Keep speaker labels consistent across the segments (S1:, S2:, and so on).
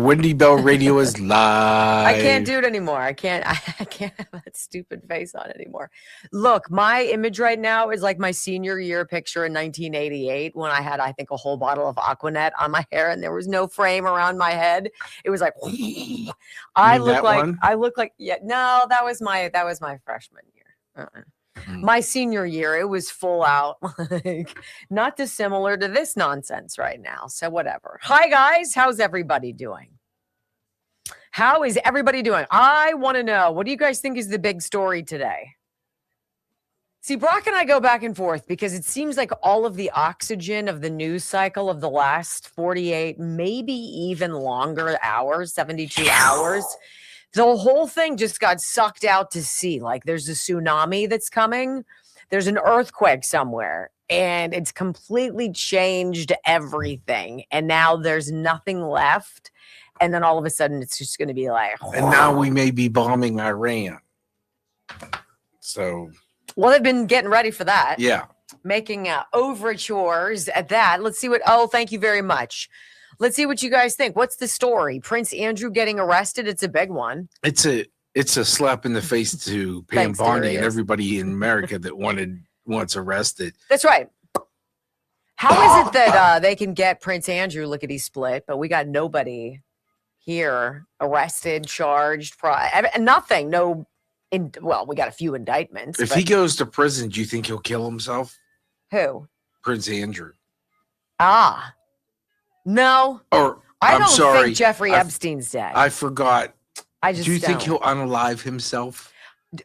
S1: Wendy Bell Radio is live.
S2: I can't do it anymore. I can't have that stupid face on anymore. Look, my image right now is like my senior year picture in 1988 when I had, I think, a whole bottle of Aquanet on my hair and there was no frame around my head. It was like, I look like, yeah, no, that was my freshman year. My senior year, it was full out, like not dissimilar to this nonsense right now. So whatever. Hi guys, how's everybody doing? How is everybody doing? I want to know, what do you guys think is the big story today? See, Brock and I go back and forth because it seems like all of the oxygen of the news cycle of the last 48, maybe even longer hours, 72 hours, the whole thing just got sucked out to sea. Like there's a tsunami that's coming. There's an earthquake somewhere and it's completely changed everything. And now there's nothing left. And then all of a sudden it's just going to be like,
S1: and now we may be bombing Iran. So,
S2: well, they've been getting ready for that.
S1: Yeah.
S2: Making overtures at that. Let's see what, oh, thank you very much. Let's see what you guys think. What's the story? Prince Andrew getting arrested? It's a big one.
S1: It's a slap in the face to Pam Bondi and everybody in America that wants arrested.
S2: That's right. How is it that they can get Prince Andrew lickety split, but we got nobody here arrested, charged, nothing. No, well, we got a few indictments.
S1: If he goes to prison, do you think he'll kill himself?
S2: Who?
S1: Prince Andrew.
S2: Ah. No,
S1: or
S2: I don't think Jeffrey Epstein's dead.
S1: I forgot.
S2: Do
S1: you think he'll unalive himself?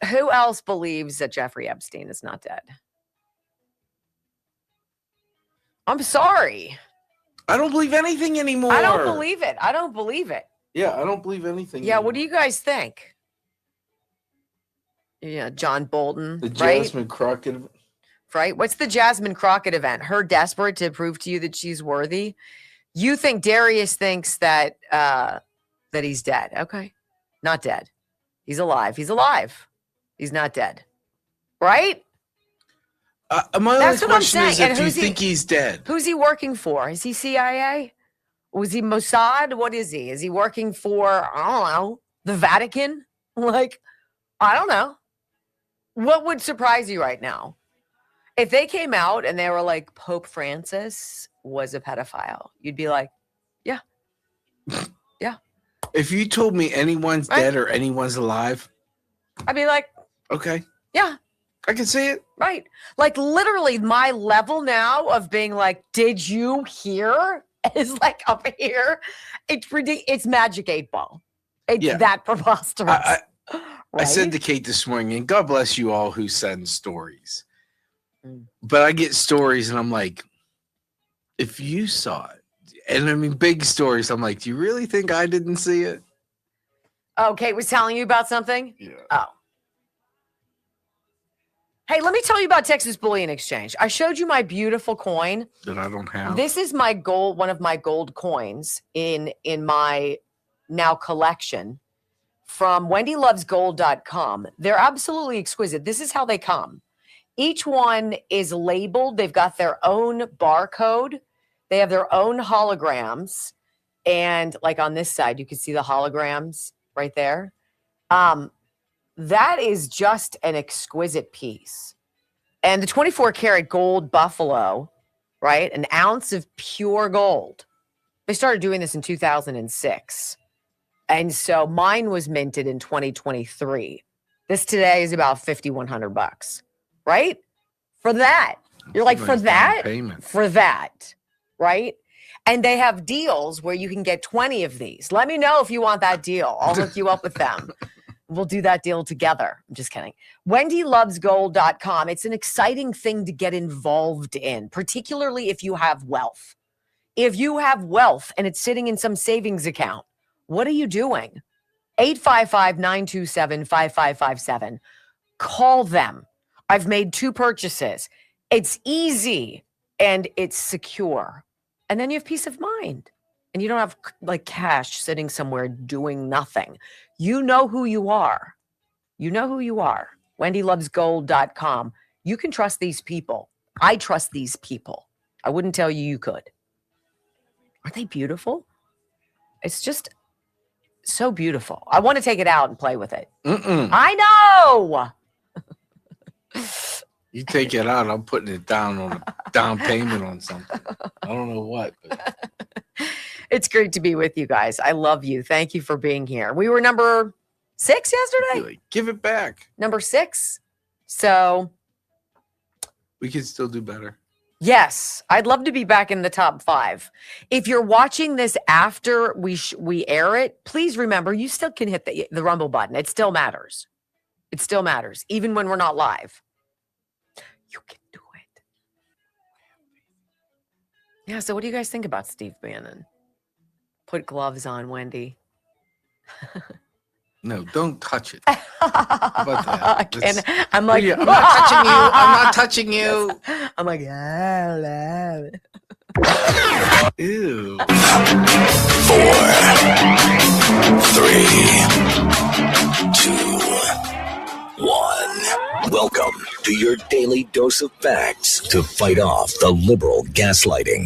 S2: Who else believes that Jeffrey Epstein is not dead? I'm sorry.
S1: I don't believe anything anymore.
S2: I don't believe it. I don't believe it.
S1: Yeah, I don't believe anything.
S2: Yeah, anymore. What do you guys think? Yeah, John Bolton.
S1: The Jasmine Crockett.
S2: Right? What's the Jasmine Crockett event? Her desperate to prove to you that she's worthy. You think Darius thinks that he's dead. Okay. Not dead. He's alive. He's alive. He's not dead. Right?
S1: My only question is, do you think he's dead?
S2: Who's he working for? Is he CIA? Was he Mossad? What is he? Is he working for, I don't know, the Vatican? Like, I don't know. What would surprise you right now? If they came out and they were like, Pope Francis was a pedophile, you'd be like, yeah. Yeah.
S1: If you told me anyone's dead or anyone's alive,
S2: I'd be like,
S1: okay.
S2: Yeah.
S1: I can see it.
S2: Right. Like literally my level now of being like, did you hear? Is like up here. It's ridiculous. It's Magic 8 Ball. It's that preposterous.
S1: I said to Kate this morning, and God bless you all who send stories. But I get stories and I'm like, if you saw it, and I mean big stories, I'm like, do you really think I didn't see it?
S2: Oh, Kate was telling you about something?
S1: Yeah.
S2: Oh. Hey, let me tell you about Texas Bullion Exchange. I showed you my beautiful coin
S1: that I don't have.
S2: This is my gold, one of my gold coins in my now collection from wendylovesgold.com. They're absolutely exquisite. This is how they come. Each one is labeled. They've got their own barcode. They have their own holograms. And like on this side, you can see the holograms right there. That is just an exquisite piece. And the 24 karat gold buffalo, right? An ounce of pure gold. They started doing this in 2006. And so mine was minted in 2023. This today is about $5,100, right? For that. You're like, for that? For that, right? And they have deals where you can get 20 of these. Let me know if you want that deal. I'll hook you up with them. We'll do that deal together. I'm just kidding. WendyLovesGold.com. It's an exciting thing to get involved in, particularly if you have wealth. If you have wealth and it's sitting in some savings account, what are you doing? 855-927-5557. Call them. I've made 2 purchases. It's easy and it's secure. And then you have peace of mind. And you don't have like cash sitting somewhere doing nothing. You know who you are. You know who you are. WendyLovesGold.com. You can trust these people. I trust these people. I wouldn't tell you you could. Aren't they beautiful? It's just so beautiful. I want to take it out and play with it. I know.
S1: You take it out, I'm putting it down on a down payment on something. I don't know what. But.
S2: It's great to be with you guys. I love you. Thank you for being here. We were number 6 yesterday.
S1: Like, give it back.
S2: Number 6. So
S1: we can still do better.
S2: Yes, I'd love to be back in the top 5. If you're watching this after we air it, please remember you still can hit the Rumble button. It still matters. It still matters, even when we're not live. You can do it. Yeah, so what do you guys think about Steve Bannon? Put gloves on, Wendy.
S1: No, don't touch it. How about that?
S2: I'm like,
S1: I'm not touching you. I'm not touching you.
S2: I'm like,
S1: ew.
S3: 4, 3, 2, 1. Welcome to your daily dose of facts to fight off the liberal gaslighting.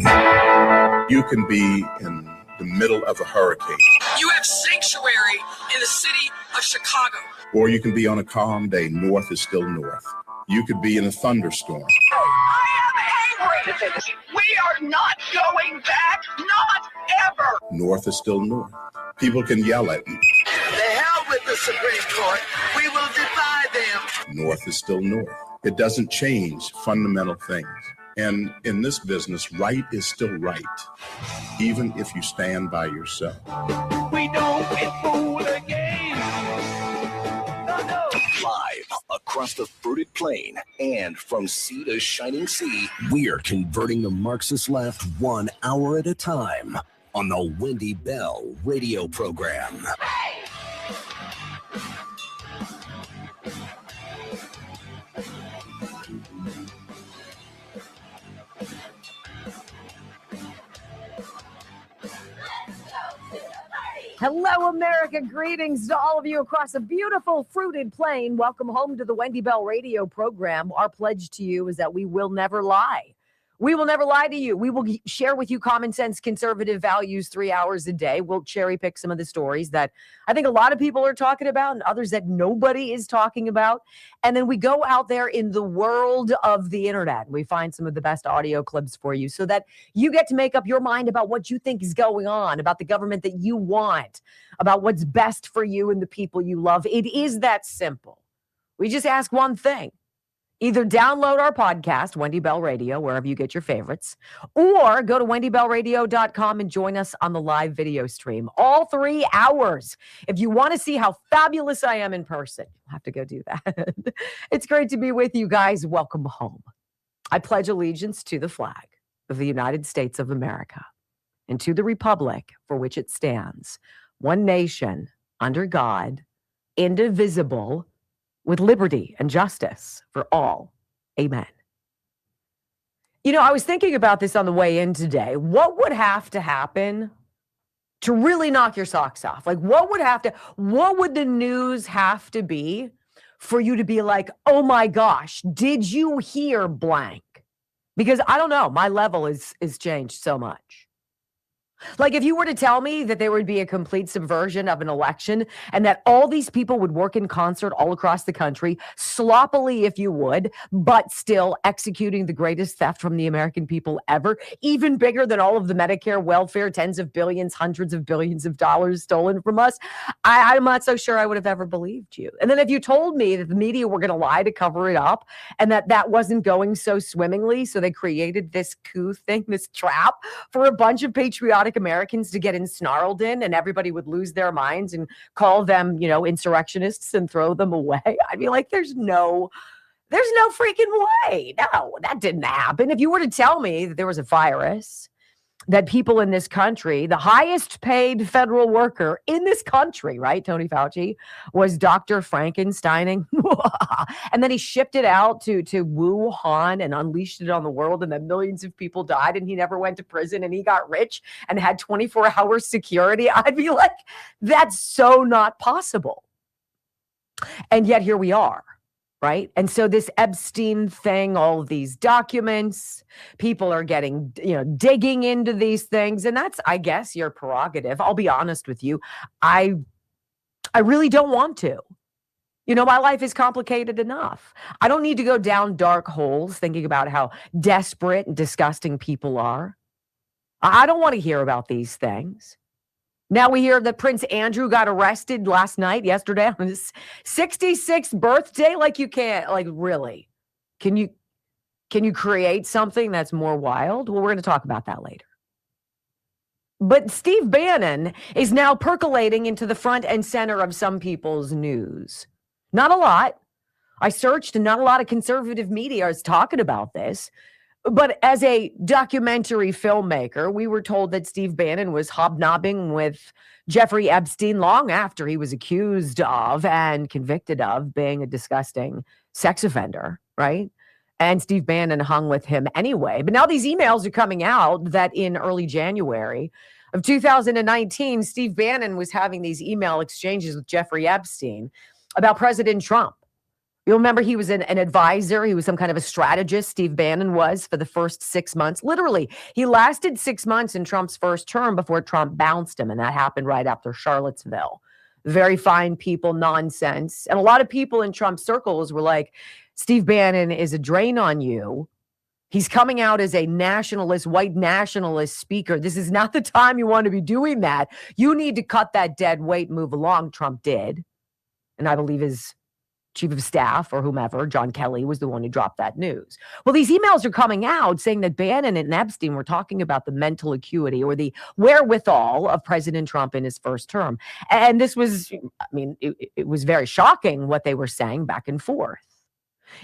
S4: You can be in the middle of a hurricane.
S5: You have sanctuary in the city of Chicago.
S4: Or you can be on a calm day. North is still north. You could be in a thunderstorm.
S5: I am angry. We are not going back. Not ever.
S4: North is still north. People can yell at you.
S5: The hell with the Supreme Court. We will defy them.
S4: North is still north. It doesn't change fundamental things. And in this business, right is still right, even if you stand by yourself.
S5: We don't get fooled again. No.
S3: Live across the fruited plain and from sea to shining sea, we're converting the Marxist left 1 hour at a time on the Wendy Bell radio program.
S2: hello, America. Greetings to all of you across a beautiful fruited plain. Welcome home to the Wendy Bell radio program. Our pledge to you is that we will never lie. We will never lie to you. We will share with you common sense, conservative values 3 hours a day. We'll cherry pick some of the stories that I think a lot of people are talking about and others that nobody is talking about. And then we go out there in the world of the internet. We find some of the best audio clips for you so that you get to make up your mind about what you think is going on, about the government that you want, about what's best for you and the people you love. It is that simple. We just ask one thing. Either download our podcast, Wendy Bell Radio, wherever you get your favorites, or go to wendybellradio.com and join us on the live video stream. All 3 hours. If you want to see how fabulous I am in person, you'll have to go do that. It's great to be with you guys. Welcome home. I pledge allegiance to the flag of the United States of America and to the republic for which it stands, one nation, under God, indivisible, with liberty and justice for all. Amen. You know, I was thinking about this on the way in today. What would have to happen to really knock your socks off? Like, what would the news have to be for you to be like, oh my gosh, did you hear blank? Because I don't know, my level is changed so much. Like if you were to tell me that there would be a complete subversion of an election and that all these people would work in concert all across the country, sloppily if you would, but still executing the greatest theft from the American people ever, even bigger than all of the Medicare welfare, tens of billions, hundreds of billions of dollars stolen from us, I'm not so sure I would have ever believed you. And then if you told me that the media were going to lie to cover it up and that wasn't going so swimmingly, so they created this coup thing, this trap for a bunch of patriotic Americans to get ensnarled in, and everybody would lose their minds and call them, insurrectionists and throw them away. I'd be like, there's no freaking way. No, that didn't happen. If you were to tell me that there was a virus, that people in this country, the highest paid federal worker in this country, right, Tony Fauci, was Dr. Frankensteining. And then he shipped it out to Wuhan and unleashed it on the world, and then millions of people died, and he never went to prison, and he got rich and had 24-hour security. I'd be like, that's so not possible. And yet here we are. right? And so this Epstein thing, all of these documents, people are getting, digging into these things. And that's, I guess, your prerogative. I'll be honest with you. I really don't want to. My life is complicated enough. I don't need to go down dark holes thinking about how desperate and disgusting people are. I don't want to hear about these things. Now we hear that Prince Andrew got arrested yesterday on his 66th birthday. Really? Can you create something that's more wild? Well, we're going to talk about that later. But Steve Bannon is now percolating into the front and center of some people's news. Not a lot. I searched and not a lot of conservative media is talking about this. But as a documentary filmmaker, we were told that Steve Bannon was hobnobbing with Jeffrey Epstein long after he was accused of and convicted of being a disgusting sex offender, right? And Steve Bannon hung with him anyway. But now these emails are coming out that in early January of 2019, Steve Bannon was having these email exchanges with Jeffrey Epstein about President Trump. You'll remember he was an advisor. He was some kind of a strategist, Steve Bannon was, for the first 6 months. Literally, he lasted 6 months in Trump's first term before Trump bounced him, and that happened right after Charlottesville. Very fine people, nonsense. And a lot of people in Trump circles were like, Steve Bannon is a drain on you. He's coming out as a nationalist, white nationalist speaker. This is not the time you want to be doing that. You need to cut that dead weight, move along. Trump did. And I believe his chief of staff or whomever, John Kelly, was the one who dropped that news. Well, these emails are coming out saying that Bannon and Epstein were talking about the mental acuity or the wherewithal of President Trump in his first term. And this was, it was very shocking what they were saying back and forth.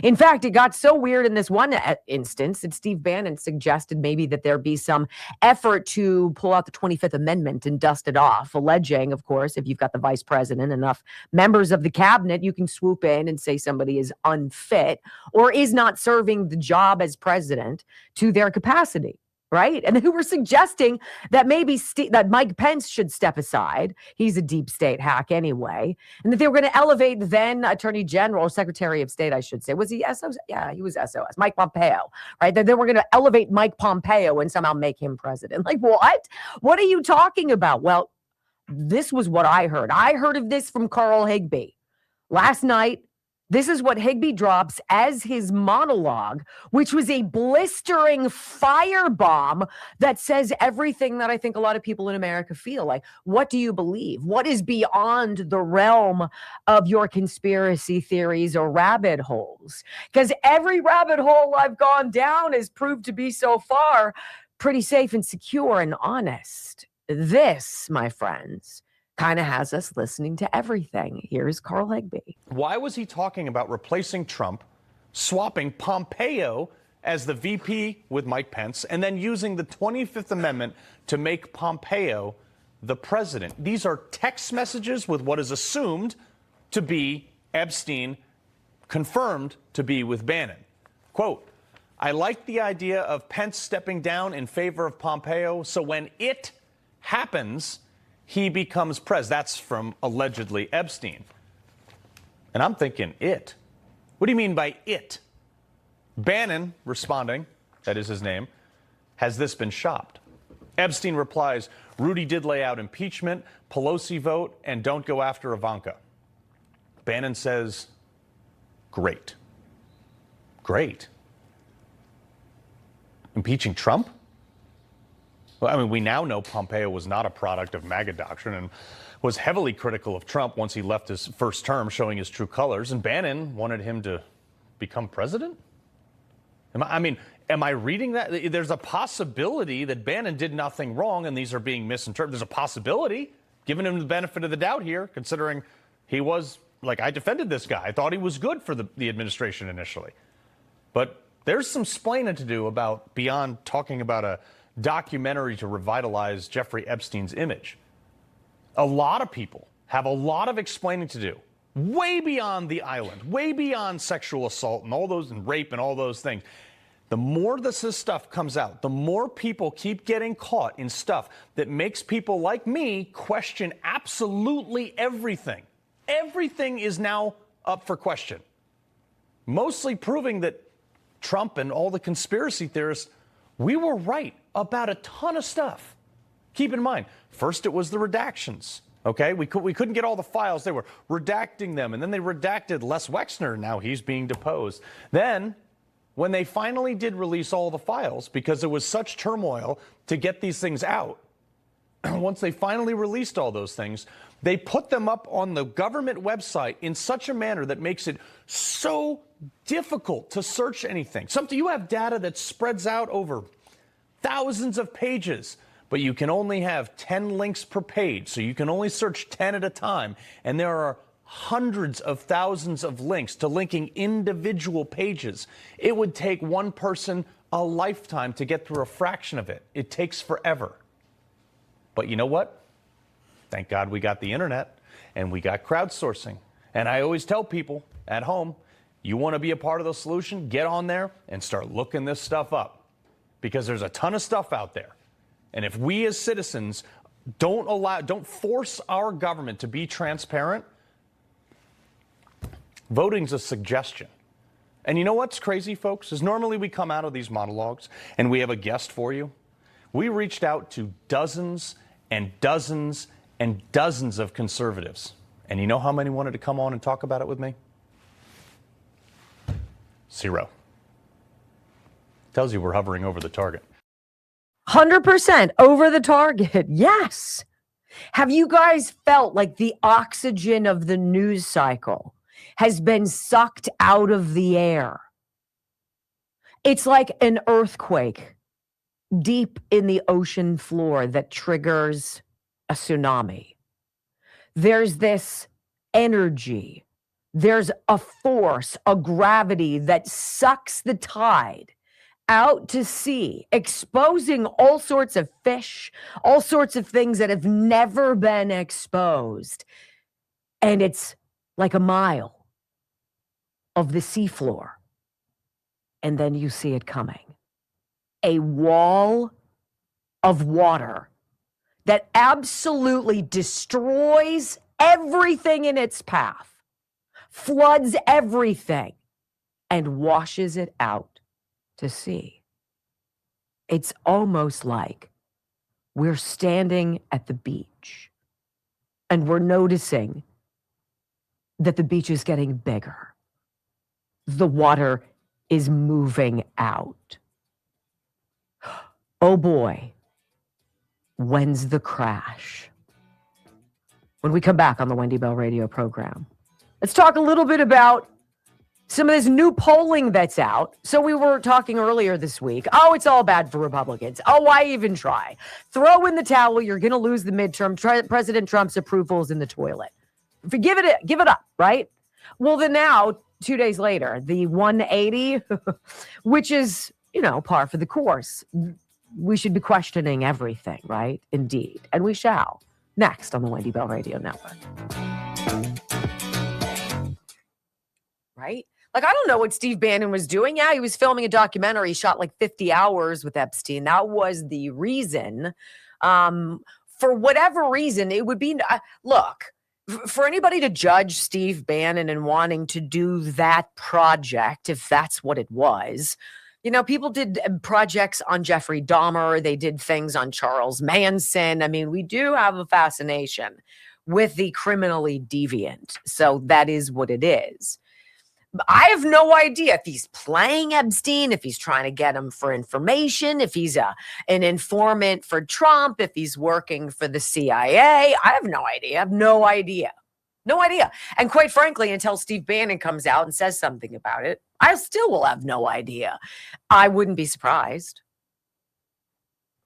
S2: In fact, it got so weird in this one instance that Steve Bannon suggested maybe that there be some effort to pull out the 25th Amendment and dust it off, alleging, of course, if you've got the vice president, enough members of the cabinet, you can swoop in and say somebody is unfit or is not serving the job as president to their capacity. Right. And who were suggesting that maybe that Mike Pence should step aside. He's a deep state hack anyway. And that they were going to elevate then Attorney General, or Secretary of State, I should say. Was he SOS? Yeah, he was SOS. Mike Pompeo. Right. That they were going to elevate Mike Pompeo and somehow make him president. Like, what? What are you talking about? Well, this was what I heard. I heard of this from Carl Higbie last night. This is what Higbie drops as his monologue, which was a blistering firebomb that says everything that I think a lot of people in America feel. Like, what do you believe? What is beyond the realm of your conspiracy theories or rabbit holes? Because every rabbit hole I've gone down has proved to be so far pretty safe and secure and honest. This, my friends, kind of has us listening to everything. Here's Carl Higbie.
S6: Why was he talking about replacing Trump, swapping Pompeo as the VP with Mike Pence, and then using the 25th Amendment to make Pompeo the president? These are text messages with what is assumed to be Epstein, confirmed to be with Bannon. Quote, I like the idea of Pence stepping down in favor of Pompeo, so when it happens, he becomes president. That's from allegedly Epstein. And I'm thinking, it? What do you mean by it? Bannon responding, that is his name, has this been shopped? Epstein replies, Rudy did lay out impeachment, Pelosi vote, and don't go after Ivanka. Bannon says, great. Great. Impeaching Trump? Well, I mean, we now know Pompeo was not a product of MAGA doctrine and was heavily critical of Trump once he left his first term, showing his true colors. And Bannon wanted him to become president? Am I reading that? There's a possibility that Bannon did nothing wrong and these are being misinterpreted. There's a possibility, giving him the benefit of the doubt here, considering he was, like, I defended this guy. I thought he was good for the administration initially. But there's some splaining to do about beyond talking about a documentary to revitalize Jeffrey Epstein's image. A lot of people have a lot of explaining to do, way beyond the island, way beyond sexual assault and all those, and rape and all those things. The more this stuff comes out, the more people keep getting caught in stuff that makes people like me question absolutely everything. Everything is now up for question. mostly proving that Trump and all the conspiracy theorists, we were right about a ton of stuff. Keep in mind, first it was the redactions. Okay, we couldn't get all the files. They were redacting them, and then they redacted Les Wexner. Now he's being deposed. Then, when they finally did release all the files, because there was such turmoil to get these things out, once they finally released all those things, they put them up on the government website in such a manner that makes it so difficult to search anything. You have data that spreads out over thousands of pages, but you can only have 10 links per page, so you can only search 10 at a time. And there are hundreds of thousands of links to linking individual pages. It would take one person a lifetime to get through a fraction of it. It takes forever. But you know what? Thank God we got the internet and we got crowdsourcing. And I always tell people at home, you want to be a part of the solution, get on there and start looking this stuff up, because there's a ton of stuff out there. And if we as citizens don't force our government to be transparent, voting's a suggestion. And you know what's crazy, folks, is normally we come out of these monologues and we have a guest for you. We reached out to dozens and dozens and dozens of conservatives. And you know how many wanted to come on and talk about it with me? 0. Tells you we're hovering over the target.
S2: 100% over the target. Yes. Have you guys felt like the oxygen of the news cycle has been sucked out of the air? It's like an earthquake deep in the ocean floor that triggers a tsunami. There's this energy. There's a force, a gravity that sucks the tide out to sea, exposing all sorts of fish, all sorts of things that have never been exposed. And it's like a mile of the seafloor. And then you see it coming. A wall of water that absolutely destroys everything in its path, floods everything, and washes it out to sea. It's almost like we're standing at the beach and we're noticing that the beach is getting bigger. The water is moving out. Oh boy, when's the crash? When we come back on the Wendy Bell radio program, let's talk a little bit about some of this new polling that's out. So we were talking earlier this week. Oh, it's all bad for Republicans. Oh, why even try? Throw in the towel. You're going to lose the midterm. President Trump's approval is in the toilet. Give it up, right? Well, then now, 2 days later, the 180, which is, par for the course. We should be questioning everything, right? Indeed. And we shall. Next on the Wendy Bell Radio Network. Right? Like, I don't know what Steve Bannon was doing. Yeah, he was filming a documentary. He shot like 50 hours with Epstein. That was the reason. For whatever reason, it would be, look, for anybody to judge Steve Bannon and wanting to do that project, if that's what it was, people did projects on Jeffrey Dahmer. They did things on Charles Manson. I mean, we do have a fascination with the criminally deviant. So that is what it is. I have no idea if he's playing Epstein, if he's trying to get him for information, if he's an informant for Trump, if he's working for the CIA. I have no idea. I have no idea. No idea. And quite frankly, until Steve Bannon comes out and says something about it, I still will have no idea. I wouldn't be surprised.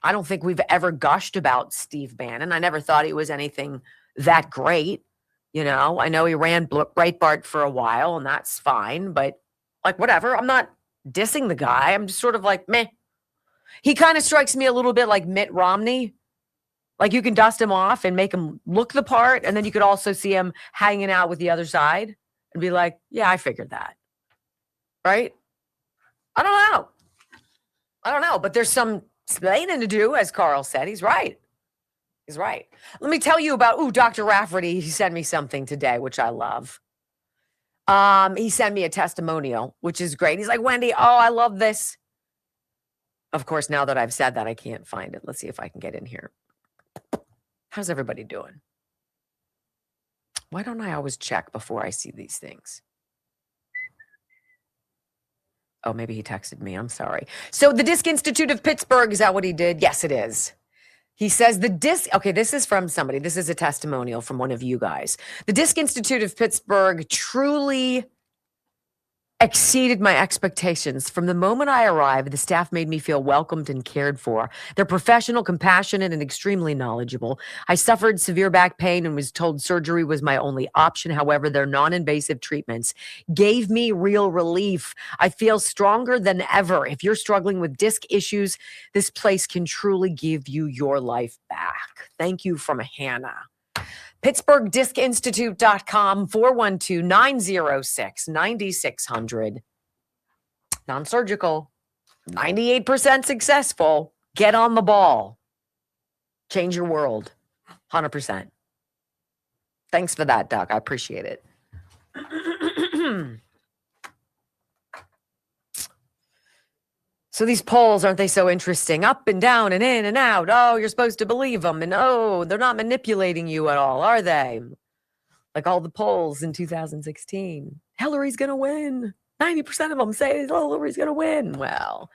S2: I don't think we've ever gushed about Steve Bannon. I never thought he was anything that great. I know he ran Breitbart for a while, and that's fine, but like, whatever. I'm not dissing the guy. I'm just sort of like, meh. He kind of strikes me a little bit like Mitt Romney. Like, you can dust him off and make him look the part, and then you could also see him hanging out with the other side and be like, yeah, I figured that. Right? I don't know, but there's some explaining to do, as Carl said. He's right. He's right. Let me tell you about, Dr. Rafferty. He sent me something today, which I love. He sent me a testimonial, which is great. He's like, Wendy, I love this. Of course, now that I've said that, I can't find it. Let's see if I can get in here. How's everybody doing? Why don't I always check before I see these things? Oh, maybe he texted me. I'm sorry. So the Disc Institute of Pittsburgh, is that what he did? Yes, it is. He says the disc, okay, this is from somebody. This is a testimonial from one of you guys. The Disc Institute of Pittsburgh truly exceeded my expectations. From the moment I arrived, the staff made me feel welcomed and cared for. They're professional, compassionate, and extremely knowledgeable. I suffered severe back pain and was told surgery was my only option. However, their non-invasive treatments gave me real relief. I feel stronger than ever. If you're struggling with disc issues, this place can truly give you your life back. Thank you from Hannah. PittsburghDiscInstitute.com, 412-906-9600. Non-surgical, 98% successful. Get on the ball. Change your world, 100%. Thanks for that, Doc. I appreciate it. So these polls, aren't they so interesting? Up and down and in and out. Oh, you're supposed to believe them. And oh, they're not manipulating you at all, are they? Like all the polls in 2016. Hillary's going to win. 90% of them say Hillary's going to win. Well,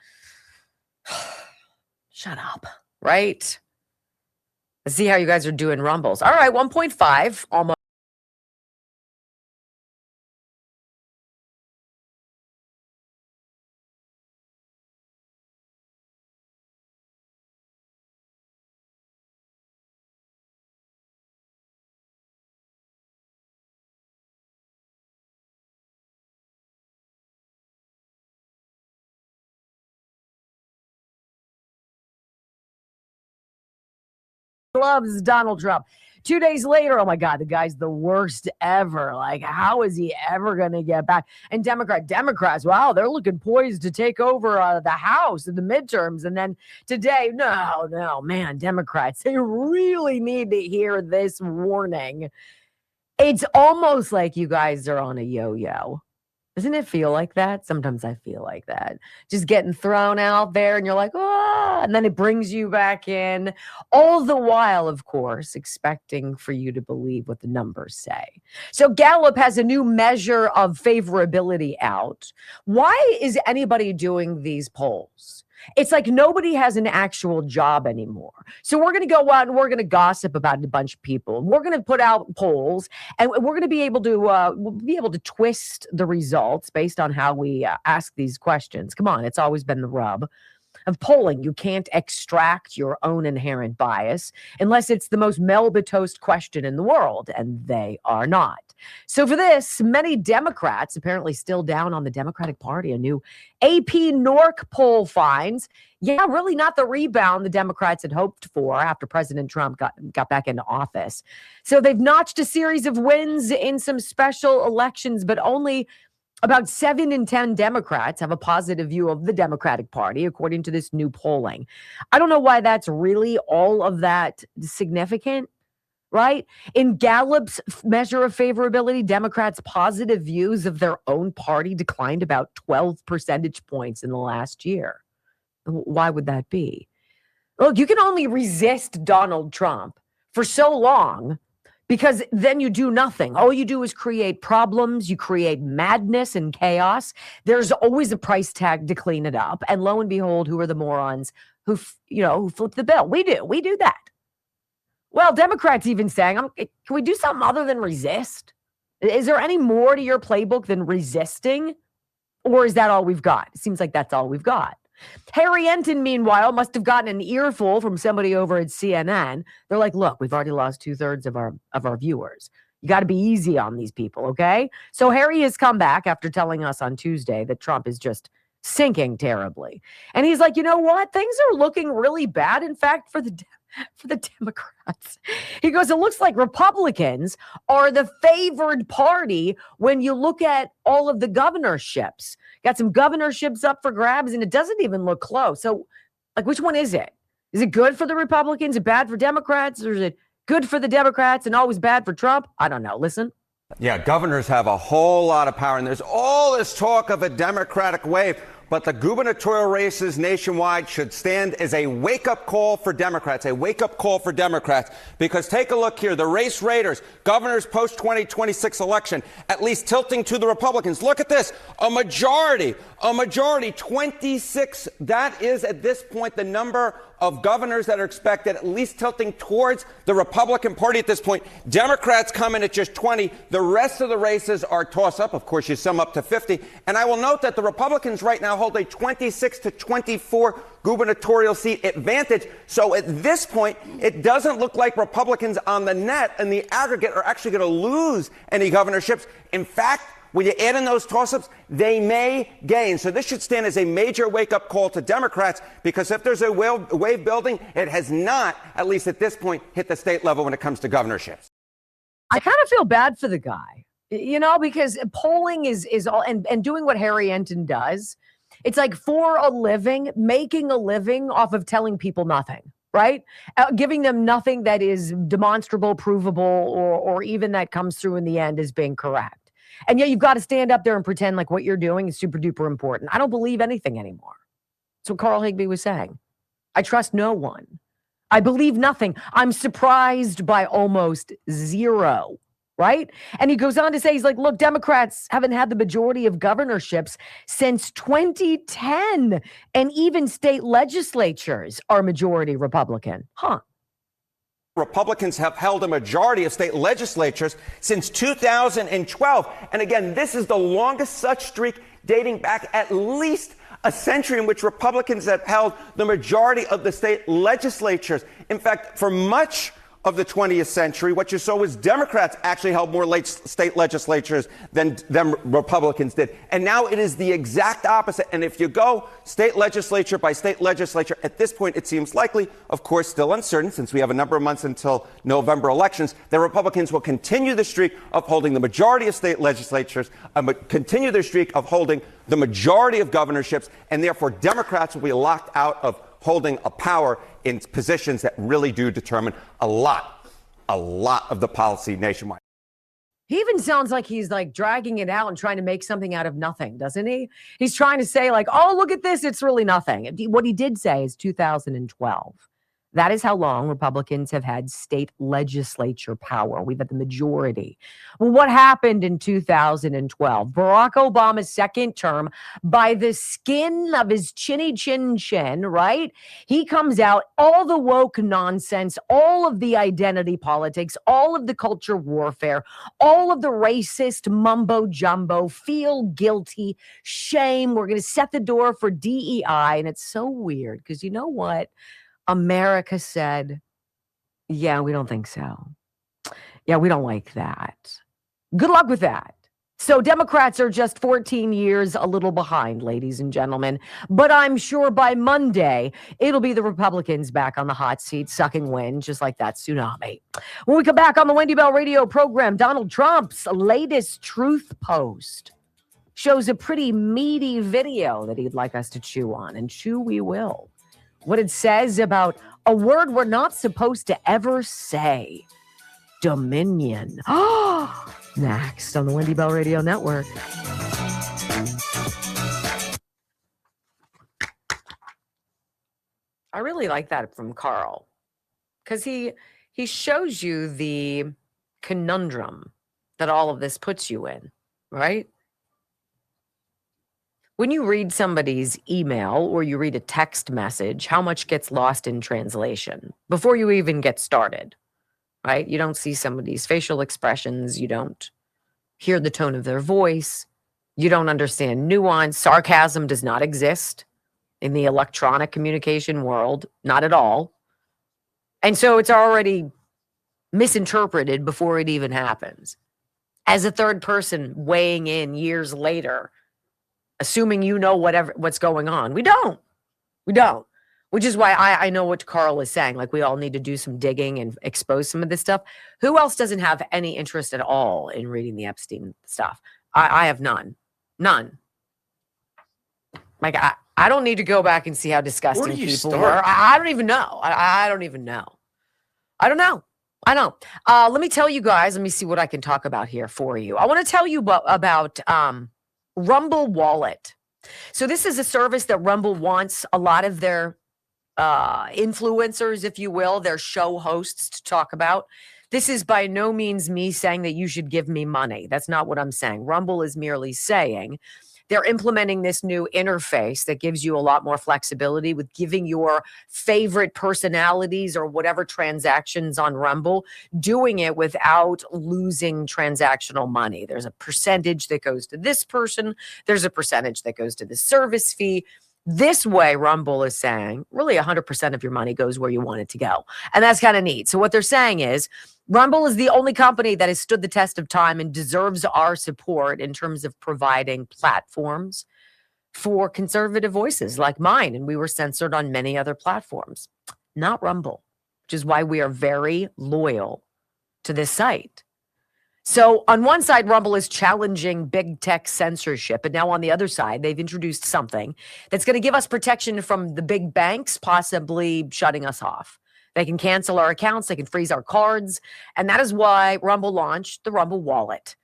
S2: shut up, right? Let's see how you guys are doing rumbles. All right, 1.5, almost. Loves Donald Trump. 2 days later, oh my God, the guy's the worst ever. Like, how is he ever going to get back? And Democrats, wow, they're looking poised to take over the House in the midterms. And then today, no, man, Democrats, they really need to hear this warning. It's almost like you guys are on a yo-yo. Doesn't it feel like that? Sometimes I feel like that. Just getting thrown out there and you're like, and then it brings you back in. All the while, of course, expecting for you to believe what the numbers say. So Gallup has a new measure of favorability out. Why is anybody doing these polls? It's like nobody has an actual job anymore. So we're going to go out and we're going to gossip about a bunch of people. We're going to put out polls and we're going to be able to twist the results based on how we ask these questions. Come on, it's always been the rub of polling. You can't extract your own inherent bias unless it's the most Melba-toast question in the world, and they are not. So for this, many Democrats apparently still down on the Democratic Party. A new AP NORC poll finds, really not the rebound the Democrats had hoped for after President Trump got back into office. So they've notched a series of wins in some special elections, but only about 7 in 10 Democrats have a positive view of the Democratic Party, according to this new polling. I don't know why that's really all of that significant, right? In Gallup's measure of favorability, Democrats' positive views of their own party declined about 12 percentage points in the last year. Why would that be? Look, you can only resist Donald Trump for so long because then you do nothing. All you do is create problems. You create madness and chaos. There's always a price tag to clean it up. And lo and behold, who are the morons who flip the bill? We do that. Well, Democrats even saying, can we do something other than resist? Is there any more to your playbook than resisting? Or is that all we've got? It seems like that's all we've got. Harry Enton, meanwhile, must have gotten an earful from somebody over at CNN. They're like, look, we've already lost 2/3 of our viewers. You got to be easy on these people, okay? So Harry has come back after telling us on Tuesday that Trump is just sinking terribly. And he's like, you know what? Things are looking really bad, in fact, for the Democrats. He goes, it looks like Republicans are the favored party when you look at all of the governorships. Got some governorships up for grabs, and it doesn't even look close. So, like, which one is it? Is it good for the Republicans and bad for Democrats? Or is it good for the Democrats and always bad for Trump? I don't know. Listen,
S7: Yeah, governors have a whole lot of power, and there's all this talk of a Democratic wave, but the gubernatorial races nationwide should stand as a wake-up call for Democrats, because take a look here, the race raiders, governors post-2026 election, at least tilting to the Republicans. Look at this, a majority, 26, that is at this point the number of governors that are expected, at least tilting towards the Republican Party at this point. Democrats come in at just 20. The rest of the races are toss-up. Of course, you sum up to 50. And I will note that the Republicans right now hold a 26 to 24 gubernatorial seat advantage. So at this point, it doesn't look like Republicans on the net and the aggregate are actually going to lose any governorships. In fact, when you add in those toss-ups, they may gain. So this should stand as a major wake-up call to Democrats, because if there's a wave building, it has not, at least at this point, hit the state level when it comes to governorships.
S2: I kind of feel bad for the guy, because polling is all, and doing what Harry Enton does, it's like for a living, making a living off of telling people nothing, right? Giving them nothing that is demonstrable, provable, or even that comes through in the end as being correct. And yet you've got to stand up there and pretend like what you're doing is super duper important. I don't believe anything anymore. That's what Carl Higbee was saying. I trust no one. I believe nothing. I'm surprised by almost zero, right? And he goes on to say, he's like, look, Democrats haven't had the majority of governorships since 2010. And even state legislatures are majority Republican.
S7: Republicans have held a majority of state legislatures since 2012. And again, this is the longest such streak dating back at least a century in which Republicans have held the majority of the state legislatures. In fact, for much of the 20th century, what you saw was Democrats actually held more state legislatures than Republicans did. And now it is the exact opposite. And if you go state legislature by state legislature, at this point, it seems likely, of course, still uncertain, since we have a number of months until November elections, that Republicans will continue the streak of holding the majority of state legislatures, continue their streak of holding the majority of governorships, and therefore Democrats will be locked out of holding a power in positions that really do determine a lot of the policy nationwide.
S2: He even sounds like he's like dragging it out and trying to make something out of nothing, doesn't he? He's trying to say like, oh, look at this. It's really nothing. What he did say is 2012. That is how long Republicans have had state legislature power. We've had the majority. Well, what happened in 2012? Barack Obama's second term, by the skin of his chinny chin, right? He comes out, all the woke nonsense, all of the identity politics, all of the culture warfare, all of the racist mumbo jumbo, feel guilty, shame. We're going to set the door for DEI. And it's so weird because you know what? America said, yeah, we don't think so. Yeah, we don't like that. Good luck with that. So Democrats are just 14 years a little behind, ladies and gentlemen. But I'm sure by Monday, it'll be the Republicans back on the hot seat, sucking wind, just like that tsunami. When we come back on the Wendy Bell radio program, Donald Trump's latest truth post shows a pretty meaty video that he'd like us to chew on, and chew we will. What it says about a word we're not supposed to ever say. Dominion. Next on the Wendy Bell Radio Network. I really like that from Carl, because he shows you the conundrum that all of this puts you in, right? When you read somebody's email or you read a text message, how much gets lost in translation before you even get started, right? You don't see somebody's facial expressions. You don't hear the tone of their voice. You don't understand nuance. Sarcasm does not exist in the electronic communication world, not at all. And so it's already misinterpreted before it even happens. As a third person weighing in years later, assuming you know what's going on. We don't. Which is why I know what Carl is saying. Like, we all need to do some digging and expose some of this stuff. Who else doesn't have any interest at all in reading the Epstein stuff? I have none. Like, I don't need to go back and see how disgusting people were. I don't even know. I don't even know. I don't know. I know. Let me tell you guys, let me see what I can talk about here for you. I want to tell you about Rumble Wallet. So this is a service that Rumble wants a lot of their influencers, if you will, their show hosts to talk about. This is by no means me saying that you should give me money. That's not what I'm saying. Rumble is merely saying they're implementing this new interface that gives you a lot more flexibility with giving your favorite personalities or whatever transactions on Rumble, doing it without losing transactional money. There's a percentage that goes to this person. There's a percentage that goes to the service fee. This way, Rumble is saying, really 100% of your money goes where you want it to go. And that's kind of neat. So what they're saying is, Rumble is the only company that has stood the test of time and deserves our support in terms of providing platforms for conservative voices like mine. And we were censored on many other platforms, not Rumble, which is why we are very loyal to this site. So on one side, Rumble is challenging big tech censorship. And now on the other side, they've introduced something that's going to give us protection from the big banks, possibly shutting us off. They can cancel our accounts. They can freeze our cards. And that is why Rumble launched the Rumble Wallet.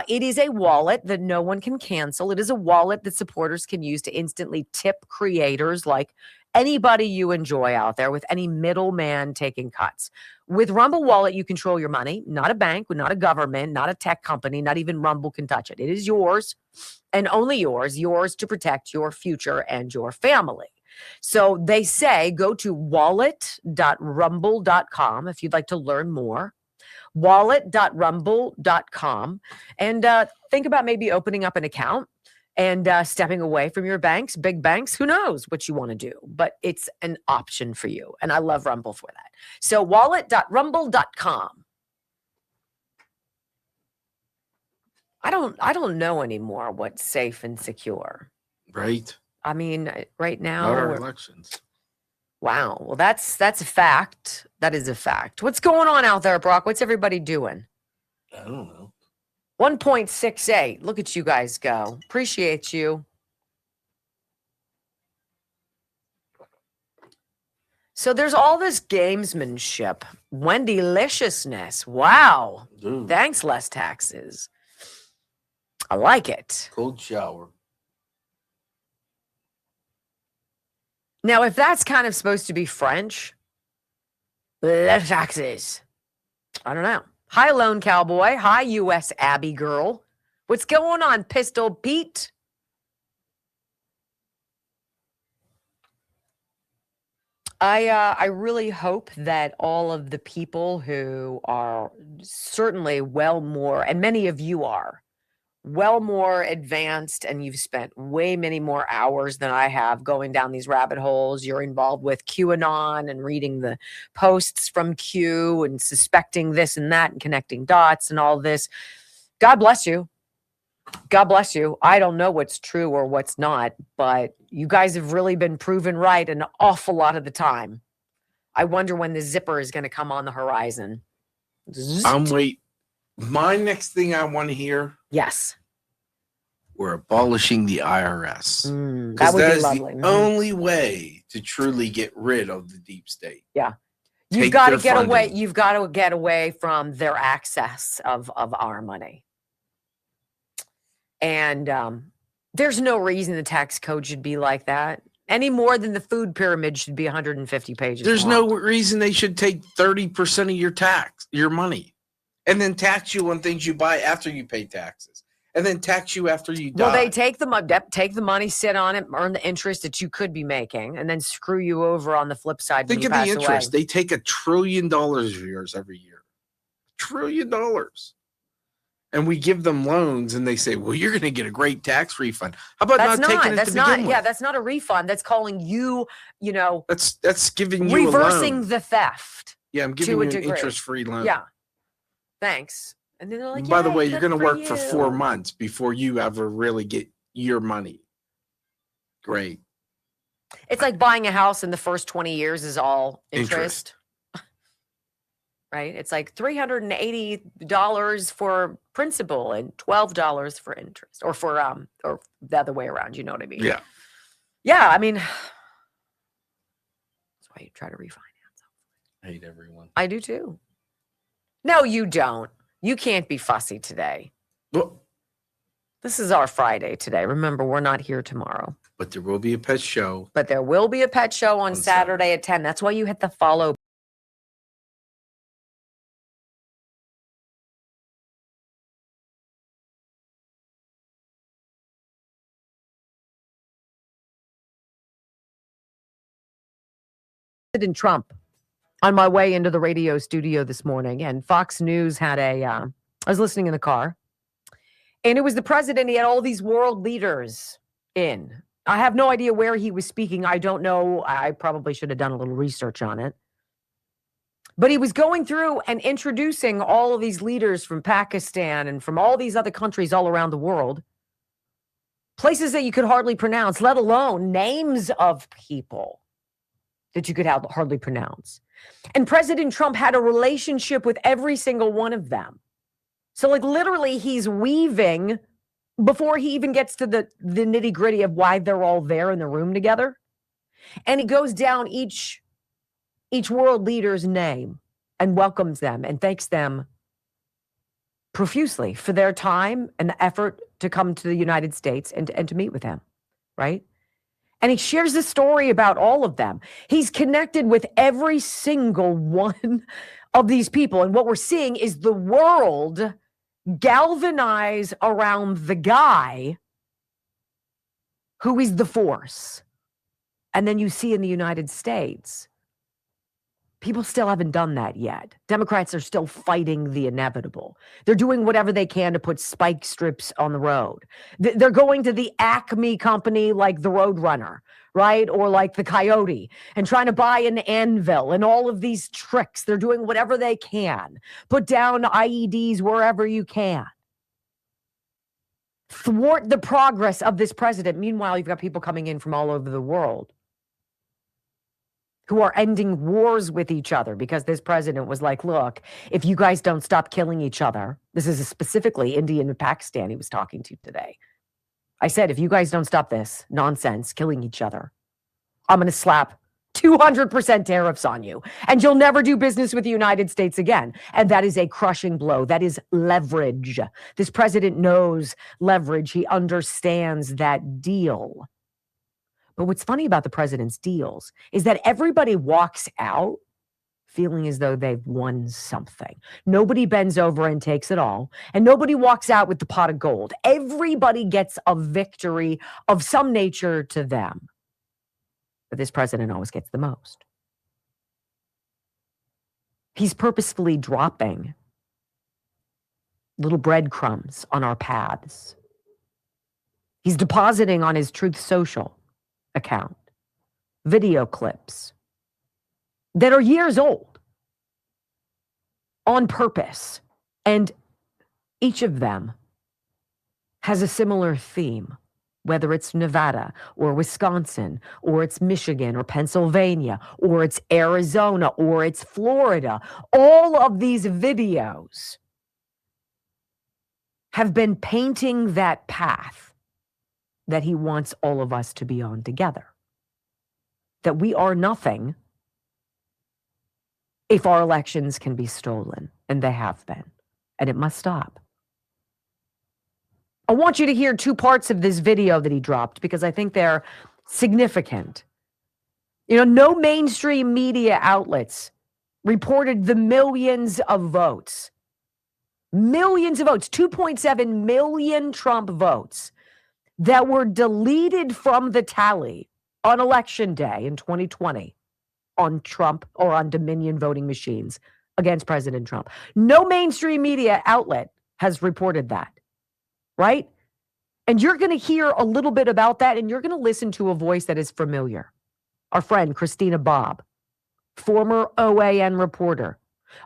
S2: It is a wallet that no one can cancel. It is a wallet that supporters can use to instantly tip creators like anybody you enjoy out there with any middleman taking cuts. With Rumble Wallet, you control your money, not a bank, not a government, not a tech company, not even Rumble can touch it. It is yours and only yours to protect your future and your family. So they say go to wallet.rumble.com if you'd like to learn more. Wallet.rumble.com and think about maybe opening up an account and stepping away from your banks, big banks. Who knows what you want to do, but it's an option for you. And I love Rumble for that. So wallet.rumble.com. I don't know anymore what's safe and secure.
S1: Right.
S2: I mean, right now.
S1: Not our elections.
S2: Wow. Well, that's a fact. That is a fact. What's going on out there, Brock? What's everybody doing?
S1: I don't know.
S2: 1.68. Look at you guys go. Appreciate you. So there's all this gamesmanship. Wendy-liciousness. Wow.
S1: Dude.
S2: Thanks, less taxes. I like it.
S1: Cold shower.
S2: Now, if that's kind of supposed to be French, less taxes. I don't know. Hi, Lone Cowboy. Hi, U.S. Abby Girl. What's going on, Pistol Pete? I really hope that all of the people who are certainly well more, and many of you are, well more advanced, and you've spent way many more hours than I have going down these rabbit holes. You're involved with QAnon and reading the posts from Q and suspecting this and that and connecting dots and all this. God bless you. God bless you. I don't know what's true or what's not, but you guys have really been proven right an awful lot of the time. I wonder when the zipper is going to come on the horizon.
S1: I'm waiting. My next thing I want to hear.
S2: Yes.
S1: We're abolishing the IRS.
S2: That would
S1: that
S2: be
S1: is
S2: lovely.
S1: the only way to truly get rid of the deep state.
S2: Yeah. You've got to get away. You've got to get away from their access of our money. And there's no reason the tax code should be like that. Any more than the food pyramid should be 150 pages.
S1: There's
S2: long.
S1: no reason they should take 30% of your money, and then tax you on things you buy after you pay taxes, and then tax you after you die.
S2: Well, they take the money, sit on it, earn the interest that you could be making, and then screw you over on the flip side.
S1: Think of the interest. They take $1 trillion of yours every year. $1 trillion. And we give them loans, and they say, "Well, you're going to get a great tax refund." How about not taking it to begin with?
S2: Yeah, that's not a refund. That's calling you.
S1: That's giving you
S2: reversing
S1: a loan.
S2: the theft.
S1: Yeah, I'm giving you an interest-free loan.
S2: Yeah, thanks. And then they're like,
S1: by the way, you're going to work for 4 months before you ever really get your money. Great.
S2: It's like buying a house, and the first 20 years is all interest. Right? It's like $380 for principal and $12 for interest, or or the other way around. You know what I mean?
S1: Yeah.
S2: Yeah. I mean, that's why you try to refinance.
S1: I hate everyone.
S2: I do too. No, you don't. You can't be fussy today.
S1: Well,
S2: this is our Friday today. Remember, we're not here tomorrow.
S1: But there will be a pet show.
S2: But there will be a pet show on Saturday at 10. That's why you hit the follow. President Trump on my way into the radio studio this morning, and Fox News had I was listening in the car, and it was the president. He had all these world leaders in. I have no idea where he was speaking. I don't know. I probably should have done a little research on it. But he was going through and introducing all of these leaders from Pakistan and from all these other countries all around the world, places that you could hardly pronounce, let alone names of people that you could hardly pronounce. And President Trump had a relationship with every single one of them. So like literally he's weaving before he even gets to the nitty gritty of why they're all there in the room together. And he goes down each world leader's name and welcomes them and thanks them profusely for their time and the effort to come to the United States and to meet with him, right? And he shares the story about all of them. He's connected with every single one of these people. And what we're seeing is the world galvanize around the guy who is the force. And then you see in the United States, people still haven't done that yet. Democrats are still fighting the inevitable. They're doing whatever they can to put spike strips on the road. They're going to the Acme company like the Roadrunner, right? Or like the Coyote and trying to buy an anvil and all of these tricks. They're doing whatever they can. Put down IEDs wherever you can. Thwart the progress of this president. Meanwhile, you've got people coming in from all over the world who are ending wars with each other because this president was like, look, if you guys don't stop killing each other, this is specifically India and Pakistan he was talking to today. I said, if you guys don't stop this nonsense, killing each other, I'm going to slap 200% tariffs on you and you'll never do business with the United States again. And that is a crushing blow. That is leverage. This president knows leverage. He understands that deal. But what's funny about the president's deals is that everybody walks out feeling as though they've won something. Nobody bends over and takes it all, and nobody walks out with the pot of gold. Everybody gets a victory of some nature to them. But this president always gets the most. He's purposefully dropping little breadcrumbs on our paths. He's depositing on his Truth Social account video clips that are years old on purpose, and each of them has a similar theme, whether it's Nevada or Wisconsin or it's Michigan or Pennsylvania or it's Arizona or it's Florida. All of these videos have been painting that path that he wants all of us to be on together. That we are nothing if our elections can be stolen, and they have been, and it must stop. I want you to hear two parts of this video that he dropped because I think they're significant. You know, no mainstream media outlets reported the millions of votes. Millions of votes, 2.7 million Trump votes that were deleted from the tally on election day in 2020 on Trump or on Dominion voting machines against President Trump. No mainstream media outlet has reported that, right? And you're going to hear a little bit about that, and you're going to listen to a voice that is familiar. Our friend Christina Bobb, former OAN reporter,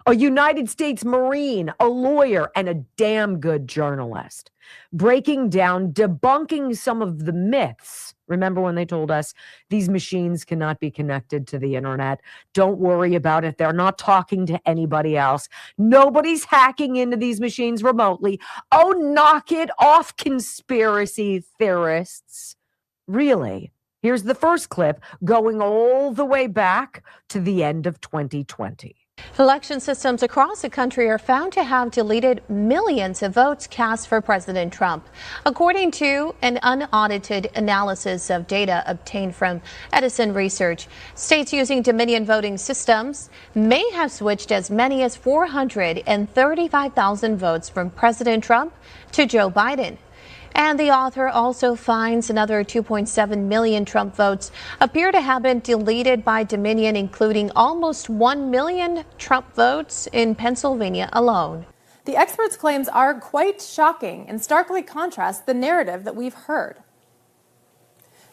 S2: a United States Marine, a lawyer, and a damn good journalist, breaking down, debunking some of the myths. Remember when they told us these machines cannot be connected to the internet? Don't worry about it. They're not talking to anybody else. Nobody's hacking into these machines remotely. Oh, knock it off, conspiracy theorists. Really? Here's the first clip going all the way back to the end of 2020.
S8: Election systems across the country are found to have deleted millions of votes cast for President Trump. According to an unaudited analysis of data obtained from Edison Research, states using Dominion voting systems may have switched as many as 435,000 votes from President Trump to Joe Biden. And the author also finds another 2.7 million Trump votes appear to have been deleted by Dominion, including almost 1 million Trump votes in Pennsylvania alone.
S9: The experts' claims are quite shocking and starkly contrast the narrative that we've heard.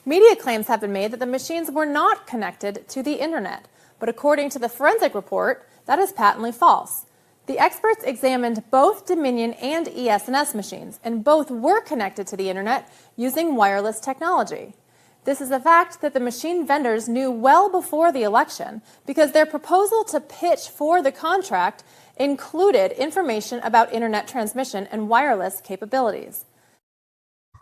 S9: Media claims have been made that the machines were not connected to the internet, but according to the forensic report, that is patently false. The experts examined both Dominion and ES&S machines, and both were connected to the internet using wireless technology. This is a fact that the machine vendors knew well before the election because their proposal to pitch for the contract included information about internet transmission and wireless capabilities.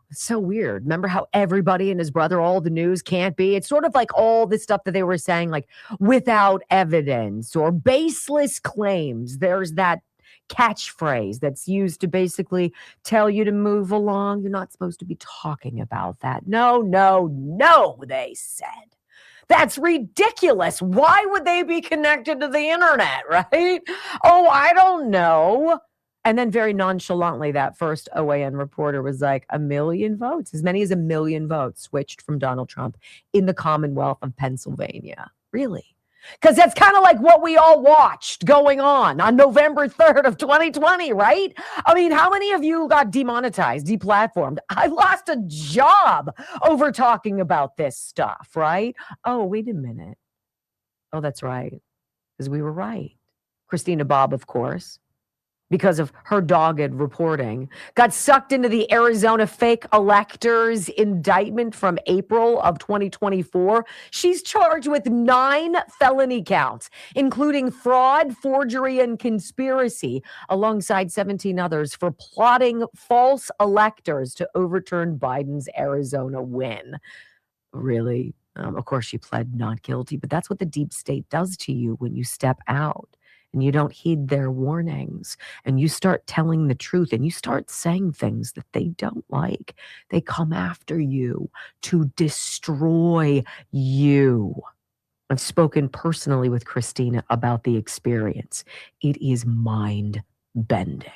S2: It's so weird. Remember how everybody and his brother, all the news can't be? It's sort of like all this stuff that they were saying, like without evidence or baseless claims. There's that catchphrase that's used to basically tell you to move along. You're not supposed to be talking about that. No, no, no, they said. That's ridiculous. Why would they be connected to the internet, right? Oh, I don't know. And then very nonchalantly, that first OAN reporter was like, 1 million votes, as many as 1 million votes switched from Donald Trump in the Commonwealth of Pennsylvania. Really? Because that's kind of like what we all watched going on November 3rd of 2020, right? I mean, how many of you got demonetized, deplatformed? I lost a job over talking about this stuff, right? Oh, wait a minute. Oh, that's right. Because we were right. Christina Bobb, of course, because of her dogged reporting, got sucked into the Arizona fake electors indictment from April of 2024. She's charged with 9 felony counts, including fraud, forgery, and conspiracy, alongside 17 others for plotting false electors to overturn Biden's Arizona win. Really? Of course, she pled not guilty, but that's what the deep state does to you when you step out and you don't heed their warnings, and you start telling the truth, and you start saying things that they don't like. They come after you to destroy you. I've spoken personally with Christina about the experience. It is mind-bending.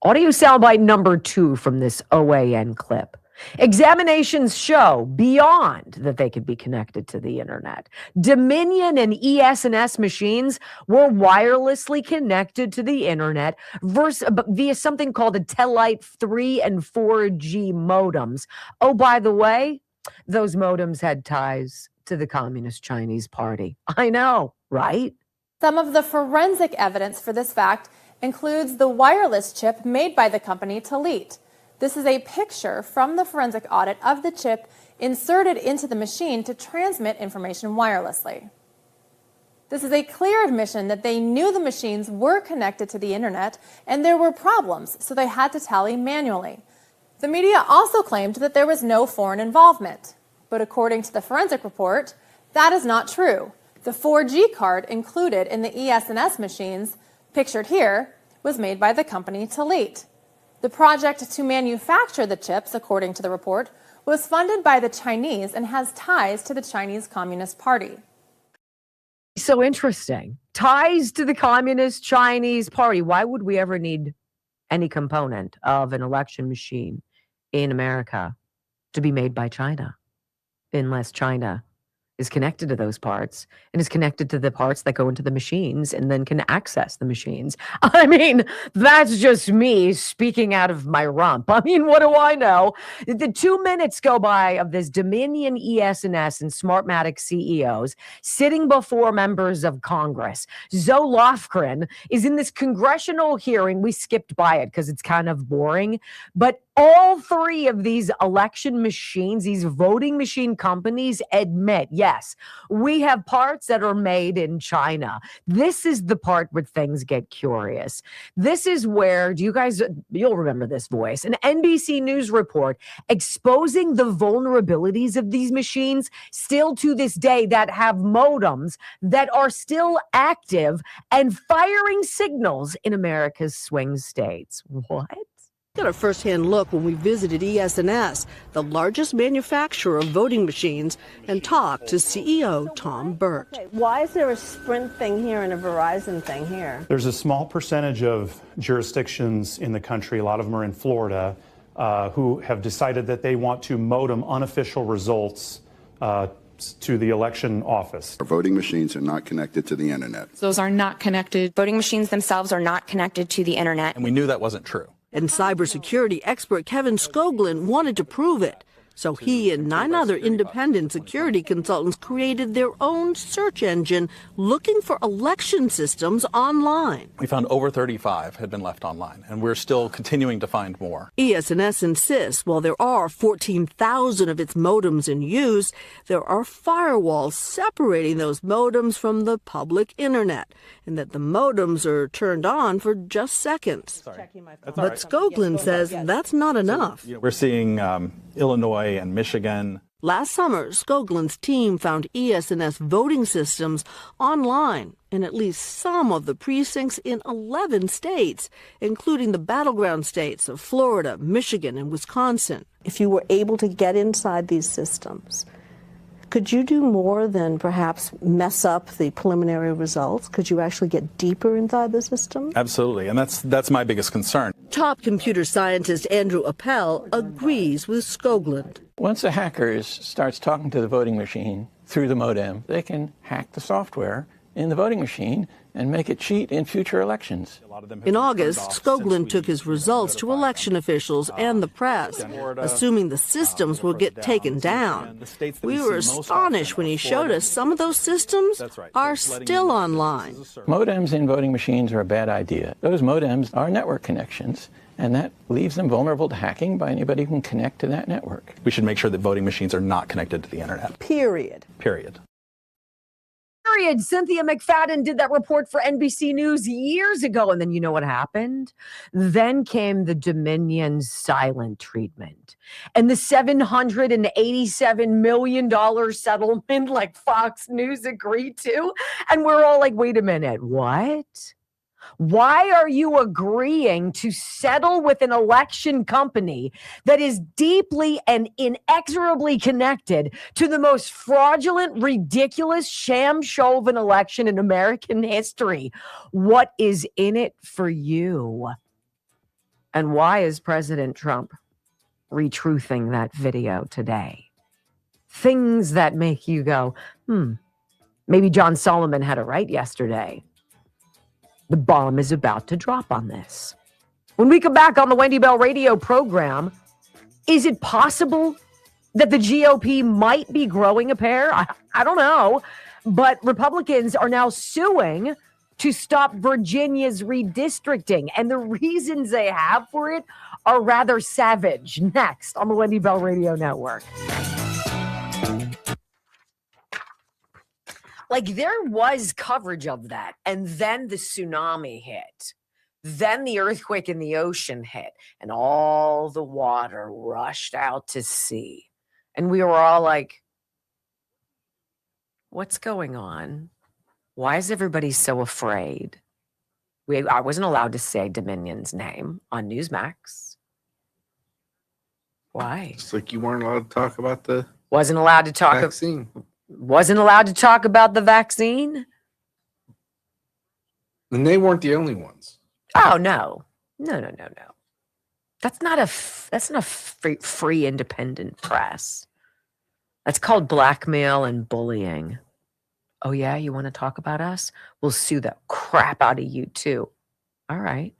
S2: Audio soundbite number 2 from this OAN clip. Examinations show beyond that they could be connected to the internet. Dominion and ES&S machines were wirelessly connected to the internet via something called a Telite 3 and 4G modems. Oh, by the way, those modems had ties to the Communist Chinese Party. I know, right?
S9: Some of the forensic evidence for this fact includes the wireless chip made by the company Telite. This is a picture from the forensic audit of the chip inserted into the machine to transmit information wirelessly. This is a clear admission that they knew the machines were connected to the internet and there were problems, so they had to tally manually. The media also claimed that there was no foreign involvement, but according to the forensic report, that is not true. The 4G card included in the ES&S machines, pictured here, was made by the company Telite. The project to manufacture the chips, according to the report, was funded by the Chinese and has ties to the Chinese Communist Party.
S2: So interesting. Ties to the Communist Chinese Party. Why would we ever need any component of an election machine in America to be made by China, unless China is connected to those parts and is connected to the parts that go into the machines and then can access the machines? I mean, that's just me speaking out of my rump. I mean, what do I know? The 2 minutes go by of this Dominion, ES&S, and Smartmatic CEOs sitting before members of Congress. Zoe Lofgren is in this congressional hearing. We skipped by it because it's kind of boring, but All three of these election machines, these voting machine companies admit, yes, we have parts that are made in China. This is the part where things get curious. This is where, you'll remember this voice, an NBC News report exposing the vulnerabilities of these machines still to this day that have modems that are still active and firing signals in America's swing states. What?
S10: Got a first-hand look when we visited ES&S, the largest manufacturer of voting machines, and talked to CEO Tom Burt.
S11: Okay, why is there a Sprint thing here and a Verizon thing here?
S12: There's a small percentage of jurisdictions in the country, a lot of them are in Florida, who have decided that they want to modem unofficial results to the election office.
S13: Our voting machines are not connected to the internet.
S14: Those are not connected. Voting machines themselves are not connected to the internet.
S15: And we knew that wasn't true.
S10: And cybersecurity expert Kevin Skoglund wanted to prove it. So he and 9 other independent security consultants created their own search engine looking for election systems online.
S15: We found over 35 had been left online, and we're still continuing to find more.
S10: ES&S insists while there are 14,000 of its modems in use, there are firewalls separating those modems from the public internet, and that the modems are turned on for just seconds. But Skoglund says that's not enough.
S15: We're seeing Illinois and Michigan.
S10: Last summer, Skoglund's team found ES&S voting systems online in at least some of the precincts in 11 states, including the battleground states of Florida, Michigan, and Wisconsin.
S11: If you were able to get inside these systems, could you do more than perhaps mess up the preliminary results? Could you actually get deeper inside the system?
S15: Absolutely, and that's my biggest concern.
S10: Top computer scientist Andrew Appel agrees with Skoglund.
S16: Once a hacker starts talking to the voting machine through the modem, they can hack the software in the voting machine and make it cheat in future elections.
S10: In August, Skoglund took his results to election officials and the press, assuming the systems will get taken down. We were astonished when he showed us some of those systems are still online.
S16: Modems in voting machines are a bad idea. Those modems are network connections, and that leaves them vulnerable to hacking by anybody who can connect to that network.
S15: We should make sure that voting machines are not connected to the internet.
S11: Period.
S15: Period.
S2: Cynthia McFadden did that report for NBC News years ago. And then you know what happened? Then came the Dominion's silent treatment and the $787 million settlement like Fox News agreed to. And we're all like, wait a minute, what? Why are you agreeing to settle with an election company that is deeply and inexorably connected to the most fraudulent, ridiculous sham show of an election in American history? What is in it for you? And why is President Trump retruthing that video today? Things that make you go, maybe John Solomon had it right yesterday. The bomb is about to drop on this. When we come back on the Wendy Bell radio program, is it possible that the GOP might be growing a pair? I don't know. But Republicans are now suing to stop Virginia's redistricting. And the reasons they have for it are rather savage. Next on the Wendy Bell Radio Network. Like there was coverage of that. And then the tsunami hit. Then the earthquake in the ocean hit. And all the water rushed out to sea. And we were all like, what's going on? Why is everybody so afraid? I wasn't allowed to say Dominion's name on Newsmax. Why?
S1: It's like you weren't allowed to talk about the
S2: Wasn't allowed to talk
S1: vaccine.
S2: Wasn't allowed to talk about the vaccine?
S1: And they weren't the only ones.
S2: Oh, no. No. That's not a free independent press. That's called blackmail and bullying. Oh, yeah? You want to talk about us? We'll sue the crap out of you, too. All right.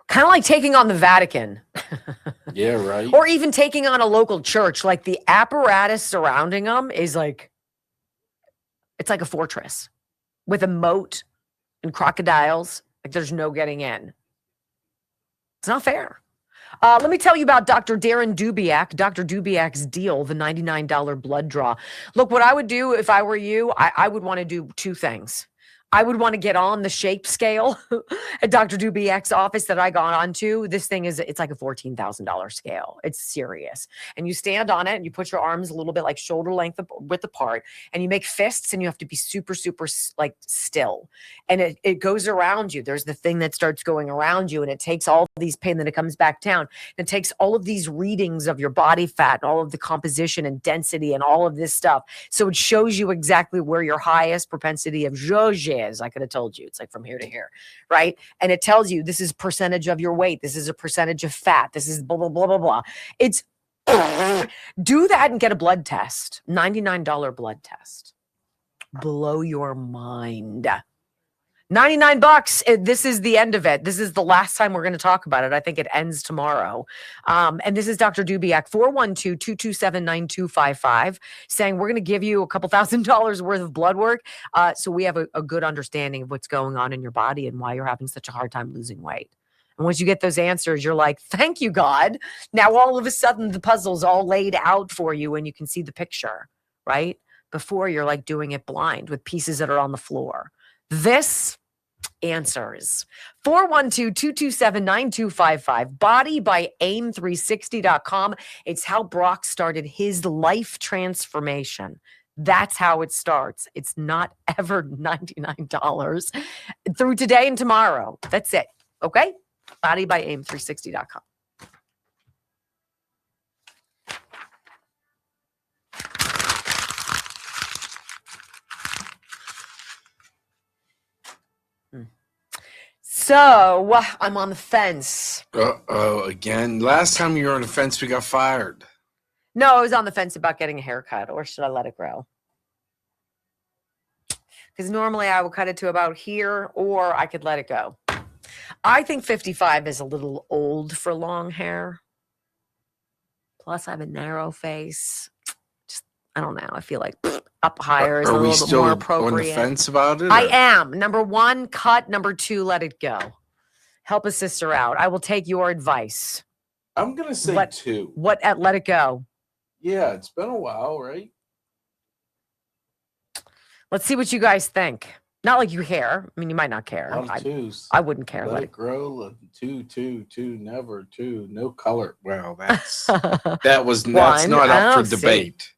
S2: Kind of like taking on the Vatican.
S1: Yeah, right.
S2: Or even taking on a local church. Like the apparatus surrounding them is like, it's like a fortress with a moat and crocodiles. Like there's no getting in. It's not fair. Let me tell you about Dr. Darren Dubiak, Dr. Dubiak's deal, the $99 blood draw. Look, what I would do if I were you, I would want to do two things. I would want to get on the shape scale at Dr. Dubiak's office that I got onto. This thing it's like a $14,000 scale. It's serious. And you stand on it and you put your arms a little bit like shoulder length width apart, and you make fists, and you have to be super, super like still. And it goes around you. There's the thing that starts going around you, and it takes all these pain, then it comes back down. And it takes all of these readings of your body fat and all of the composition and density and all of this stuff. So it shows you exactly where your highest propensity of jauge is. I could have told you. It's like from here to here, right? And it tells you this is percentage of your weight. This is a percentage of fat. This is blah, blah, blah, blah, blah. It's do that and get a blood test. $99 blood test. Blow your mind. $99. This is the end of it. This is the last time we're going to talk about it. I think it ends tomorrow. And this is Dr. Dubiak, 412-227-9255, saying we're going to give you a couple $1,000s worth of blood work. So we have a good understanding of what's going on in your body and why you're having such a hard time losing weight. And once you get those answers, you're like, thank you, God. Now, all of a sudden, the puzzle's all laid out for you and you can see the picture, right? Before you're like doing it blind with pieces that are on the floor. This answers. 412-227-9255. Body by aim360.com. It's how Brock started his life transformation. That's how it starts. It's not ever $99 through today and tomorrow. That's it. Okay? Body by aim360.com. So I'm on the fence.
S1: Uh-oh, again. Last time you were on the fence, we got fired.
S2: No, I was on the fence about getting a haircut, or should I let it grow? Because normally I would cut it to about here, or I could let it go. I think 55 is a little old for long hair. Plus, I have a narrow face. Just, I don't know. I feel like up higher is a little bit more appropriate.
S1: Are we still on the fence about it?
S2: I am. Number one, cut. Number two, let it go. Help a sister out. I will take your advice.
S1: I'm going to say two.
S2: Let it go.
S1: Yeah, it's been a while, right?
S2: Let's see what you guys think. Not like you care. I mean, you might not care. I wouldn't care.
S1: Let it grow. Two, never two. No color. Well, that's that's not up for debate.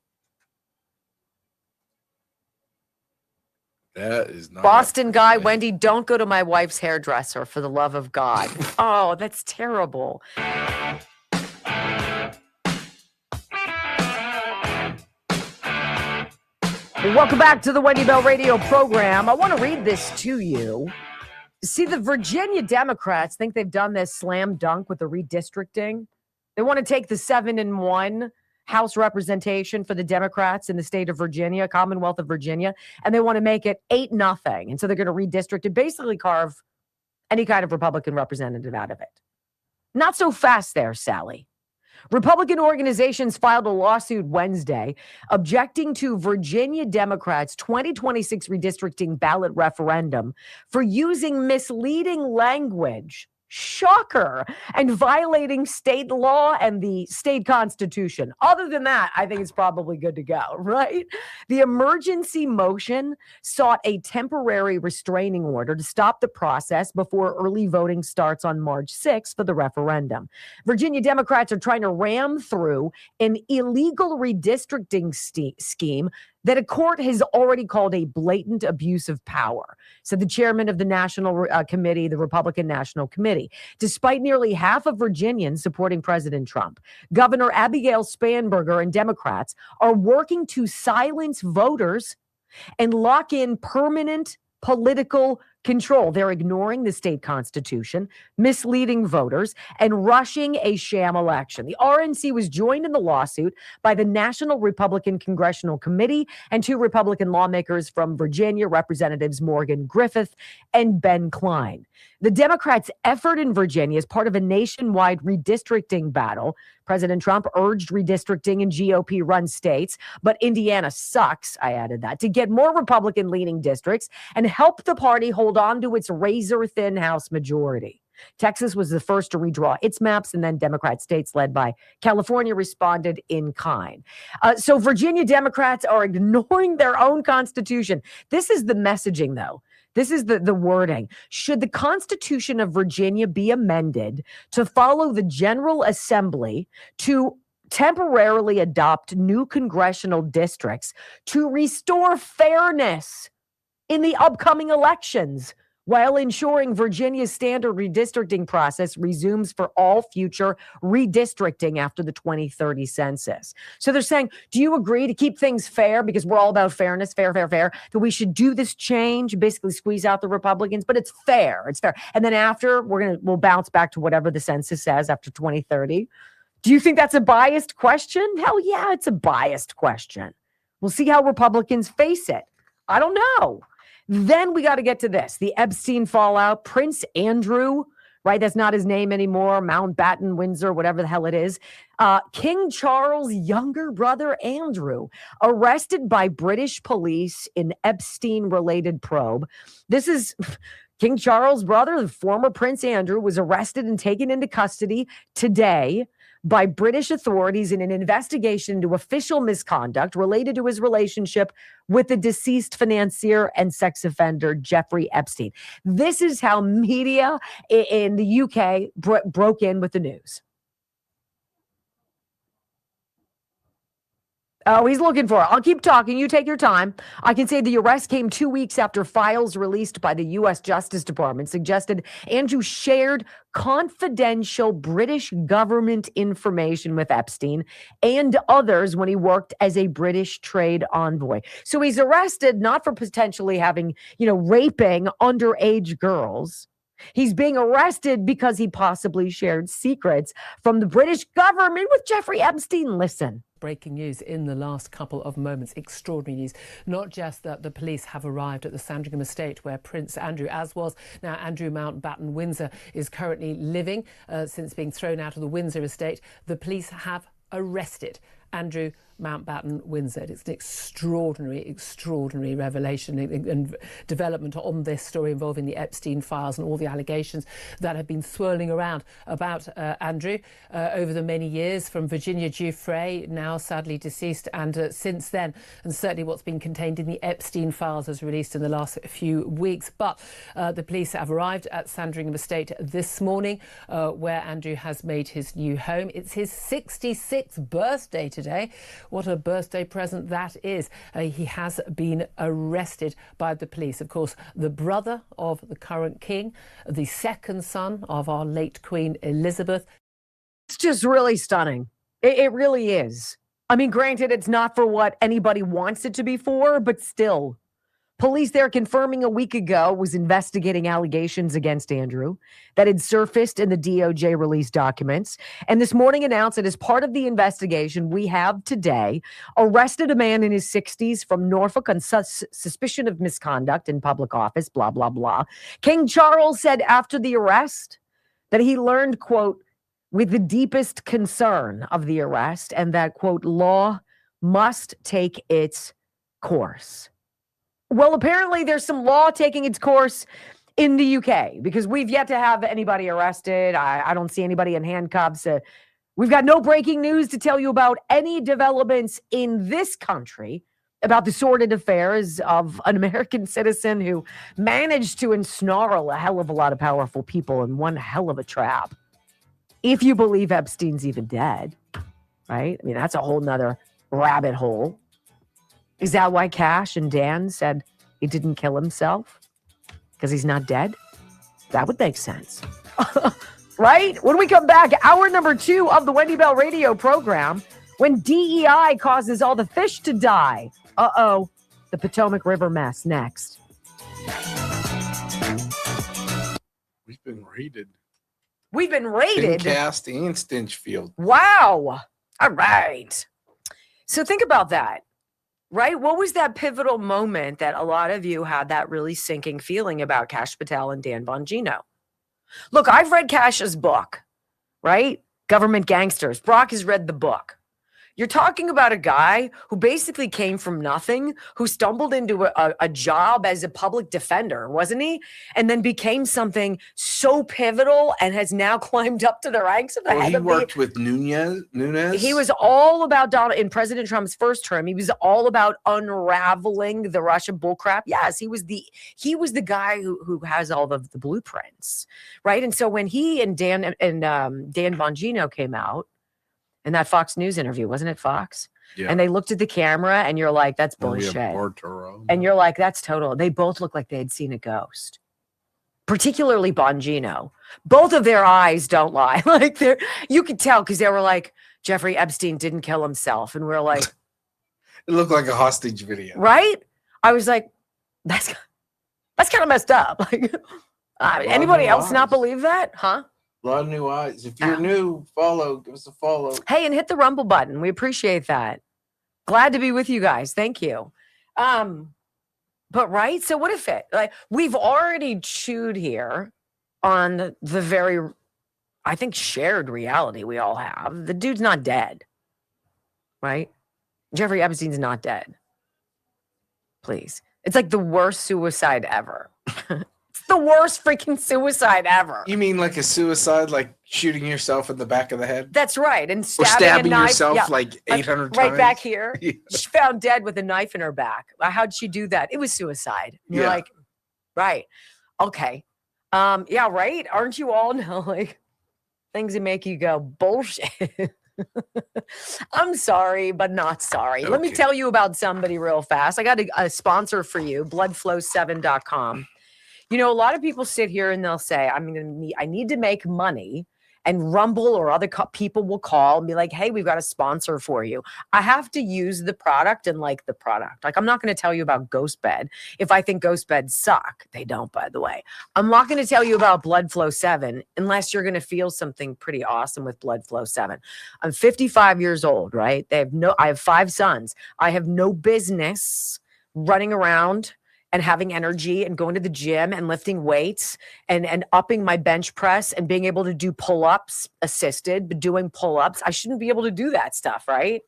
S1: That is not.
S2: Boston guy, Wendy, don't go to my wife's hairdresser for the love of God. Oh, that's terrible. Welcome back to the Wendy Bell radio program. I want to read this to you. See, the Virginia Democrats think they've done this slam dunk with the redistricting. They want to take the 7-1 House representation for the Democrats in the state of Virginia, Commonwealth of Virginia, and they want to make it 8-0. And so they're going to redistrict and basically carve any kind of Republican representative out of it. Not so fast there, Sally. Republican organizations filed a lawsuit Wednesday objecting to Virginia Democrats' 2026 redistricting ballot referendum for using misleading language. Shocker. And violating state law and the state constitution. Other than that, I think it's probably good to go, right? The emergency motion sought a temporary restraining order to stop the process before early voting starts on March 6th for the referendum. Virginia Democrats are trying to ram through an illegal redistricting scheme that a court has already called a blatant abuse of power, said the chairman of the National Committee, the Republican National Committee. Despite nearly half of Virginians supporting President Trump, Governor Abigail Spanberger and Democrats are working to silence voters and lock in permanent political control. They're ignoring the state constitution, misleading voters, and rushing a sham election. The RNC was joined in the lawsuit by the National Republican Congressional Committee and two Republican lawmakers from Virginia, Representatives Morgan Griffith and Ben Cline. The Democrats' effort in Virginia is part of a nationwide redistricting battle. President Trump urged redistricting in GOP-run states, but Indiana sucks, I added that, to get more Republican-leaning districts and help the party hold on to its razor-thin House majority. Texas was the first to redraw its maps, and then Democrat states led by California responded in kind. So Virginia Democrats are ignoring their own constitution. This is the messaging, though. This is the wording. Should the Constitution of Virginia be amended to follow the General Assembly to temporarily adopt new congressional districts to restore fairness in the upcoming elections, while ensuring Virginia's standard redistricting process resumes for all future redistricting after the 2030 census. So they're saying, do you agree to keep things fair, because we're all about fairness, fair, that we should do this change, basically squeeze out the Republicans, but it's fair. And then after, we'll bounce back to whatever the census says after 2030. Do you think that's a biased question? Hell yeah, it's a biased question. We'll see how Republicans face it. I don't know. Then we got to get to this. The Epstein fallout, Prince Andrew, right? That's not his name anymore. Mountbatten, Windsor, whatever the hell it is. King Charles' younger brother, Andrew, arrested by British police in Epstein-related probe. This is King Charles' brother, the former Prince Andrew, was arrested and taken into custody today by British authorities in an investigation into official misconduct related to his relationship with the deceased financier and sex offender Jeffrey Epstein. This is how media in the UK broke in with the news. Oh, he's looking for it. I'll keep talking. You take your time. I can say the arrest came 2 weeks after files released by the U.S. Justice Department suggested Andrew shared confidential British government information with Epstein and others when he worked as a British trade envoy. So he's arrested not for potentially having, raping underage girls. He's being arrested because he possibly shared secrets from the British government with Jeffrey Epstein. Listen.
S17: Breaking news in the last couple of moments. Extraordinary news. Not just that the police have arrived at the Sandringham estate where Prince Andrew, as was now Andrew Mountbatten Windsor, is currently living since being thrown out of the Windsor estate. The police have arrested Andrew Mountbatten Windsor. It's an extraordinary revelation and development on this story involving the Epstein files and all the allegations that have been swirling around about Andrew over the many years, from Virginia Giuffre, now sadly deceased, and since then, and certainly what's been contained in the Epstein files as released in the last few weeks. But the police have arrived at Sandringham Estate this morning, where Andrew has made his new home. It's his 66th birthday today. What a birthday present that is. He has been arrested by the police. Of course, the brother of the current king, the second son of our late Queen Elizabeth.
S2: It's just really stunning. It really is. I mean, granted, it's not for what anybody wants it to be for, but still. Police there confirming a week ago was investigating allegations against Andrew that had surfaced in the DOJ released documents. And this morning announced that as part of the investigation, we have today arrested a man in his 60s from Norfolk on suspicion of misconduct in public office, blah, blah, blah. King Charles said after the arrest that he learned, quote, with the deepest concern of the arrest, and that, quote, law must take its course. Well, apparently there's some law taking its course in the UK, because we've yet to have anybody arrested. I don't see anybody in handcuffs. We've got no breaking news to tell you about any developments in this country about the sordid affairs of an American citizen who managed to ensnarl a hell of a lot of powerful people in one hell of a trap. If you believe Epstein's even dead, right? I mean, that's a whole nother rabbit hole. Is that why Cash and Dan said he didn't kill himself? Because he's not dead? That would make sense. Right? When we come back, hour number 2 of the Wendy Bell radio program, when DEI causes all the fish to die. Uh-oh. The Potomac River mess next.
S1: We've been raided.
S2: We've been raided?
S1: Cast and Stinchfield.
S2: Wow. All right. So think about that. Right? What was that pivotal moment that a lot of you had that really sinking feeling about Kash Patel and Dan Bongino? Look, I've read Cash's book, right? Government Gangsters. Brock has read the book. You're talking about a guy who basically came from nothing, who stumbled into a job as a public defender, wasn't he? And then became something so pivotal and has now climbed up to the ranks of the head
S1: he
S2: of
S1: worked with Nunez.
S2: He was all about Donald in President Trump's first term. He was all about unraveling the Russia bullcrap. Yes, he was the guy who has all of the blueprints, right? And so when he and Dan Bongino came out in that Fox News interview, wasn't it Fox?
S1: Yeah.
S2: And they looked at the camera and you're like, that's bullshit. And you're like, that's total. They both look like they had seen a ghost. Particularly Bongino. Both of their eyes don't lie. Like you could tell because they were like, Jeffrey Epstein didn't kill himself. And we're like,
S1: it looked like a hostage video.
S2: Right? I was like, that's kind of messed up. Like anybody else not believe that? Huh?
S1: A lot of new eyes. If you're new, follow. Give us a follow.
S2: Hey, and hit the Rumble button. We appreciate that. Glad to be with you guys. Thank you. But right, so what if it like we've already chewed here on the very, I think, shared reality we all have. The dude's not dead, right? Jeffrey Epstein's not dead. Please, it's like the worst suicide ever. It's the worst freaking suicide ever.
S1: You mean like a suicide, like shooting yourself in the back of the head?
S2: That's right. And
S1: or stabbing yourself like 800 times?
S2: Right back here.
S1: Yeah.
S2: She found dead with a knife in her back. How'd she do that? It was suicide. And you're like, right. Okay. Yeah, right. Aren't you all now like things that make you go, bullshit? I'm sorry, but not sorry. Okay. Let me tell you about somebody real fast. I got a sponsor for you, bloodflow7.com. You know, a lot of people sit here and they'll say, I need to make money, and Rumble or other people will call and be like, hey, we've got a sponsor for you. I have to use the product and like the product. Like, I'm not going to tell you about Ghost Bed if I think Ghost Beds suck. They don't, by the way. I'm not going to tell you about Blood Flow 7 unless you're going to feel something pretty awesome with Blood Flow 7. I'm 55 years old, right? I have 5 sons. I have no business running around and having energy and going to the gym and lifting weights and upping my bench press and being able to do pull-ups assisted, but doing pull-ups. I shouldn't be able to do that stuff, right?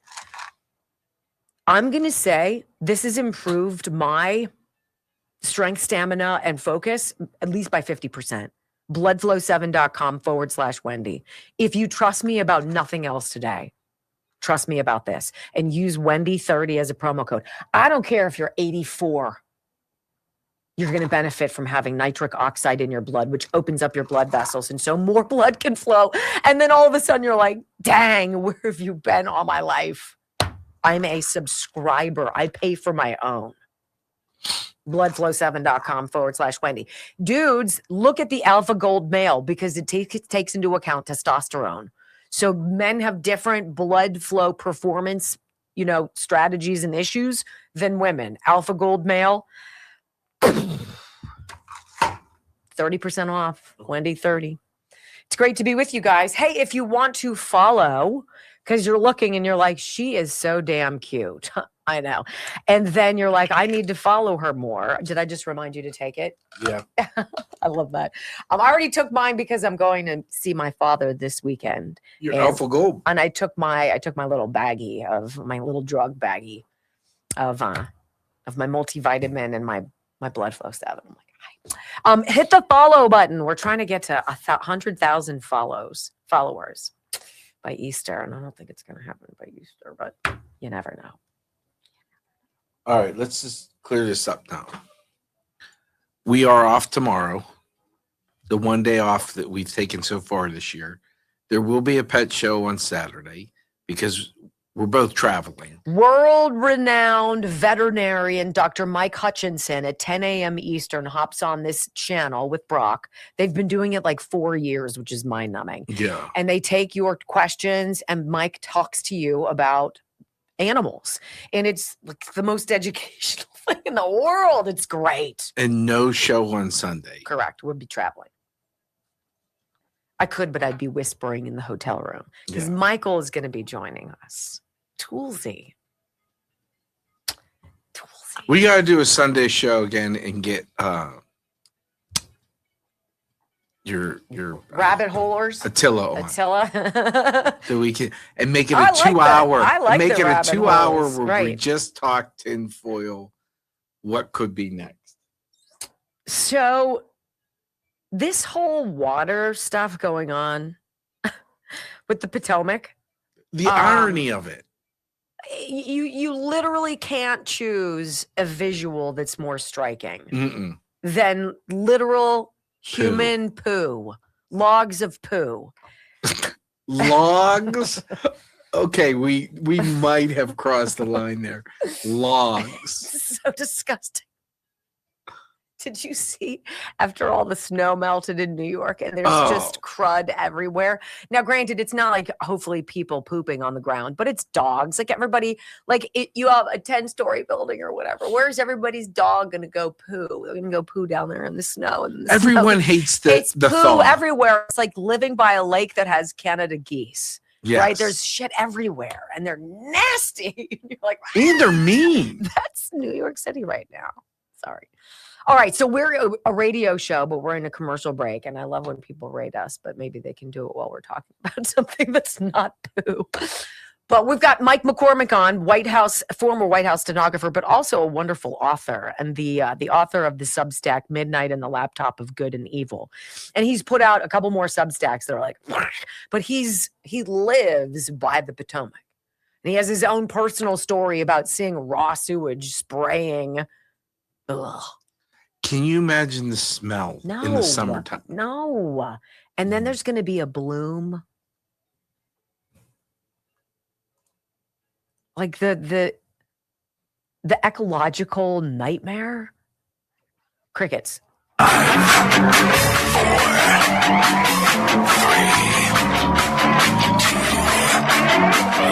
S2: I'm going to say this has improved my strength, stamina, and focus at least by 50%. Bloodflow7.com/Wendy. If you trust me about nothing else today, trust me about this and use Wendy30 as a promo code. I don't care if you're 84. You're going to benefit from having nitric oxide in your blood, which opens up your blood vessels. And so more blood can flow. And then all of a sudden you're like, dang, where have you been all my life? I'm a subscriber. I pay for my own. Bloodflow7.com/Wendy. Dudes, look at the alpha gold male because it takes into account testosterone. So men have different blood flow performance, strategies and issues than women. Alpha gold male, 30% off, Wendy 30. It's great to be with you guys. Hey, if you want to follow, because you're looking and you're like, she is so damn cute. I know. And then you're like, I need to follow her more. Did I just remind you to take it?
S1: Yeah.
S2: I love that. I already took mine because I'm going to see my father this weekend.
S1: Your Alpha Gold.
S2: And I took my little baggie of my little drug baggie of my multivitamin and my Blood Flow 7. I'm like, hi. Hit the follow button. We're trying to get to 100,000 followers by Easter, and I don't think it's going to happen by Easter, but you never know.
S1: All right, let's just clear this up now. We are off tomorrow, the one day off that we've taken so far this year. There will be a pet show on Saturday because we're both traveling.
S2: World-renowned veterinarian Dr. Mike Hutchinson at 10 a.m. Eastern hops on this channel with Brock. They've been doing it like 4 years, which is mind-numbing.
S1: Yeah.
S2: And they take your questions, and Mike talks to you about animals. And it's like the most educational thing in the world. It's great.
S1: And no show on Sunday.
S2: Correct. We'll be traveling. I could, but I'd be whispering in the hotel room because Michael is going to be joining us. Toolsy.
S1: We got to do a Sunday show again and get your
S2: rabbit holers.
S1: Attila on.
S2: Attila.
S1: So we can and make it a
S2: I like
S1: 2
S2: that.
S1: hour.
S2: I like
S1: make
S2: the
S1: it a
S2: rabbit
S1: 2 hour
S2: holes.
S1: where we
S2: Right.
S1: just talk tinfoil. What could be next?
S2: So this whole water stuff going on with the Potomac.
S1: The irony of it.
S2: You literally can't choose a visual that's more striking
S1: Mm-mm.
S2: than literal human poo. Logs of poo.
S1: Logs? Okay, we might have crossed the line there. Logs.
S2: So disgusting. Did you see after all the snow melted in New York and there's just crud everywhere? Now, granted, it's not like hopefully people pooping on the ground, but it's dogs. Like everybody, you have a 10-story building or whatever. Where's everybody's dog going to go poo? They're going to go poo down there in the snow. And
S1: Everyone hates the
S2: poo
S1: thaw.
S2: everywhere. It's like living by a lake that has Canada geese.
S1: Yes.
S2: Right? There's shit everywhere and they're nasty. You're like,
S1: and they're mean.
S2: That's New York City right now. Sorry. All right, so we're a radio show, but we're in a commercial break, and I love when people rate us, but maybe they can do it while we're talking about something that's not poo. But we've got Mike McCormick on, former White House stenographer, but also a wonderful author, and the author of the Substack Midnight and the Laptop of Good and Evil. And he's put out a couple more Substacks that are like, but he lives by the Potomac, and he has his own personal story about seeing raw sewage spraying. Ugh.
S1: Can you imagine the smell in the summertime?
S2: No. And then there's going to be a bloom. Like the ecological nightmare. Crickets.
S3: 5, 4, 3, 2,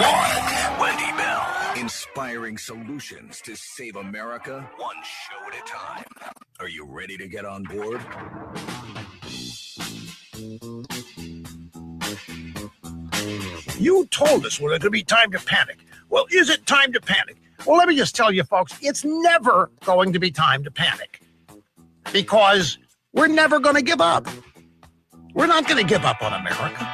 S3: 1. Wendy Bell. Inspiring solutions to save America, one show at a time. Are you ready to get on board?
S18: You told us when it could be time to panic. Well, is it time to panic? Well, let me just tell you, folks, it's never going to be time to panic because we're never going to give up. We're not going to give up on America.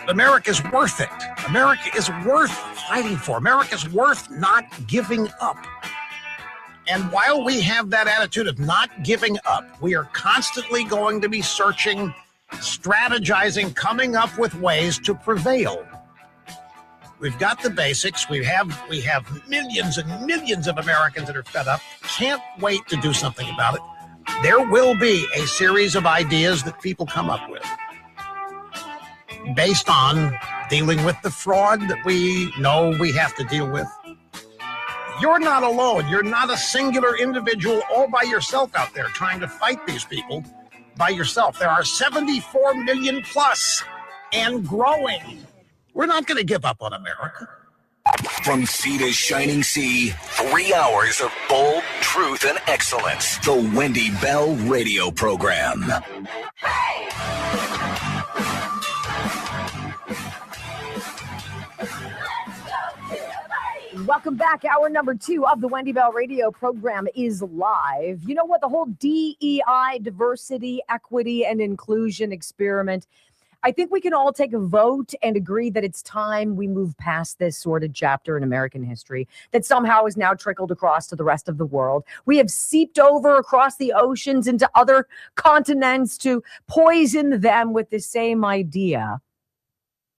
S18: America is worth it. America is worth fighting for. America is worth not giving up. And while we have that attitude of not giving up, we are constantly going to be searching, strategizing, coming up with ways to prevail. We've got the basics. We have millions and millions of Americans that are fed up, can't wait to do something about it. There will be a series of ideas that people come up with based on dealing with the fraud that we know we have to deal with. You're not alone. You're not a singular individual all by yourself out there trying to fight these people by yourself. There are 74 million plus and growing. We're not going to give up on America.
S3: From sea to shining sea, 3 hours of bold truth and excellence. The Wendy Bell Radio Program.
S2: Welcome back. Hour number 2 of the Wendy Bell Radio Program is live. You know what? The whole DEI, diversity, equity, and inclusion experiment, I think we can all take a vote and agree that it's time we move past this sort of chapter in American history that somehow has now trickled across to the rest of the world. We have seeped over across the oceans into other continents to poison them with the same idea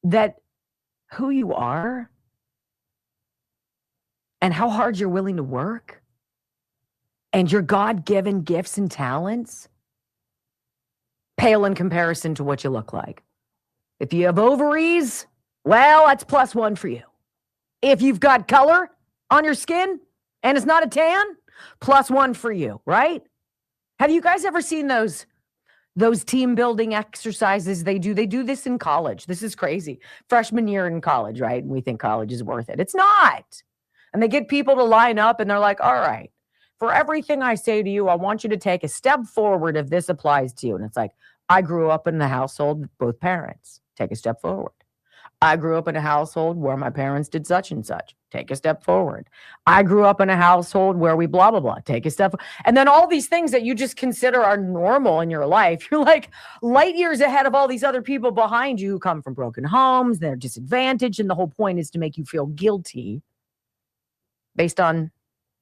S2: that who you are and how hard you're willing to work and your God-given gifts and talents pale in comparison to what you look like. If you have ovaries, well, that's +1 for you. If you've got color on your skin and it's not a tan, +1 for you, right? Have you guys ever seen those team building exercises they do? They do this in college. This is crazy. Freshman year in college, right? And we think college is worth it. It's not. And they get people to line up and they're like, all right, for everything I say to you, I want you to take a step forward if this applies to you. And it's like, I grew up in the household with both parents. Take a step forward. I grew up in a household where my parents did such and such. Take a step forward. I grew up in a household where we blah, blah, blah. Take a step. And then all these things that you just consider are normal in your life, you're like light years ahead of all these other people behind you who come from broken homes. They're disadvantaged. And the whole point is to make you feel guilty based on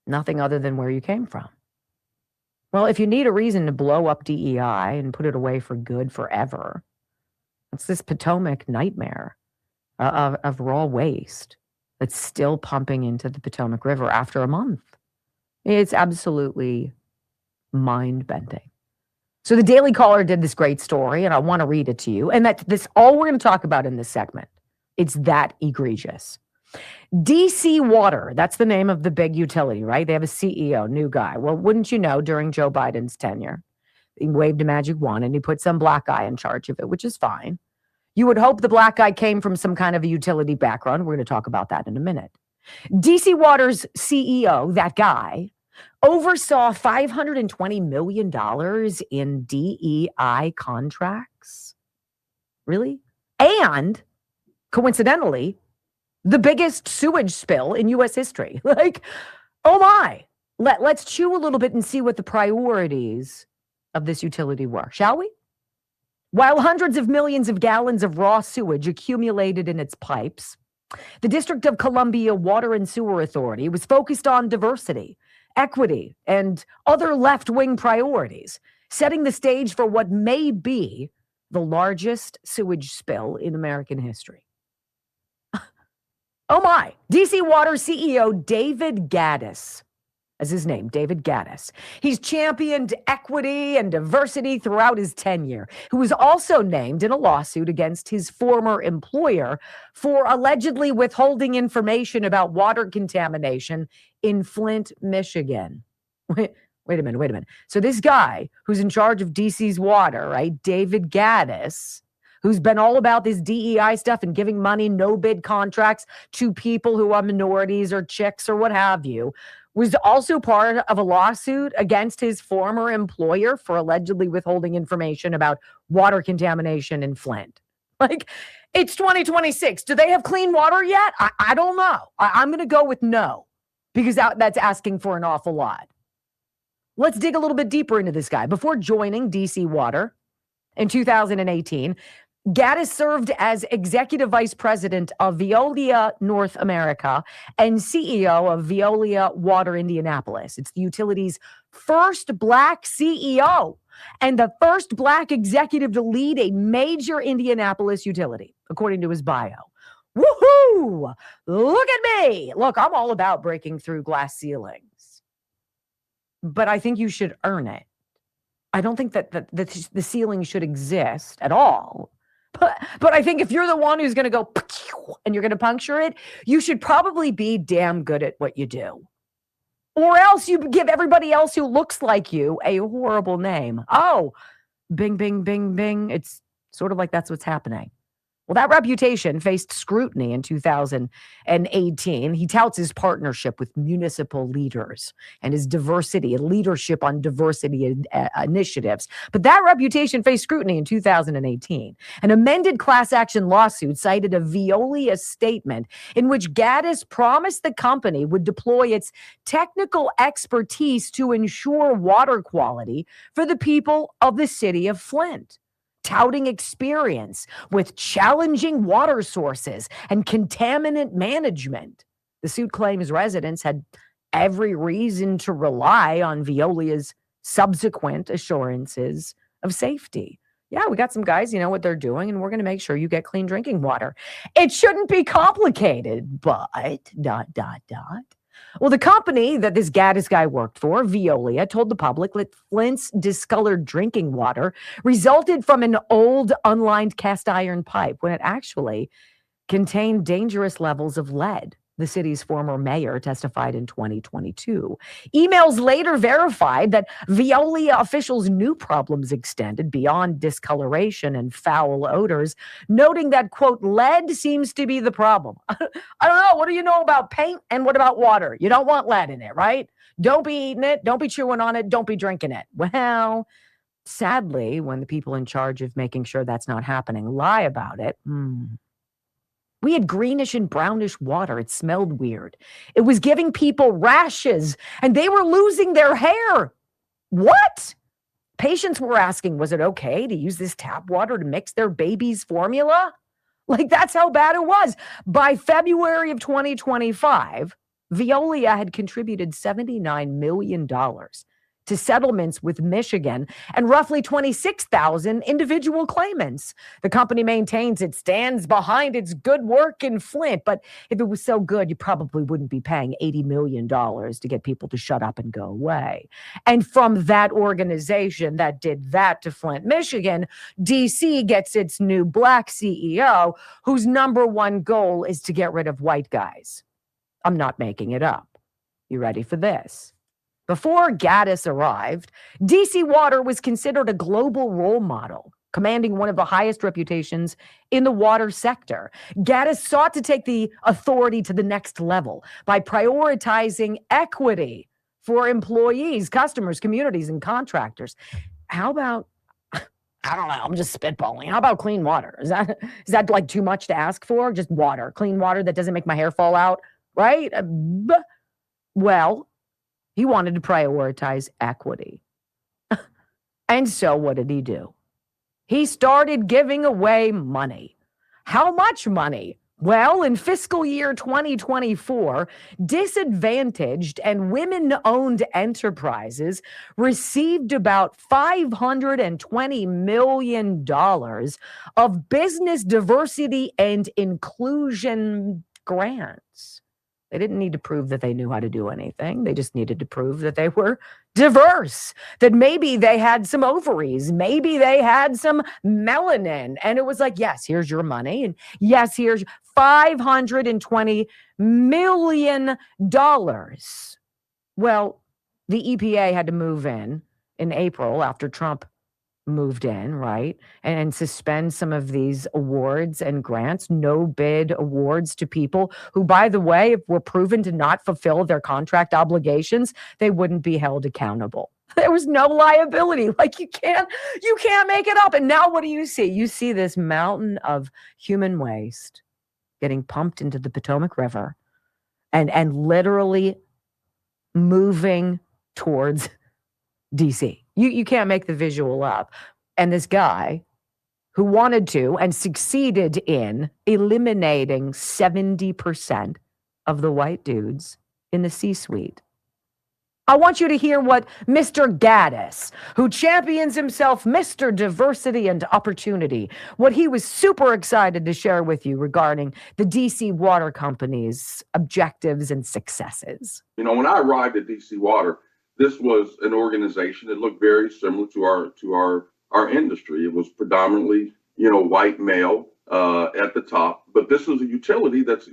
S2: nothing other than where you came from. Well, if you need a reason to blow up DEI and put it away for good forever, it's this Potomac nightmare of raw waste that's still pumping into the Potomac River after a month. It's absolutely mind-bending. So the Daily Caller did this great story, and I want to read it to you. And that's all we're going to talk about in this segment. It's that egregious. DC Water, that's the name of the big utility, right? They have a CEO, new guy. Well, wouldn't you know, during Joe Biden's tenure, he waved a magic wand and he put some black guy in charge of it, which is fine. You would hope the black guy came from some kind of a utility background. We're going to talk about that in a minute. DC Water's CEO, that guy, oversaw $520 million in DEI contracts. Really? And coincidentally, the biggest sewage spill in U.S. history. Like, oh my. Let's chew a little bit and see what the priorities of this utility were, shall we? While hundreds of millions of gallons of raw sewage accumulated in its pipes, the District of Columbia Water and Sewer Authority was focused on diversity, equity, and other left-wing priorities, setting the stage for what may be the largest sewage spill in American history. Oh my, DC Water CEO David Gaddis, as his name, David Gaddis. He's championed equity and diversity throughout his tenure, who was also named in a lawsuit against his former employer for allegedly withholding information about water contamination in Flint, Michigan. Wait a minute. So this guy who's in charge of DC's water, right, David Gaddis, who's been all about this DEI stuff and giving money, no bid contracts to people who are minorities or chicks or what have you, was also part of a lawsuit against his former employer for allegedly withholding information about water contamination in Flint. Like, it's 2026. Do they have clean water yet? I don't know. I'm going to go with no, because that's asking for an awful lot. Let's dig a little bit deeper into this guy. Before joining DC Water in 2018, Gaddis served as executive vice president of Veolia North America and CEO of Veolia Water Indianapolis. It's the utility's first black CEO and the first black executive to lead a major Indianapolis utility, according to his bio. Woohoo! Look at me. Look, I'm all about breaking through glass ceilings, but I think you should earn it. I don't think that the ceiling should exist at all. But I think if you're the one who's going to go and you're going to puncture it, you should probably be damn good at what you do. Or else you give everybody else who looks like you a horrible name. Oh, bing, bing, bing, bing. It's sort of like that's what's happening. Well, that reputation faced scrutiny in 2018. He touts his partnership with municipal leaders and his diversity and leadership on diversity initiatives. But that reputation faced scrutiny in 2018. An amended class action lawsuit cited a Veolia statement in which Gaddis promised the company would deploy its technical expertise to ensure water quality for the people of the city of Flint, touting experience with challenging water sources and contaminant management. The suit claims residents had every reason to rely on Veolia's subsequent assurances of safety. Yeah, we got some guys, you know what they're doing, and we're going to make sure you get clean drinking water. It shouldn't be complicated, but ... Well, the company that this Gaddis guy worked for, Veolia, told the public that Flint's discolored drinking water resulted from an old unlined cast iron pipe when it actually contained dangerous levels of lead. The city's former mayor testified in 2022. Emails later verified that Veolia officials knew problems extended beyond discoloration and foul odors, noting that, quote, lead seems to be the problem. I don't know. What do you know about paint and what about water? You don't want lead in it, right? Don't be eating it. Don't be chewing on it. Don't be drinking it. Well, sadly, when the people in charge of making sure that's not happening lie about it, We had greenish and brownish water. It smelled weird. It was giving people rashes, and they were losing their hair. What? Patients were asking, was it okay to use this tap water to mix their baby's formula? Like, that's how bad it was. By February of 2025, Veolia had contributed $79 million to settlements with Michigan and roughly 26,000 individual claimants. The company maintains it stands behind its good work in Flint, but if it was so good, you probably wouldn't be paying $80 million to get people to shut up and go away. And from that organization that did that to Flint, Michigan, DC gets its new black CEO, whose number one goal is to get rid of white guys. I'm not making it up. You ready for this? Before Gaddis arrived, DC Water was considered a global role model, commanding one of the highest reputations in the water sector. Gaddis sought to take the authority to the next level by prioritizing equity for employees, customers, communities, and contractors. How about, I don't know, I'm just spitballing. How about clean water? Is that like too much to ask for? Just water, clean water that doesn't make my hair fall out, right? Well, he wanted to prioritize equity. And so what did he do? He started giving away money. How much money? Well, in fiscal year 2024, disadvantaged and women-owned enterprises received about $520 million of business diversity and inclusion grants. They didn't need to prove that they knew how to do anything. They just needed to prove that they were diverse, that maybe they had some ovaries, maybe they had some melanin. And it was like, yes, here's your money. And yes, here's $520 million. Well, the EPA had to move in April after Trump moved in, right? And suspend some of these awards and grants, no bid awards to people who, by the way, if were proven to not fulfill their contract obligations, they wouldn't be held accountable. There was no liability. Like you can't make it up. And now what do? You see this mountain of human waste getting pumped into the Potomac River and literally moving towards DC. You can't make the visual up. And this guy who wanted to and succeeded in eliminating 70% of the white dudes in the C-suite. I want you to hear what Mr. Gaddis, who champions himself Mr. Diversity and Opportunity, what he was super excited to share with you regarding the DC Water Company's objectives and successes.
S19: You know, when I arrived at DC Water, this was an organization that looked very similar to our industry. It was predominantly, white male at the top, but this is a utility that's,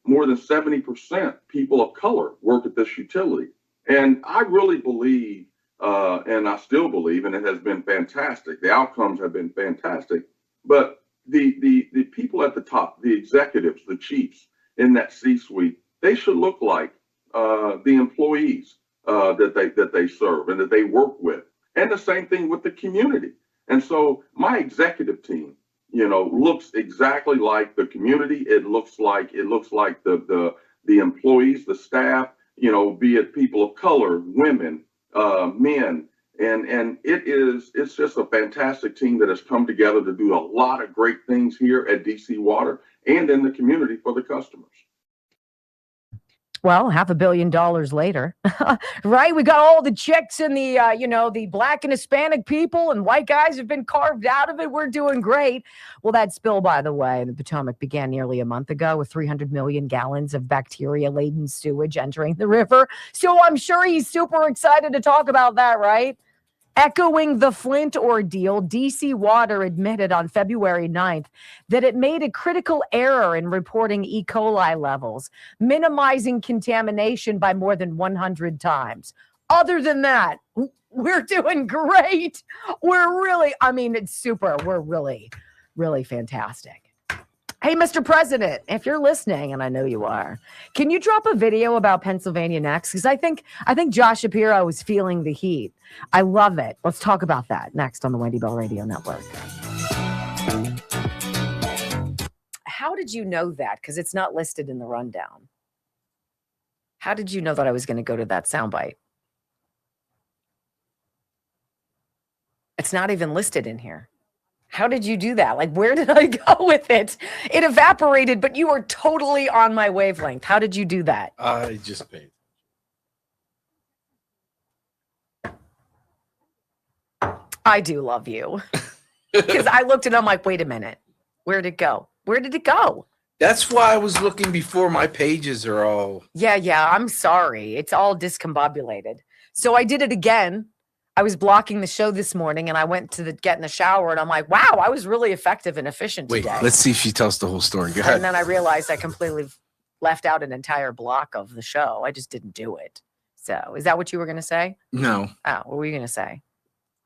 S19: more than 70% people of color work at this utility. And I really believe, and I still believe, and it has been fantastic. The outcomes have been fantastic, but the people at the top, the executives, the chiefs in that C-suite, they should look like the employees that they serve and that they work with, and the same thing with the community. And so my executive team, looks exactly like the community. It looks like the employees, the staff, be it people of color, women, men, and it's just a fantastic team that has come together to do a lot of great things here at DC Water and in the community for the customers.
S2: Well, $500 million later, right? We got all the chicks and the, the black and Hispanic people and white guys have been carved out of it. We're doing great. Well, that spill, by the way, in the Potomac began nearly a month ago with 300 million gallons of bacteria-laden sewage entering the river. So I'm sure he's super excited to talk about that, right? Echoing the Flint ordeal, DC Water admitted on February 9th that it made a critical error in reporting E. coli levels, minimizing contamination by more than 100 times. Other than that, we're doing great. It's super. We're really, really fantastic. Hey, Mr. President, if you're listening, and I know you are, can you drop a video about Pennsylvania next? Because I think Josh Shapiro is feeling the heat. I love it. Let's talk about that next on the Wendy Bell Radio Network. How did did you know that? Because it's not listed in the rundown. How did you know that I was going to go to that soundbite? It's not even listed in here. How did you do that? Like, where did I go with it? It evaporated, but you were totally on my wavelength. How did you do that?
S1: I just paid.
S2: I do love you. Because I looked and I'm like, wait a minute. Where'd it go? Where did it go?
S1: That's why I was looking before. My pages are all.
S2: Yeah. I'm sorry. It's all discombobulated. So I did it again. I was blocking the show this morning and I went to get in the shower and I'm like, wow, I was really effective and efficient
S1: Wait,
S2: today.
S1: let's see if she tells the whole story. Go ahead.
S2: And then I realized I completely left out an entire block of the show. I just didn't do it. So is that what you were going to say?
S1: No.
S2: Oh, what were you going to say?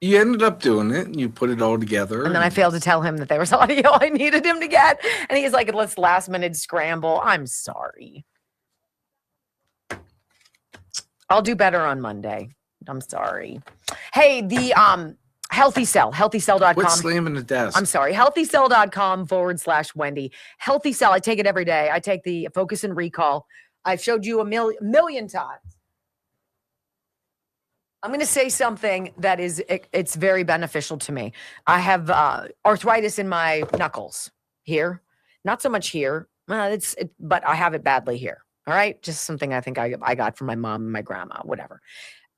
S1: You ended up doing it and you put it all together.
S2: And then I failed to tell him that there was audio I needed him to get. And he's like, let's last minute scramble. I'm sorry. I'll do better on Monday. I'm sorry. Hey, the Healthy Cell, healthycell.com.
S1: Quit slamming the desk.
S2: I'm sorry. Healthycell.com/Wendy. Healthy Cell. I take it every day. I take the Focus and Recall. I've showed you a million times. I'm going to say something that it's very beneficial to me. I have arthritis in my knuckles here. Not so much here, but I have it badly here. All right. Just something I think I got from my mom and my grandma, whatever.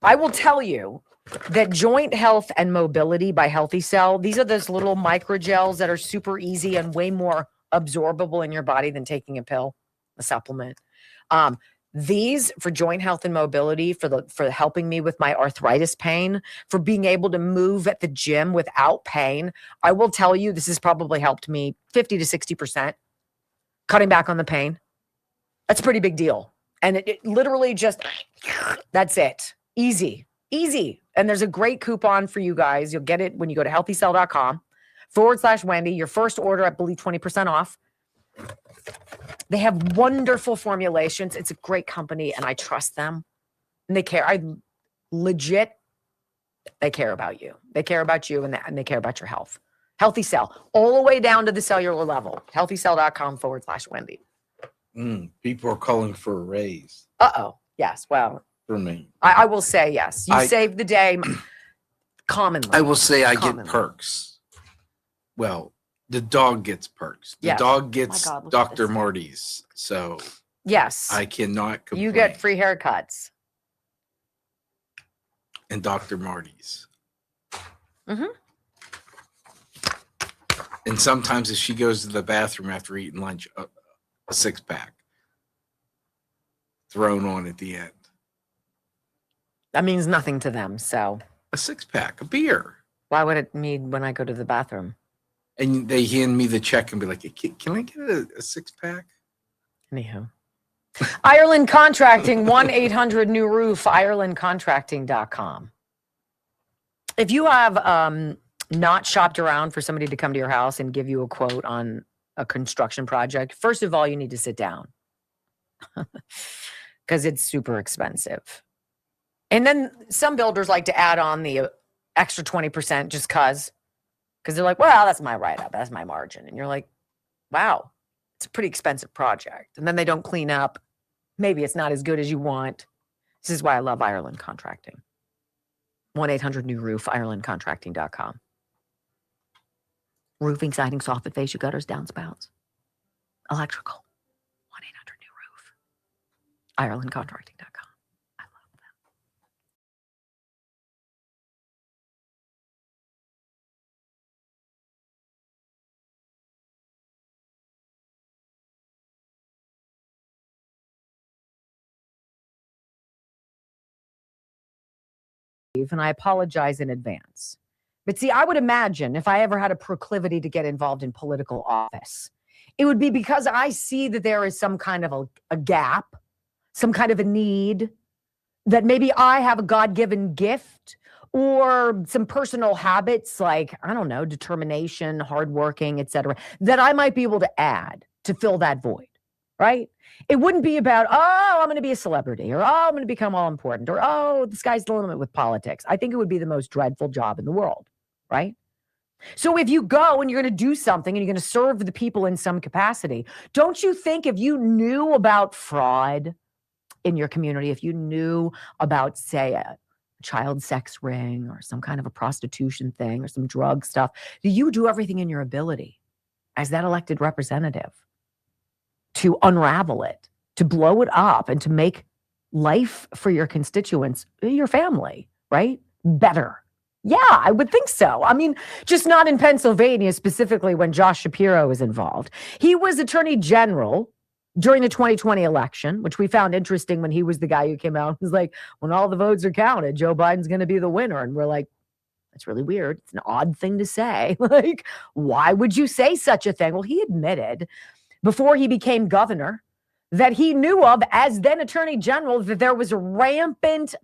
S2: I will tell you that Joint Health and Mobility by Healthy Cell, these are those little microgels that are super easy and way more absorbable in your body than taking a pill, a supplement. These for joint health and mobility, for helping me with my arthritis pain, for being able to move at the gym without pain. I will tell you, this has probably helped me 50 to 60%, cutting back on the pain. That's a pretty big deal. And it literally just, that's it. Easy. And there's a great coupon for you guys. You'll get it when you go to healthycell.com/Wendy. Your first order, I believe, 20% off. They have wonderful formulations. It's a great company and I trust them. And they care. They care about you. They care about you and they care about your health. Healthy Cell, all the way down to the cellular level. Healthycell.com/Wendy.
S1: People are calling for a raise.
S2: Uh-oh. Yes. Well,
S1: for me.
S2: I will say yes. You saved the day commonly.
S1: I will say I get perks. Well, the dog gets perks. The dog gets Dr. Marty's. So
S2: yes,
S1: I cannot complain.
S2: You get free haircuts.
S1: And Dr. Marty's.
S2: Mm-hmm.
S1: And sometimes if she goes to the bathroom after eating lunch, a 6-pack thrown on at the end.
S2: That means nothing to them. So
S1: a 6-pack, a beer.
S2: Why would it mean when I go to the bathroom?
S1: And they hand me the check and be like, can I get a 6-pack?
S2: Anyhow. Ireland Contracting, 1-800-NEW-ROOF, IrelandContracting.com. If you have not shopped around for somebody to come to your house and give you a quote on a construction project, first of all, you need to sit down because it's super expensive. And then some builders like to add on the extra 20% just because they're like, well, that's my write-up. That's my margin. And you're like, wow, it's a pretty expensive project. And then they don't clean up. Maybe it's not as good as you want. This is why I love Ireland Contracting. 1-800-NEW-ROOF, IrelandContracting.com. Roofing, siding, soffit, fascia, gutters, downspouts, electrical. 1-800-NEW-ROOF, IrelandContracting.com. And I apologize in advance. But see, I would imagine if I ever had a proclivity to get involved in political office, it would be because I see that there is some kind of a gap, some kind of a need, that maybe I have a God-given gift or some personal habits like, I don't know, determination, hardworking, etc., that I might be able to add to fill that void, right? It wouldn't be about, oh, I'm going to be a celebrity, or, oh, I'm going to become all important, or, oh, the sky's the limit with politics. I think it would be the most dreadful job in the world, right? So if you go and you're going to do something and you're going to serve the people in some capacity, don't you think if you knew about fraud in your community, if you knew about, say, a child sex ring or some kind of a prostitution thing or some drug stuff, you do everything in your ability as that elected representative to unravel it, to blow it up, and to make life for your constituents, your family, right, better? Yeah, I would think so. I mean, just not in Pennsylvania, specifically when Josh Shapiro was involved. He was attorney general during the 2020 election, which we found interesting when he was the guy who came out and was like, when all the votes are counted, Joe Biden's going to be the winner. And we're like, that's really weird. It's an odd thing to say. Like, why would you say such a thing? Well, he admitted before he became governor that he knew of as then attorney general that there was rampant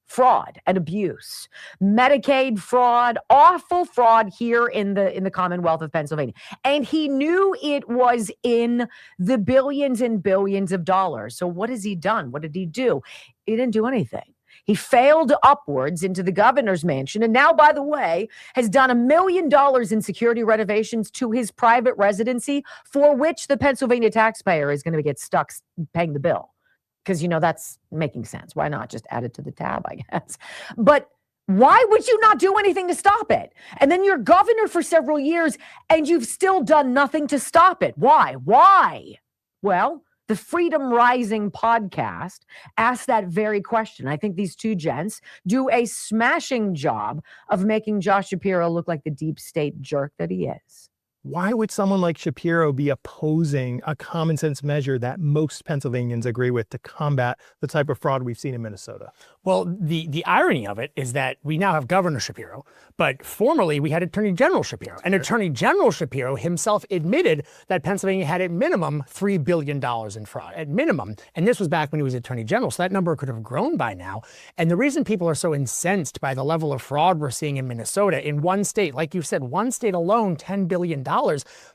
S2: fraud and abuse, Medicaid fraud, awful fraud here in the Commonwealth of Pennsylvania. And he knew it was in the billions and billions of dollars. So what has he done? What did he do? He didn't do anything. He failed upwards into the governor's mansion. And now, by the way, has done $1 million in security renovations to his private residency, for which the Pennsylvania taxpayer is going to get stuck paying the bill. Because, you know, that's making sense. Why not just add it to the tab, I guess? But why would you not do anything to stop it? And then you're governor for several years and you've still done nothing to stop it. Why? Why? Well, the Freedom Rising podcast asked that very question. I think these two gents do a smashing job of making Josh Shapiro look like the deep state jerk that he is.
S20: Why would someone like Shapiro be opposing a common sense measure that most Pennsylvanians agree with to combat the type of fraud we've seen in Minnesota?
S21: Well, the irony of it is that we now have Governor Shapiro, but formerly we had Attorney General Shapiro. And Attorney General Shapiro himself admitted that Pennsylvania had at minimum $3 billion in fraud, at minimum. And this was back when he was Attorney General, so that number could have grown by now. And the reason people are so incensed by the level of fraud we're seeing in Minnesota, in one state, like you said, one state alone, $10 billion.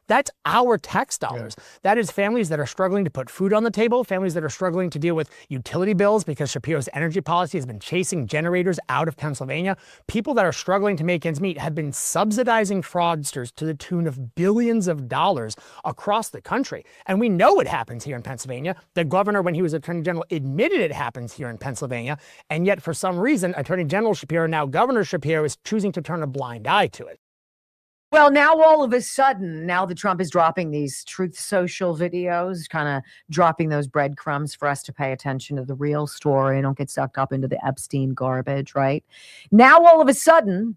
S21: That's our tax dollars. Yeah. That is families that are struggling to put food on the table, families that are struggling to deal with utility bills because Shapiro's energy policy has been chasing generators out of Pennsylvania. People that are struggling to make ends meet have been subsidizing fraudsters to the tune of billions of dollars across the country. And we know it happens here in Pennsylvania. The governor, when he was Attorney General, admitted it happens here in Pennsylvania. And yet, for some reason, Attorney General Shapiro, now Governor Shapiro, is choosing to turn a blind eye to it.
S2: Well, now all of a sudden, now that Trump is dropping these Truth Social videos, kind of dropping those breadcrumbs for us to pay attention to the real story and don't get sucked up into the Epstein garbage, right? Now, all of a sudden,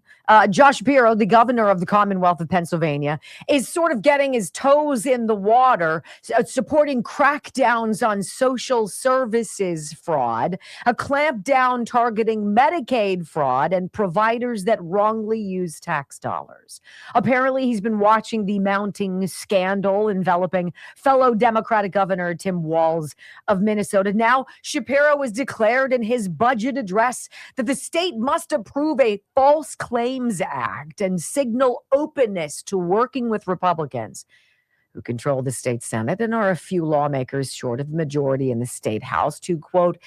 S2: Josh Shapiro, the governor of the Commonwealth of Pennsylvania, is sort of getting his toes in the water, supporting crackdowns on social services fraud, a clampdown targeting Medicaid fraud and providers that wrongly use tax dollars. Apparently, he's been watching the mounting scandal enveloping fellow Democratic Governor Tim Walz of Minnesota. Now, Shapiro has declared in his budget address that the state must approve a False Claims Act and signal openness to working with Republicans who control the state Senate and are a few lawmakers short of the majority in the state House to, quote,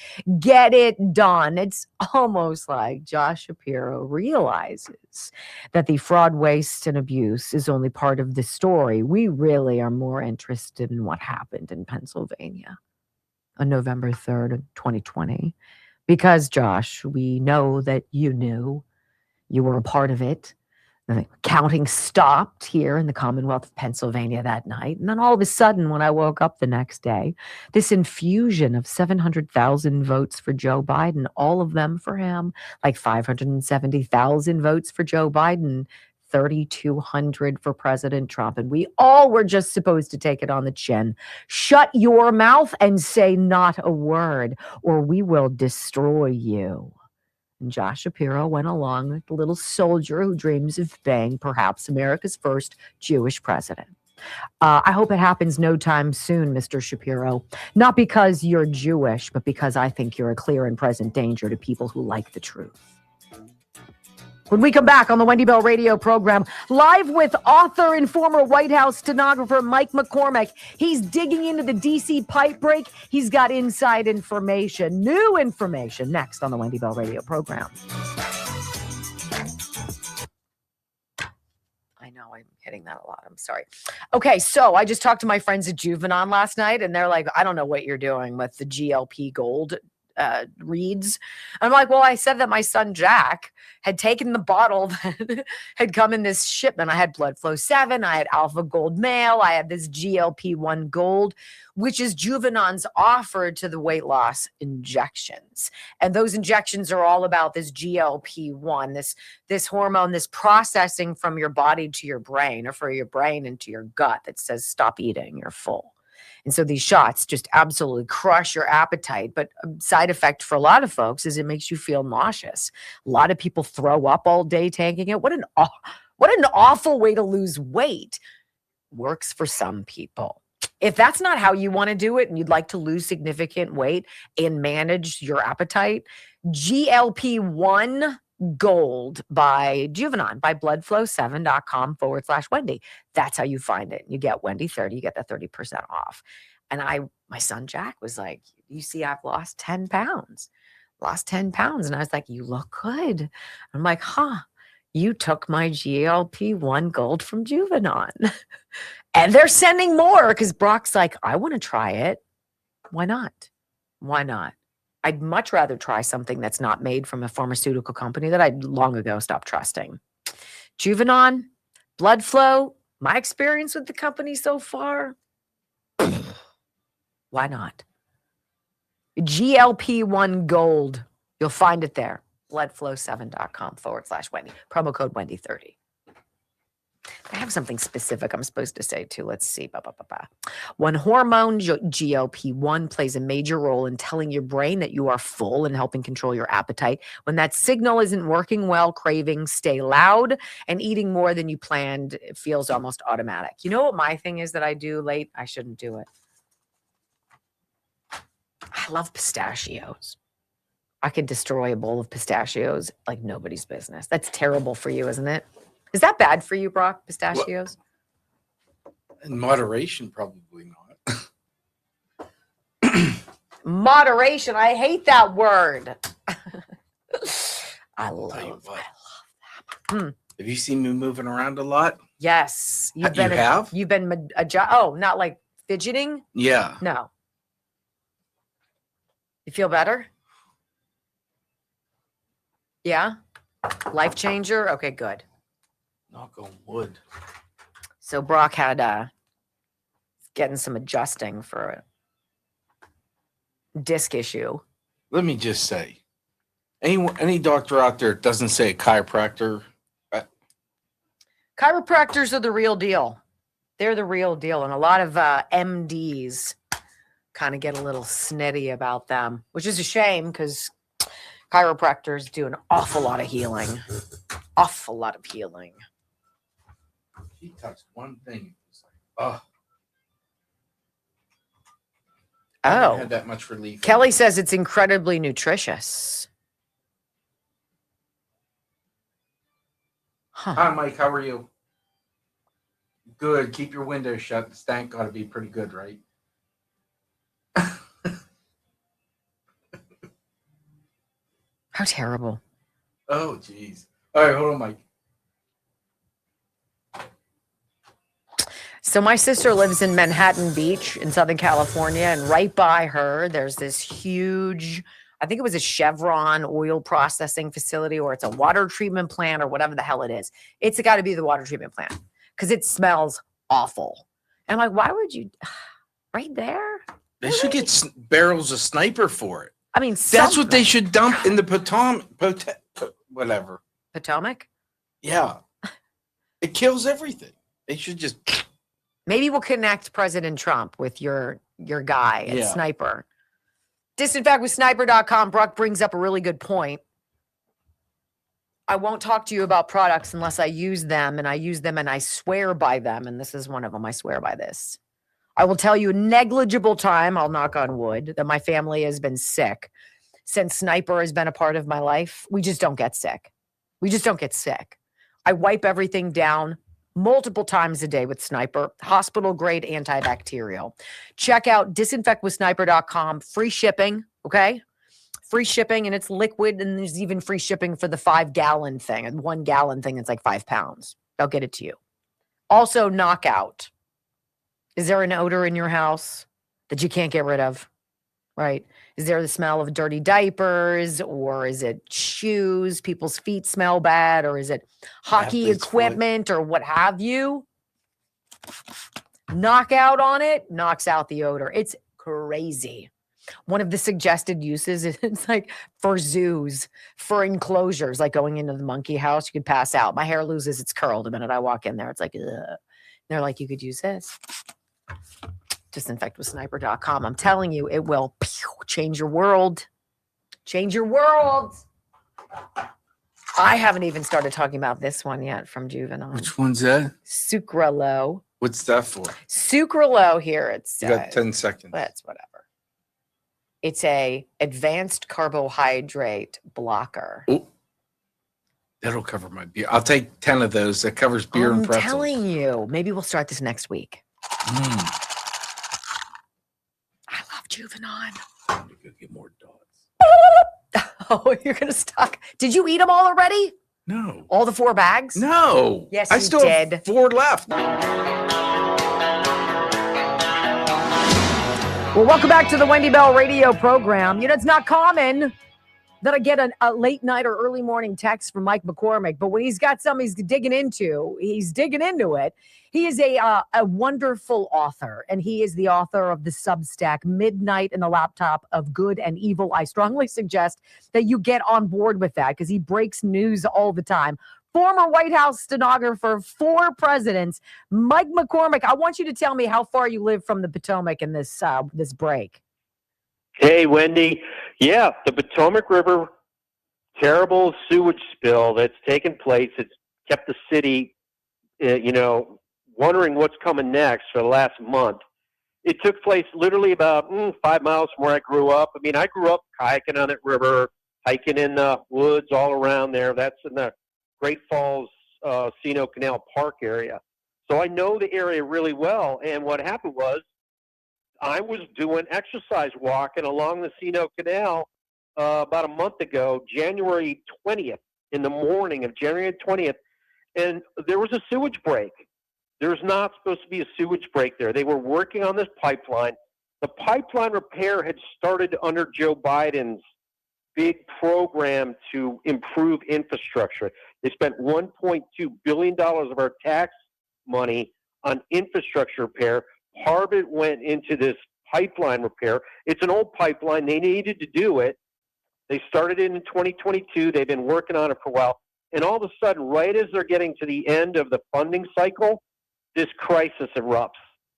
S2: get it done. It's almost like Josh Shapiro realizes that the fraud, waste, and abuse is only part of the story. We really are more interested in what happened in Pennsylvania on November 3rd, 2020. Because, Josh, we know that you knew, you were a part of it. The counting stopped here in the Commonwealth of Pennsylvania that night. And then all of a sudden, when I woke up the next day, this infusion of 700,000 votes for Joe Biden, all of them for him, like 570,000 votes for Joe Biden, 3,200 for President Trump. And we all were just supposed to take it on the chin. Shut your mouth and say not a word, or we will destroy you. And Josh Shapiro went along like the little soldier who dreams of being perhaps America's first Jewish president. I hope it happens no time soon, Mr. Shapiro. Not because you're Jewish, but because I think you're a clear and present danger to people who like the truth. When we come back on the Wendy Bell radio program, live with author and former White House stenographer Mike McCormick. He's digging into the D.C. pipe break. He's got inside information, new information, next on the Wendy Bell radio program. I know. I'm hitting that a lot. I'm sorry. Okay, so I just talked to my friends at Juvenon last night, and they're like, I don't know what you're doing with the GLP Gold reads. I'm like, well, I said that my son Jack had taken the bottle that had come in this shipment. I had Blood Flow 7, I had Alpha Gold Male, I had this GLP-1 Gold, which is Juvenon's offer to the weight loss injections. And those injections are all about this GLP-1, this hormone, this processing from your body to your brain, or for your brain into your gut, that says, stop eating, you're full. And so these shots just absolutely crush your appetite. But a side effect for a lot of folks is it makes you feel nauseous. A lot of people throw up all day taking it. What an awful way to lose weight. Works for some people. If that's not how you want to do it and you'd like to lose significant weight and manage your appetite, GLP-1 Gold by Juvenon, by bloodflow7.com/Wendy. That's how you find it. You get Wendy 30, you get the 30% off. And my son Jack was like, you see, I've lost 10 pounds. Lost 10 pounds. And I was like, you look good. I'm like, you took my GLP-1 Gold from Juvenon. And they're sending more because Brock's like, I want to try it. Why not? Why not? I'd much rather try something that's not made from a pharmaceutical company that I long ago stopped trusting. Juvenon, Blood Flow, my experience with the company so far, why not? GLP-1 Gold, you'll find it there. bloodflow7.com/Wendy. Promo code Wendy30. I have something specific I'm supposed to say too. Let's see. When hormone GLP-1 plays a major role in telling your brain that you are full and helping control your appetite. When that signal isn't working well, cravings stay loud, and eating more than you planned, it feels almost automatic. You know what my thing is that I do late? I shouldn't do it. I love pistachios. I could destroy a bowl of pistachios like nobody's business. That's terrible for you, isn't it? Is that bad for you, Brock, pistachios?
S1: In moderation, probably
S2: not. Moderation. I hate that word. I love that.
S1: Have you seen me moving around a lot?
S2: Yes.
S1: You've
S2: been not like fidgeting?
S1: Yeah.
S2: No. You feel better? Yeah? Life changer? Okay, good.
S1: Knock on wood.
S2: So Brock had getting some adjusting for a disc issue.
S1: Let me just say, any doctor out there doesn't say a chiropractor.
S2: Chiropractors are the real deal. They're the real deal. And a lot of MDs kind of get a little snitty about them, which is a shame because chiropractors do an awful lot of healing. Awful lot of healing.
S1: He touched one thing. It's like, I haven't had that much relief.
S2: Kelly says it's incredibly nutritious.
S1: Hi, Mike. How are you? Good. Keep your windows shut. The stank got to be pretty good, right?
S2: How terrible.
S1: Oh, geez. All right, hold on, Mike.
S2: So my sister lives in Manhattan Beach in Southern California, and right by her, there's this huge, I think it was a Chevron oil processing facility, or it's a water treatment plant, or whatever the hell it is. It's got to be the water treatment plant because it smells awful. And I'm like, why would you? Right there?
S1: They should get barrels of Sniper for it.
S2: I mean,
S1: that's what they should dump in the Potomac, whatever.
S2: Potomac?
S1: Yeah. It kills everything. They should just...
S2: Maybe we'll connect President Trump with your guy at Sniper. Disinfectwithsniper.com. Brock brings up a really good point. I won't talk to you about products unless I use them, and I use them and I swear by them. And this is one of them. I swear by this. I will tell you negligible time, I'll knock on wood, that my family has been sick since Sniper has been a part of my life. We just don't get sick. We just don't get sick. I wipe everything down multiple times a day with Sniper, hospital grade antibacterial. Check out disinfectwithsniper.com. Free shipping, okay? Free shipping, and it's liquid, and there's even free shipping for the 5-gallon thing. And 1 gallon thing, it's like 5 pounds. They'll get it to you. Also, knockout. Is there an odor in your house that you can't get rid of? Right? Is there the smell of dirty diapers, or is it shoes? People's feet smell bad, or is it hockey equipment or what have you? Knockout on it knocks out the odor. It's crazy. One of the suggested uses is it's like for zoos, for enclosures, like going into the monkey house, you could pass out. My hair loses its curl the minute I walk in there. It's like, ugh. They're like, you could use this. Disinfectwithsniper.com. I'm telling you, it will change your world. Change your world. I haven't even started talking about this one yet from Juvenile.
S1: Which one's that?
S2: Sucralose.
S1: What's that for?
S2: Sucralose here. It's
S1: You got 10 seconds.
S2: That's whatever. It's a advanced carbohydrate blocker.
S1: Oh, that'll cover my beer. I'll take 10 of those. That covers beer and pretzels.
S2: I'm telling you. Maybe we'll start this next week. I love Juvenile.
S1: I'm going to go get more dogs.
S2: Oh, you're going to stock. Did you eat them all already?
S1: No.
S2: All the 4 bags?
S1: No.
S2: Yes,
S1: I
S2: you
S1: still
S2: did.
S1: have 4 left.
S2: Well, welcome back to the Wendy Bell radio program. You know, it's not common that I get a late night or early morning text from Mike McCormick, but when he's got something he's digging into it. He is a wonderful author, and he is the author of the Substack, Midnight in the Laptop of Good and Evil. I strongly suggest that you get on board with that because he breaks news all the time. Former White House stenographer, 4 presidents, Mike McCormick. I want you to tell me how far you live from the Potomac in this break.
S4: Hey, Wendy. Yeah, the Potomac River, terrible sewage spill that's taken place. It's kept the city, wondering what's coming next for the last month. It took place literally about 5 miles from where I grew up. I mean, I grew up kayaking on that river, hiking in the woods all around there. That's in the Great Falls, Sino Canal Park area. So I know the area really well. And what happened was I was doing exercise walking along the Sino Canal about a month ago, January 20th, in the morning of January 20th, and there was a sewage break. There's not supposed to be a sewage break there. They were working on this pipeline. The pipeline repair had started under Joe Biden's big program to improve infrastructure. They spent $1.2 billion of our tax money on infrastructure repair. Part of it went into this pipeline repair. It's an old pipeline. They needed to do it. They started it in 2022. They've been working on it for a while. And all of a sudden, right as they're getting to the end of the funding cycle, this crisis erupts.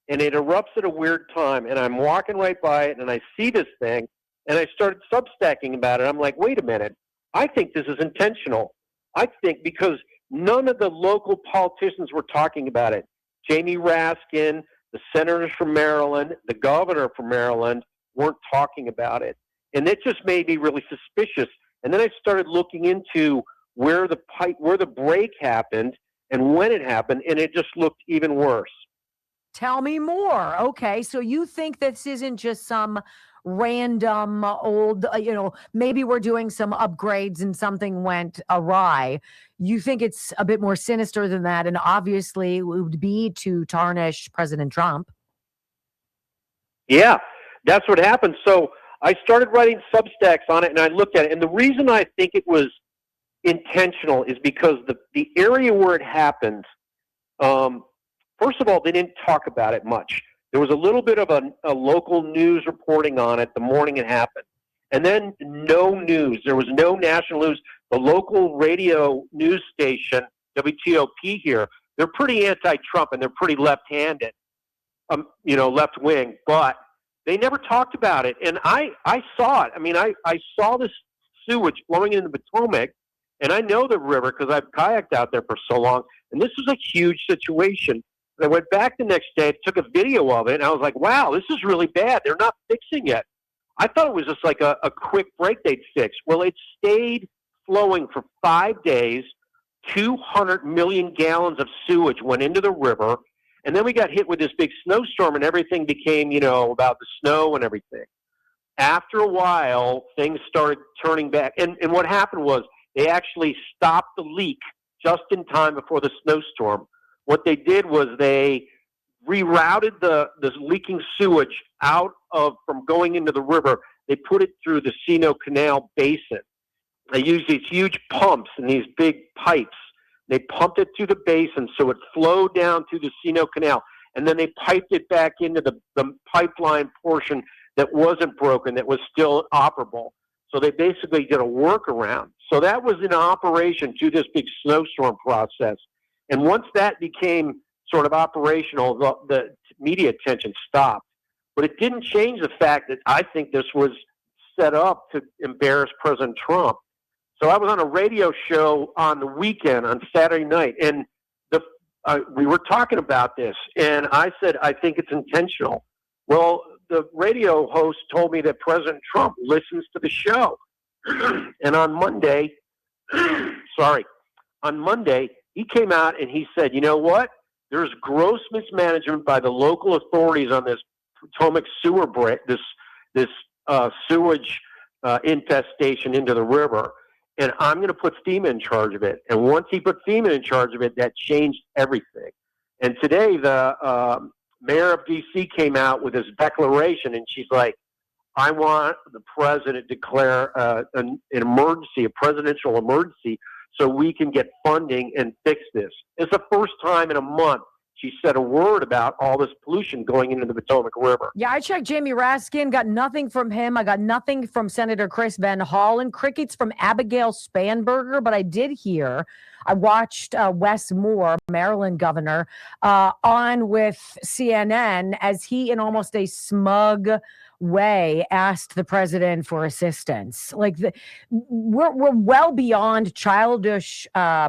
S4: And it erupts at a weird time. And I'm walking right by it, and I see this thing, and I started substacking about it. I'm like, wait a minute. I think this is intentional. I think because none of the local politicians were talking about it. Jamie Raskin, the senators from Maryland, the governor from Maryland weren't talking about it. And it just made me really suspicious. And then I started looking into where the break happened and when it happened, and it just looked even worse.
S2: Tell me more. Okay, so you think this isn't just some random old, maybe we're doing some upgrades and something went awry. You think it's a bit more sinister than that, and obviously it would be to tarnish President Trump.
S4: Yeah, that's what happened. So I started writing Substacks on it, and I looked at it, and the reason I think it was intentional is because the area where it happened, first of all, they didn't talk about it much. There was a little bit of a local news reporting on it the morning it happened. And then no news. There was no national news. The local radio news station, WTOP here, they're pretty anti-Trump and they're pretty left-handed, left-wing. But they never talked about it. And I saw it. I mean, I saw this sewage flowing into the Potomac, and I know the river because I've kayaked out there for so long. And this was a huge situation. I went back the next day, took a video of it, and I was like, wow, this is really bad. They're not fixing it. I thought it was just like a quick break they'd fix. Well, it stayed flowing for 5 days. 200 million gallons of sewage went into the river. And then we got hit with this big snowstorm, and everything became, about the snow and everything. After a while, things started turning back. And what happened was they actually stopped the leak just in time before the snowstorm. What they did was they rerouted this leaking sewage from going into the river. They put it through the Sino Canal basin. They used these huge pumps and these big pipes. They pumped it through the basin so it flowed down through the Sino Canal, and then they piped it back into the pipeline portion that wasn't broken, that was still operable. So they basically did a workaround. So that was in operation through this big snowstorm process. And once that became sort of operational, the media attention stopped. But it didn't change the fact that I think this was set up to embarrass President Trump. So I was on a radio show on the weekend, on Saturday night, and we were talking about this, and I said, I think it's intentional. Well, the radio host told me that President Trump listens to the show. And on Monday, he came out and he said, you know what? There's gross mismanagement by the local authorities on this Potomac sewer this sewage infestation into the river. And I'm going to put FEMA in charge of it. And once he put FEMA in charge of it, that changed everything. And today, the mayor of D.C. came out with his declaration, and she's like, I want the president to declare an emergency, a presidential emergency, so we can get funding and fix this. It's the first time in a month she said a word about all this pollution going into the Potomac River.
S2: Yeah, I checked Jamie Raskin, got nothing from him. I got nothing from Senator Chris Van Hollen, crickets from Abigail Spanberger, but I did hear, I watched Wes Moore, Maryland governor, on with CNN as he, in almost a smug way, asked the president for assistance. Like, we're well beyond childish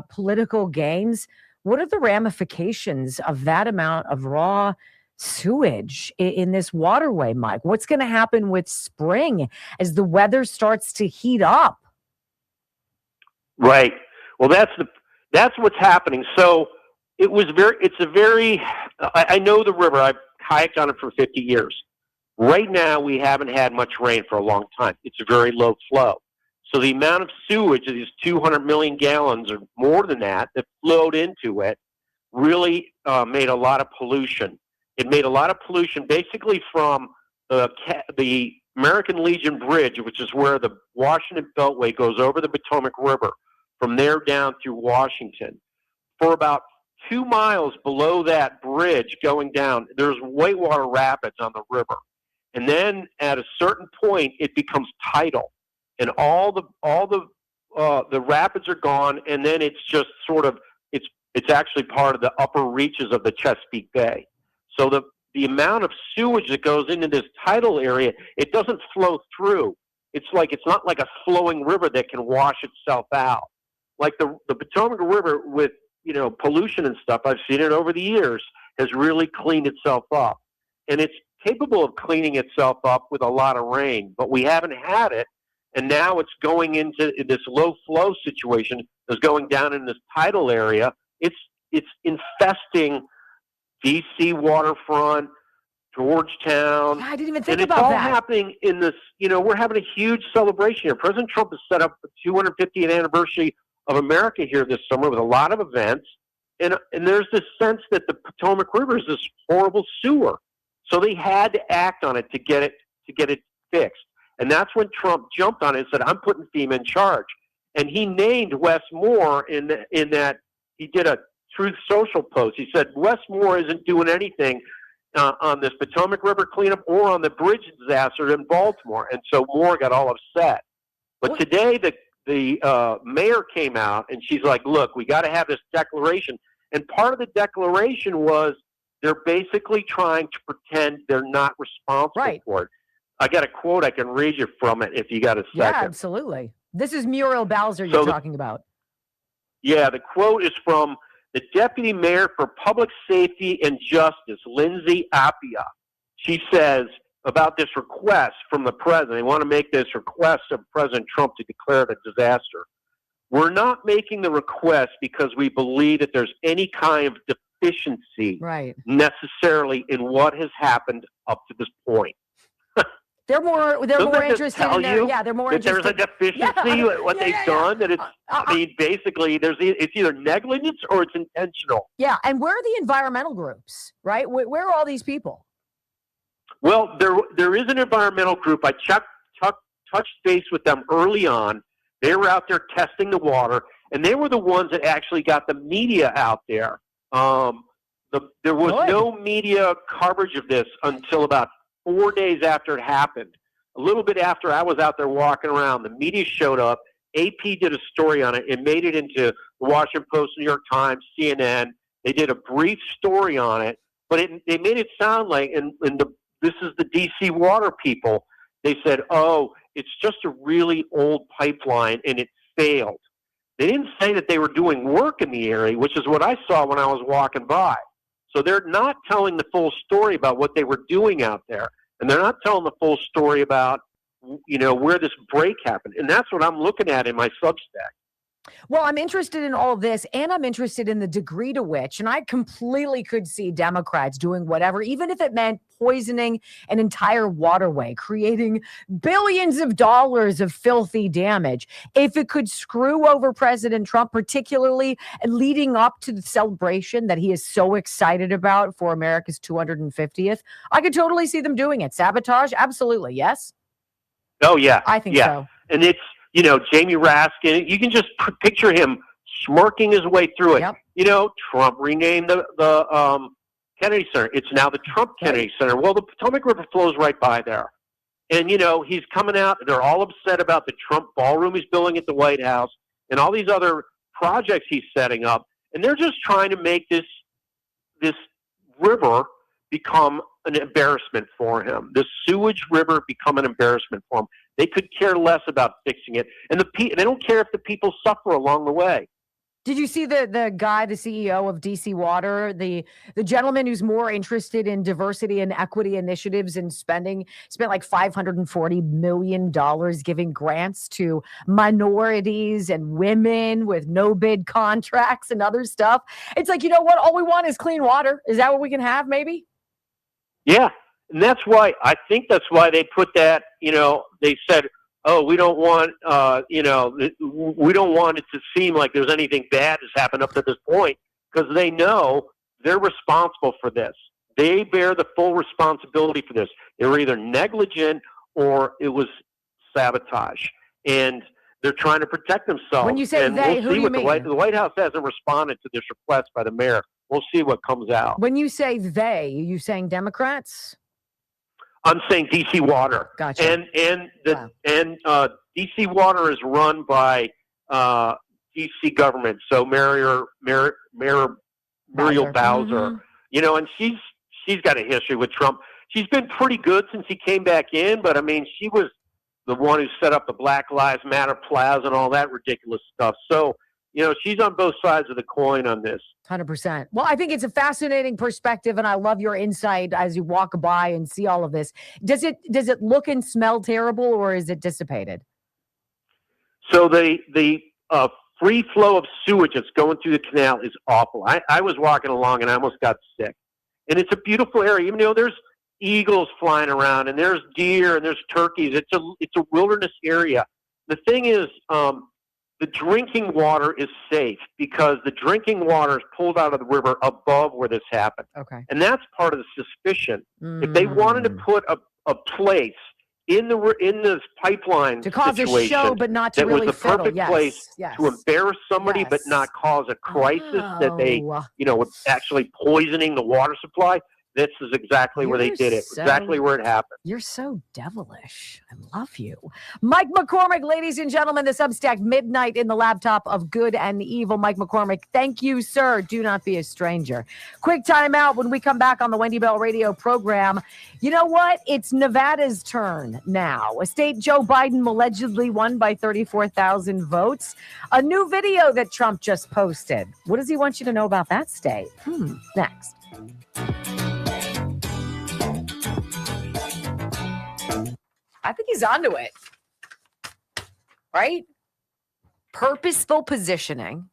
S2: political games. What are the ramifications of that amount of raw sewage in this waterway, Mike? What's going to happen with spring as the weather starts to heat up?
S4: Right. Well, that's what's happening. So I know the river. I've kayaked on it for 50 years. Right now, we haven't had much rain for a long time. It's a very low flow. So the amount of sewage, these 200 million gallons or more than that flowed into it, really made a lot of pollution. It made a lot of pollution basically from the American Legion Bridge, which is where the Washington Beltway goes over the Potomac River, from there down through Washington. For about 2 miles below that bridge going down, there's whitewater rapids on the river. And then at a certain point, it becomes tidal. And all the rapids are gone, and then it's just sort of it's actually part of the upper reaches of the Chesapeake Bay. So the amount of sewage that goes into this tidal area, it doesn't flow through. It's not like a flowing river that can wash itself out. Like the Potomac River with pollution and stuff, I've seen it over the years, has really cleaned itself up, and it's capable of cleaning itself up with a lot of rain. But we haven't had it. And now it's going into this low flow situation. It's going down in this tidal area. It's infesting D.C. waterfront, Georgetown.
S2: Yeah, I didn't even think
S4: about
S2: that.
S4: And it's all happening in this, we're having a huge celebration here. President Trump has set up the 250th anniversary of America here this summer with a lot of events. And there's this sense that the Potomac River is this horrible sewer. So they had to act on it to get it fixed. And that's when Trump jumped on it and said, I'm putting FEMA in charge. And he named Wes Moore in that he did a Truth Social post. He said, Wes Moore isn't doing anything on this Potomac River cleanup or on the bridge disaster in Baltimore. And so Moore got all upset. But today the mayor came out and she's like, look, we got to have this declaration. And part of the declaration was they're basically trying to pretend they're not responsible for it. I got a quote I can read you from it if you got a second.
S2: Yeah, absolutely. This is Muriel Bowser you're talking about.
S4: Yeah, the quote is from the Deputy Mayor for Public Safety and Justice, Lindsay Appia. She says about this request from the president, they want to make this request of President Trump to declare it a disaster. We're not making the request because we believe that there's any kind of deficiency necessarily in what has happened up to this point.
S2: They're more interested in their, they're more
S4: that
S2: interested.
S4: there's a deficiency at what they've done, that it's, I mean, basically it's either negligence or it's intentional.
S2: Yeah, and where are the environmental groups, right? Where are all these people?
S4: Well, there is an environmental group. I touched base with them early on. They were out there testing the water, and they were the ones that actually got the media out there. There was no media coverage of this until about 4 days after it happened. A little bit after I was out there walking around, the media showed up. AP did a story on it. It made it into the Washington Post, New York Times, CNN. They did a brief story on it, but they made it sound like, this is the DC water people. They said, oh, it's just a really old pipeline and it failed. They didn't say that they were doing work in the area, which is what I saw when I was walking by. So they're not telling the full story about what they were doing out there. And they're not telling the full story about, where this break happened. And that's what I'm looking at in my Substack.
S2: Well, I'm interested in all of this, and I'm interested in the degree to which, and I completely could see Democrats doing whatever, even if it meant poisoning an entire waterway, creating billions of dollars of filthy damage. If it could screw over President Trump, particularly leading up to the celebration that he is so excited about for America's 250th, I could totally see them doing it. Sabotage? Absolutely. Yes?
S4: Oh, yeah.
S2: I think so.
S4: And it's, Jamie Raskin, you can just picture him smirking his way through it.
S2: Yep.
S4: Trump renamed the Kennedy Center. It's now the Trump Kennedy Center. Well, the Potomac River flows right by there. And, he's coming out. They're all upset about the Trump ballroom he's building at the White House and all these other projects he's setting up. And they're just trying to make this river become an embarrassment for him. The sewage river become an embarrassment for him. They could care less about fixing it, and they don't care if the people suffer along the way.
S2: Did you see the guy, the CEO of DC Water, the gentleman who's more interested in diversity and equity initiatives and spent like $540 million giving grants to minorities and women with no bid contracts and other stuff? It's like, you know what? All we want is clean water. Is that what we can have, maybe?
S4: Yeah. And I think that's why they put that, they said, oh, we don't want, we don't want it to seem like there's anything bad has happened up to this point, because they know they're responsible for this. They bear the full responsibility for this. They were either negligent or it was sabotage. And they're trying to protect themselves.
S2: When you say they, who do you mean?
S4: The White House hasn't responded to this request by the mayor. We'll see what comes out.
S2: When you say they, are you saying Democrats?
S4: I'm saying DC Water.
S2: Gotcha.
S4: And DC Water is run by DC government. So Mayor Muriel Bowser, and she's got a history with Trump. She's been pretty good since he came back in, but I mean, she was the one who set up the Black Lives Matter Plaza and all that ridiculous stuff. So, she's on both sides of the coin on this.
S2: 100%. Well, I think it's a fascinating perspective, and I love your insight as you walk by and see all of this. Does it look and smell terrible, or is it dissipated?
S4: So the free flow of sewage that's going through the canal is awful. I was walking along and I almost got sick. And it's a beautiful area, even though there's eagles flying around and there's deer and there's turkeys. It's a wilderness area. The thing is, the drinking water is safe because the drinking water is pulled out of the river above where this happened.
S2: Okay.
S4: And that's part of the suspicion. If they wanted to put a place in this pipeline
S2: to cause
S4: situation
S2: a show, but not to
S4: that
S2: really
S4: was the perfect
S2: fiddle.
S4: place
S2: yes.
S4: to embarrass somebody, but not cause a crisis that they, with actually poisoning the water supply. This is exactly where they did it. Exactly where it happened.
S2: You're so devilish. I love you. Mike McCormick, ladies and gentlemen, the Substack Midnight in the Laptop of Good and Evil. Mike McCormick, thank you, sir. Do not be a stranger. Quick time out. When we come back on the Wendy Bell radio program, you know what? It's Nevada's turn now. A state Joe Biden allegedly won by 34,000 votes. A new video that Trump just posted. What does he want you to know about that state? Next. I think he's onto it, right? Purposeful positioning.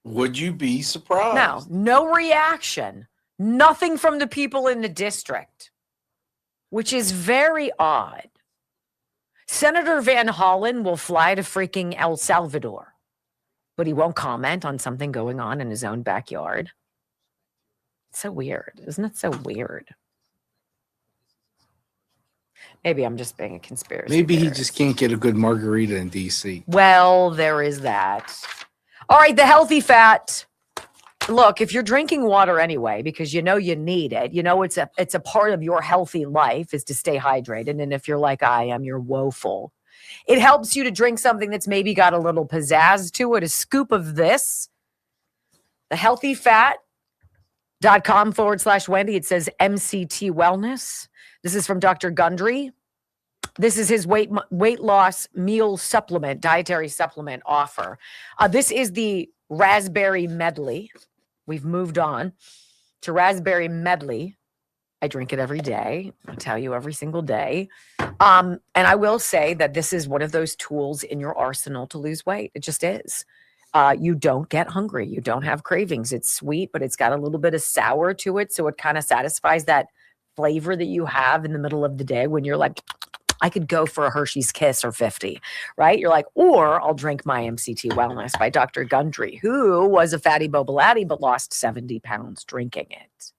S1: Would you be surprised?
S2: Now, no reaction. Nothing from the people in the district. which is very odd. Senator Van Hollen will fly to freaking El Salvador, but he won't comment on something going on in his own backyard. It's so weird. Isn't it so weird? Maybe I'm just being a conspiracy
S1: Maybe he
S2: theorist.
S1: just can't get a good margarita in D.C.
S2: Well, there is that. All right, the healthy fat. Look, if you're drinking water anyway, because you know you need it, you know it's a part of your healthy life is to stay hydrated. And if you're like I am, you're woeful. It helps you to drink something that's maybe got a little pizzazz to it. A scoop of this, the healthyfat.com/Wendy. It says MCT Wellness. This is from Dr. Gundry. This is his weight loss meal supplement, dietary supplement offer. This is the raspberry medley. We've moved on to raspberry medley. I drink it every day. I tell you every single day. And I will say that this is one of those tools in your arsenal to lose weight. It just is. You don't get hungry. You don't have cravings. It's sweet, but it's got a little bit of sour to it. So it kind of satisfies that flavor that you have in the middle of the day when you're like, I could go for a Hershey's Kiss or 50, right? You're like, or I'll drink my MCT Wellness by Dr. Gundry, who was a fatty bobalatti but lost 70 pounds drinking it.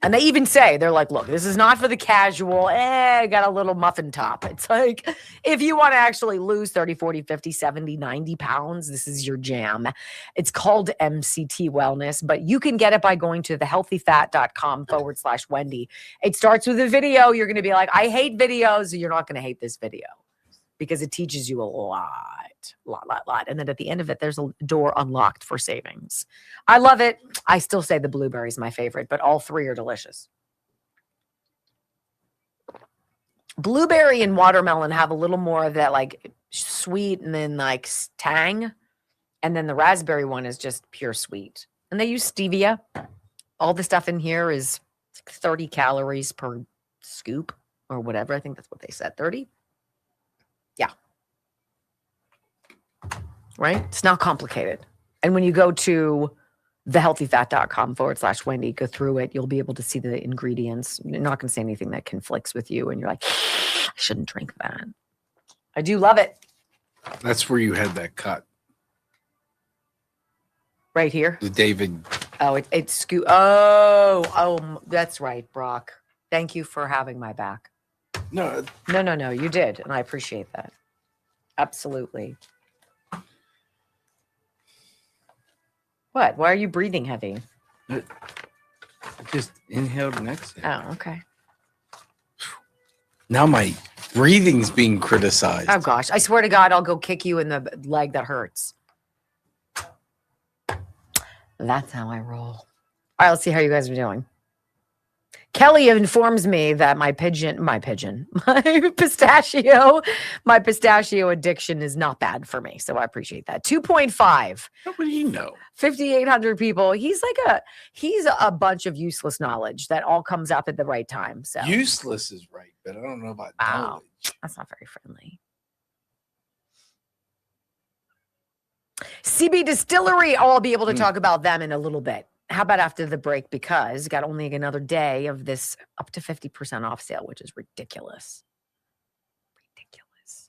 S2: And they even say, they're like, look, this is not for the casual, got a little muffin top. It's like, if you want to actually lose 30, 40, 50, 70, 90 pounds, this is your jam. It's called MCT Wellness, but you can get it by going to thehealthyfat.com/Wendy. It starts with a video. You're going to be like, I hate videos. You're not going to hate this video because it teaches you a lot. And then at the end of it, there's a door unlocked for savings. I love it. I still say the blueberry is my favorite, but all three are delicious. Blueberry and watermelon have a little more of that like sweet and then like tang. And then the raspberry one is just pure sweet. And they use stevia. All the stuff in here is 30 calories per scoop or whatever. I think that's what they said. 30? Yeah. Right? It's not complicated. And when you go to thehealthyfat.com/Wendy, go through it, you'll be able to see the ingredients. You're not going to say anything that conflicts with you. And you're like, I shouldn't drink that. I do love it.
S1: That's where you had that cut.
S2: Right here?
S1: The David.
S2: Oh, it's scoop. Oh, that's right, Brock. Thank you for having my back.
S1: No.
S2: You did. And I appreciate that. Absolutely. What? Why are you breathing heavy?
S1: Just inhaled and exhaled.
S2: Oh, okay.
S1: Now my breathing's being criticized.
S2: Oh, gosh. I swear to God, I'll go kick you in the leg that hurts. That's how I roll. All right, let's see how you guys are doing. Kelly informs me that my pistachio addiction is not bad for me. So I appreciate that. 2.5.
S1: What do you know?
S2: 5,800 people. He's a bunch of useless knowledge that all comes up at the right time. So
S1: useless is right, but I don't know about knowledge.
S2: That's not very friendly. CB Distillery, I'll be able to talk about them in a little bit. How about after the break? Because got only another day of this up to 50% off sale, which is ridiculous. Ridiculous.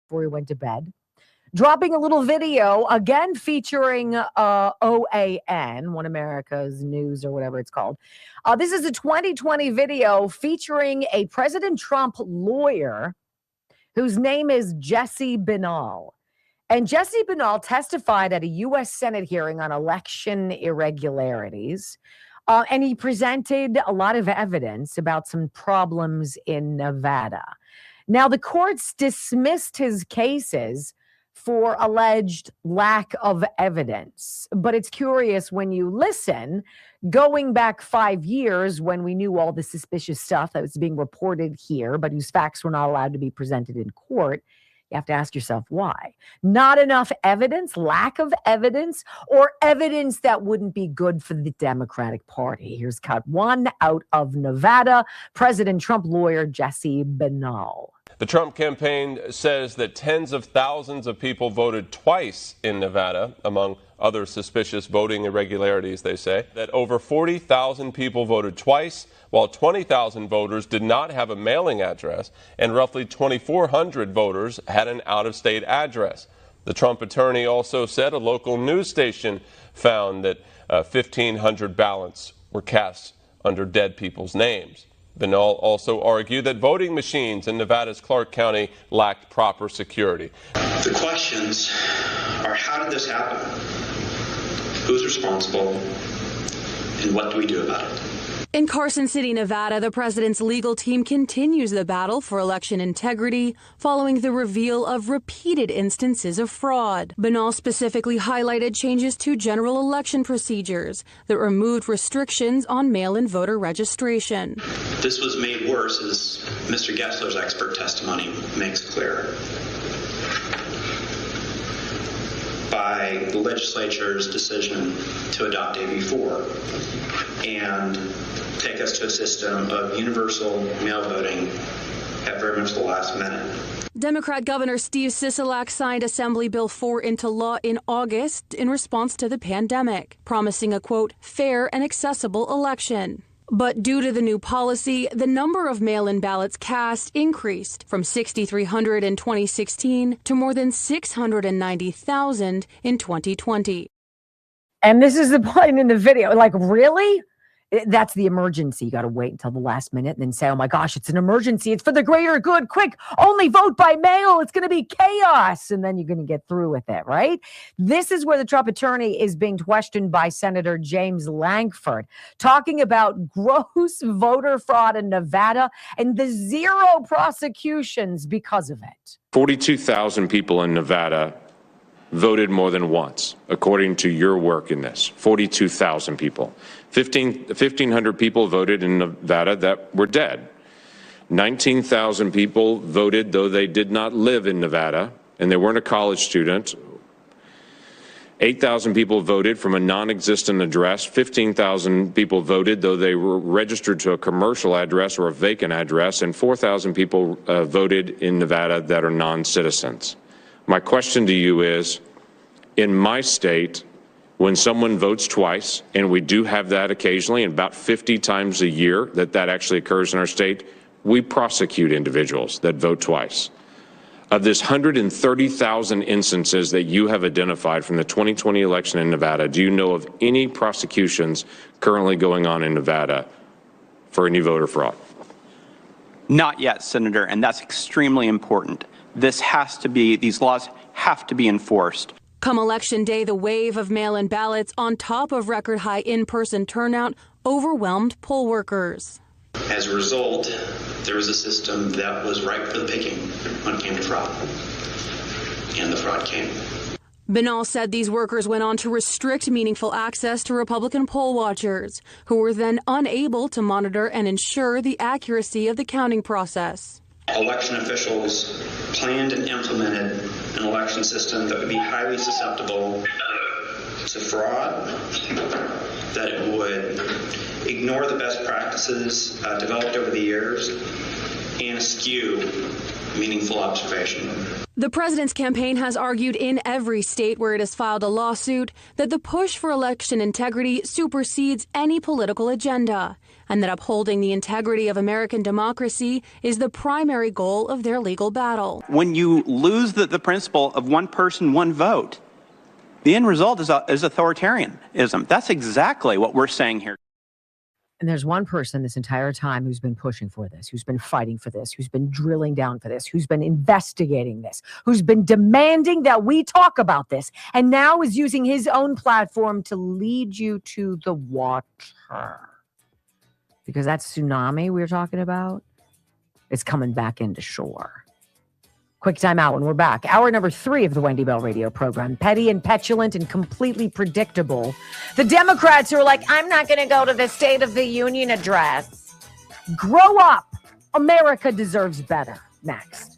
S2: Before we went to bed, dropping a little video again featuring OAN, One America's News or whatever it's called. This is a 2020 video featuring a President Trump lawyer whose name is Jesse Binnall. And Jesse Binnall testified at a U.S. Senate hearing on election irregularities. And he presented a lot of evidence about some problems in Nevada. Now, the courts dismissed his cases for alleged lack of evidence. But it's curious when you listen, going back 5 years when we knew all the suspicious stuff that was being reported here, but whose facts were not allowed to be presented in court, you have to ask yourself why. Not enough evidence, lack of evidence, or evidence that wouldn't be good for the Democratic Party. Here's cut one out of Nevada. President Trump lawyer Jesse Bannon.
S5: The Trump campaign says that tens of thousands of people voted twice in Nevada, among other suspicious voting irregularities, they say. That over 40,000 people voted twice, while 20,000 voters did not have a mailing address, and roughly 2,400 voters had an out-of-state address. The Trump attorney also said a local news station found that 1,500 ballots were cast under dead people's names. Bannon also argued that voting machines in Nevada's Clark County lacked proper security.
S22: The questions are, how did this happen? Who's responsible? And what do we do about it?
S23: In Carson City, Nevada, the president's legal team continues the battle for election integrity following the reveal of repeated instances of fraud. Bannon specifically highlighted changes to general election procedures that removed restrictions on mail-in voter registration.
S22: This was made worse, as Mr. Gessler's expert testimony makes clear, by the legislature's decision to adopt AB 4 and take us to a system of universal mail voting at very much the last minute.
S23: Democrat Governor Steve Sisolak signed Assembly Bill 4 into law in August in response to the pandemic, promising a, quote, fair and accessible election. But due to the new policy, the number of mail-in ballots cast increased from 6,300 in 2016 to more than 690,000 in 2020.
S2: And this is the point in the video. Like, really? That's the emergency. You got to wait until the last minute and then say, oh my gosh, it's an emergency. It's for the greater good. Quick, only vote by mail. It's going to be chaos. And then you're going to get through with it, right? This is where the Trump attorney is being questioned by Senator James Lankford, talking about gross voter fraud in Nevada and the zero prosecutions because of it.
S24: 42,000 people in Nevada voted more than once, according to your work in this. 42,000 people. 1,500 people voted in Nevada that were dead. 19,000 people voted though they did not live in Nevada and they weren't a college student. 8,000 people voted from a non-existent address. 15,000 people voted though they were registered to a commercial address or a vacant address. And 4,000 people voted in Nevada that are non-citizens. My question to you is, in my state, when someone votes twice, and we do have that occasionally, and about 50 times a year that actually occurs in our state, we prosecute individuals that vote twice. Of this 130,000 instances that you have identified from the 2020 election in Nevada, do you know of any prosecutions currently going on in Nevada for any voter fraud?
S25: Not yet, Senator, and that's extremely important. These laws have to be enforced.
S23: Come Election Day, the wave of mail-in ballots on top of record high in-person turnout overwhelmed poll workers.
S22: As a result, there was a system that was ripe for the picking when it came to fraud. And the fraud came.
S23: Bannon said these workers went on to restrict meaningful access to Republican poll watchers, who were then unable to monitor and ensure the accuracy of the counting process.
S22: Election officials planned and implemented an election system that would be highly susceptible to fraud, that it would ignore the best practices developed over the years, and eschew meaningful observation.
S23: The president's campaign has argued in every state where it has filed a lawsuit that the push for election integrity supersedes any political agenda, and that upholding the integrity of American democracy is the primary goal of their legal battle.
S25: When you lose the principle of one person, one vote, the end result is authoritarianism. That's exactly what we're saying here.
S2: And there's one person this entire time who's been pushing for this, who's been fighting for this, who's been drilling down for this, who's been investigating this, who's been demanding that we talk about this, and now is using his own platform to lead you to the water. Because that tsunami we were talking about is coming back into shore. Quick time out when we're back. Hour number 3 of the Wendy Bell radio program. Petty and petulant and completely predictable. The Democrats who are like, I'm not going to go to the State of the Union address. Grow up. America deserves better. Next.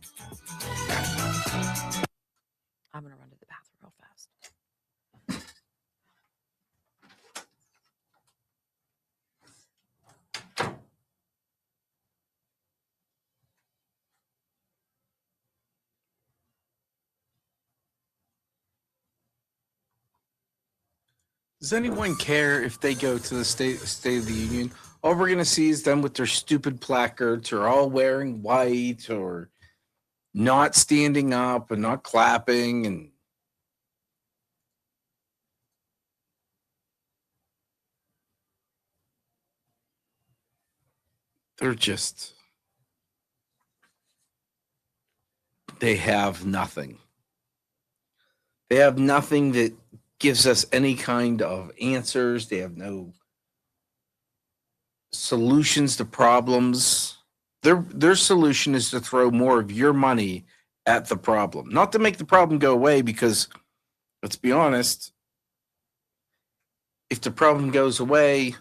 S2: I'm going to run to the bathroom real fast.
S1: Does anyone care if they go to the State of the Union? All we're going to see is them with their stupid placards or all wearing white or not standing up and not clapping. And they're just, they have nothing. They have nothing that gives us any kind of answers. They have no solutions to problems. Their solution is to throw more of your money at the problem, not to make the problem go away, because let's be honest, if the problem goes away,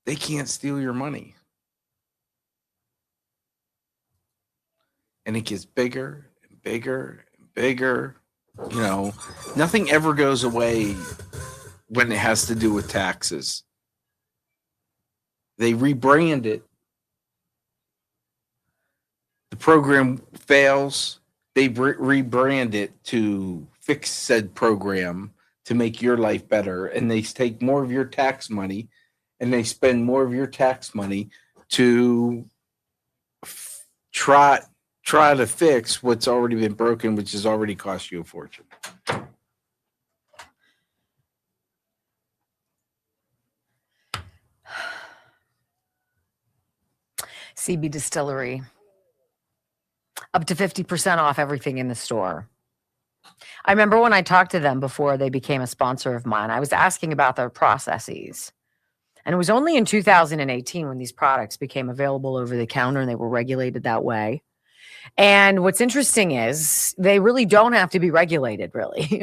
S1: they can't steal your money. And it gets bigger and bigger and bigger. You know, nothing ever goes away when it has to do with taxes. They rebrand it. The program fails. They rebrand it to fix said program to make your life better. And they take more of your tax money and they spend more of your tax money to try to fix what's already been broken, which has already cost you a fortune.
S2: CB Distillery. Up to 50% off everything in the store. I remember when I talked to them before they became a sponsor of mine, I was asking about their processes. And it was only in 2018 when these products became available over the counter and they were regulated that way. And what's interesting is they really don't have to be regulated, really.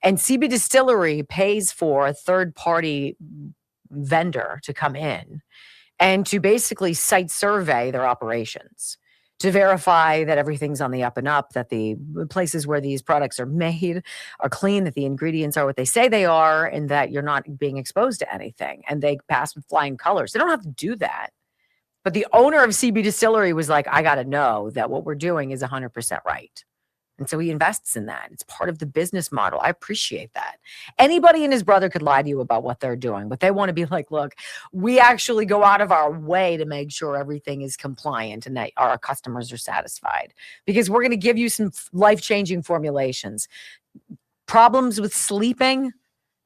S2: And CB Distillery pays for a third-party vendor to come in and to basically site survey their operations to verify that everything's on the up and up, that the places where these products are made are clean, that the ingredients are what they say they are, and that you're not being exposed to anything. And they pass with flying colors. They don't have to do that. But the owner of CB Distillery was like, I got to know that what we're doing is 100% right. And so he invests in that. It's part of the business model. I appreciate that. Anybody and his brother could lie to you about what they're doing, but they want to be like, look, we actually go out of our way to make sure everything is compliant and that our customers are satisfied, because we're going to give you some life-changing formulations. Problems with sleeping,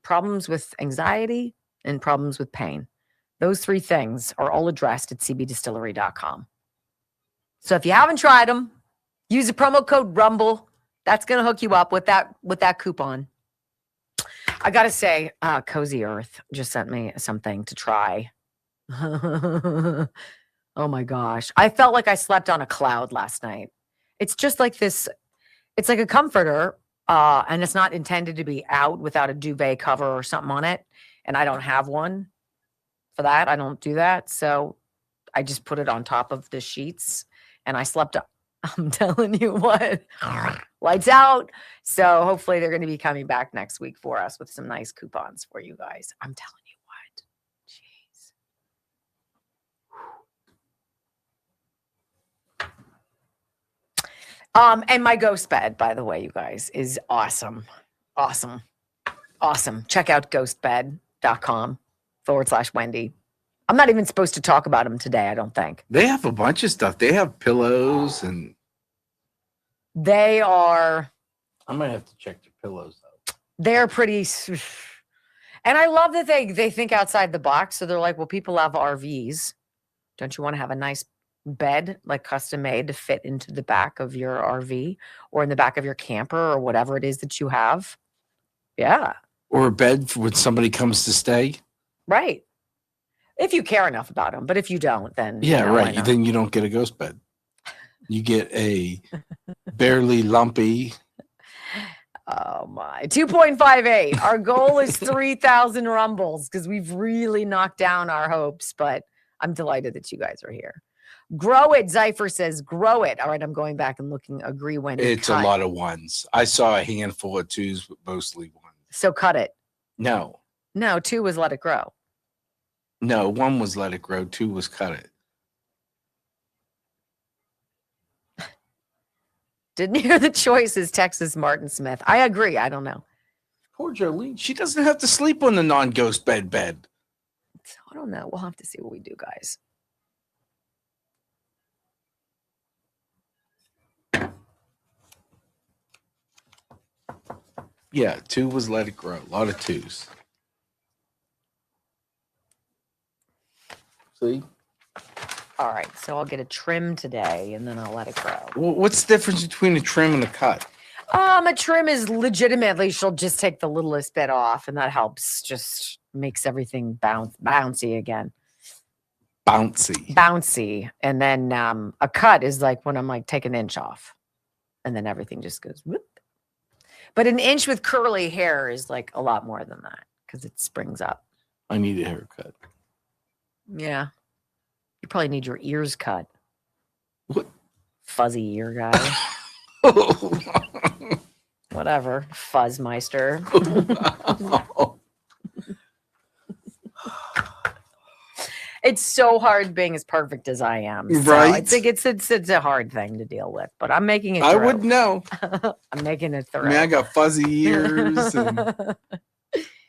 S2: problems with anxiety, and problems with pain. Those 3 things are all addressed at cbdistillery.com. So if you haven't tried them, use the promo code RUMBLE. That's going to hook you up with that coupon. I got to say, Cozy Earth just sent me something to try. Oh my gosh. I felt like I slept on a cloud last night. It's just like this. It's like a comforter, and it's not intended to be out without a duvet cover or something on it. And I don't have one for that. I don't do that. So I just put it on top of the sheets and I slept up. I'm telling you what, lights out. So hopefully they're going to be coming back next week for us with some nice coupons for you guys. I'm telling you what. Jeez. And my ghost bed, by the way, you guys, is awesome. Awesome. Awesome. Check out ghostbed.com/Wendy. I'm not even supposed to talk about them today, I don't think.
S1: They have a bunch of stuff. They have pillows and
S2: they are.
S1: I might have to check their pillows though.
S2: They're pretty. And I love that they think outside the box. So they're like, well, people have RVs. Don't you want to have a nice bed, like custom made to fit into the back of your RV or in the back of your camper or whatever it is that you have? Yeah.
S1: Or a bed for when somebody comes to stay.
S2: Right. If you care enough about them. But if you don't, then.
S1: Yeah,
S2: you know,
S1: right. Then you don't get a ghost bed. You get a barely lumpy.
S2: Oh my, 2.58. Our goal is 3,000 rumbles because we've really knocked down our hopes, but I'm delighted that you guys are here. Grow it, Zypher says, grow it. All right, I'm going back and looking. Agree, Wendy.
S1: It's a lot of ones. I saw a handful of twos, but mostly ones.
S2: So cut it.
S1: No.
S2: No, 2 was let it grow.
S1: No, 1 was let it grow. 2 was cut it.
S2: Didn't hear the choices, Texas Martin Smith. I agree. I don't know.
S1: Poor Jolene. She doesn't have to sleep on the non-ghost bed.
S2: I don't know. We'll have to see what we do, guys.
S1: Yeah, 2 was let it grow. A lot of 2s. See?
S2: All right, so I'll get a trim today, and then I'll let it grow.
S1: Well, what's the difference between a trim and a cut?
S2: A trim is legitimately, she'll just take the littlest bit off, and that helps. Just makes everything bouncy again. Bouncy. And then a cut is like when I'm like, take an inch off, and then everything just goes whoop. But an inch with curly hair is like a lot more than that because it springs up.
S1: I need a haircut.
S2: Yeah. You probably need your ears cut.
S1: What?
S2: Fuzzy ear guy. Whatever. Fuzzmeister. It's so hard being as perfect as I am. So
S1: right.
S2: I think it's a hard thing to deal with, but I'm making it through.
S1: I would know.
S2: I'm making it through.
S1: I mean, I got fuzzy ears and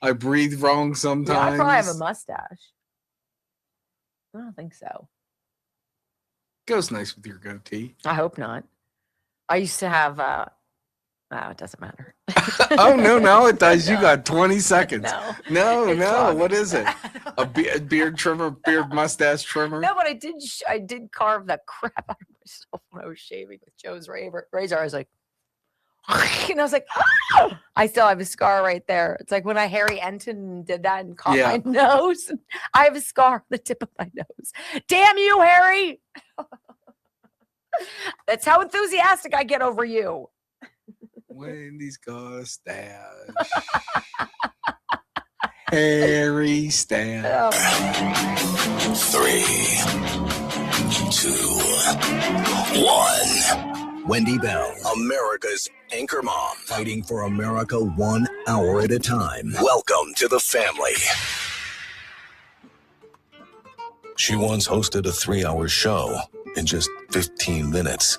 S1: I breathe wrong sometimes.
S2: Yeah, I probably have a mustache. I don't think so.
S1: Goes nice with your goatee.
S2: I hope not. I used to have it doesn't matter.
S1: Oh no, it does.
S2: No.
S1: You got 20 seconds. No. What is it? A beard trimmer, mustache trimmer?
S2: No, but I did carve the crap out of myself when I was shaving with Joe's razor. I was like, and I was like, ah! I still have a scar right there. It's like when Harry Enton did that and caught my nose. I have a scar on the tip of my nose. Damn you, Harry! That's how enthusiastic I get over you.
S1: Wendy's got a stash. Harry stash.
S3: 3, 2, 1. Wendy Bell, America's anchor mom, fighting for America 1 hour at a time. Welcome to the family. She once hosted a 3-hour show in just 15 minutes.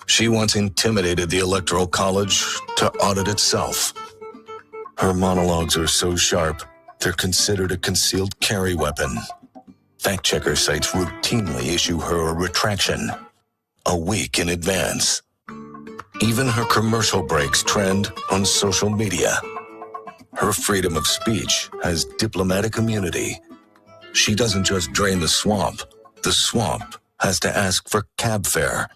S3: She once intimidated the Electoral College to audit itself. Her monologues are so sharp, they're considered a concealed carry weapon. Fact-checker sites routinely issue her a retraction a week in advance. Even her commercial breaks trend on social media. Her freedom of speech has diplomatic immunity. She doesn't just drain the swamp has to ask for cab fare.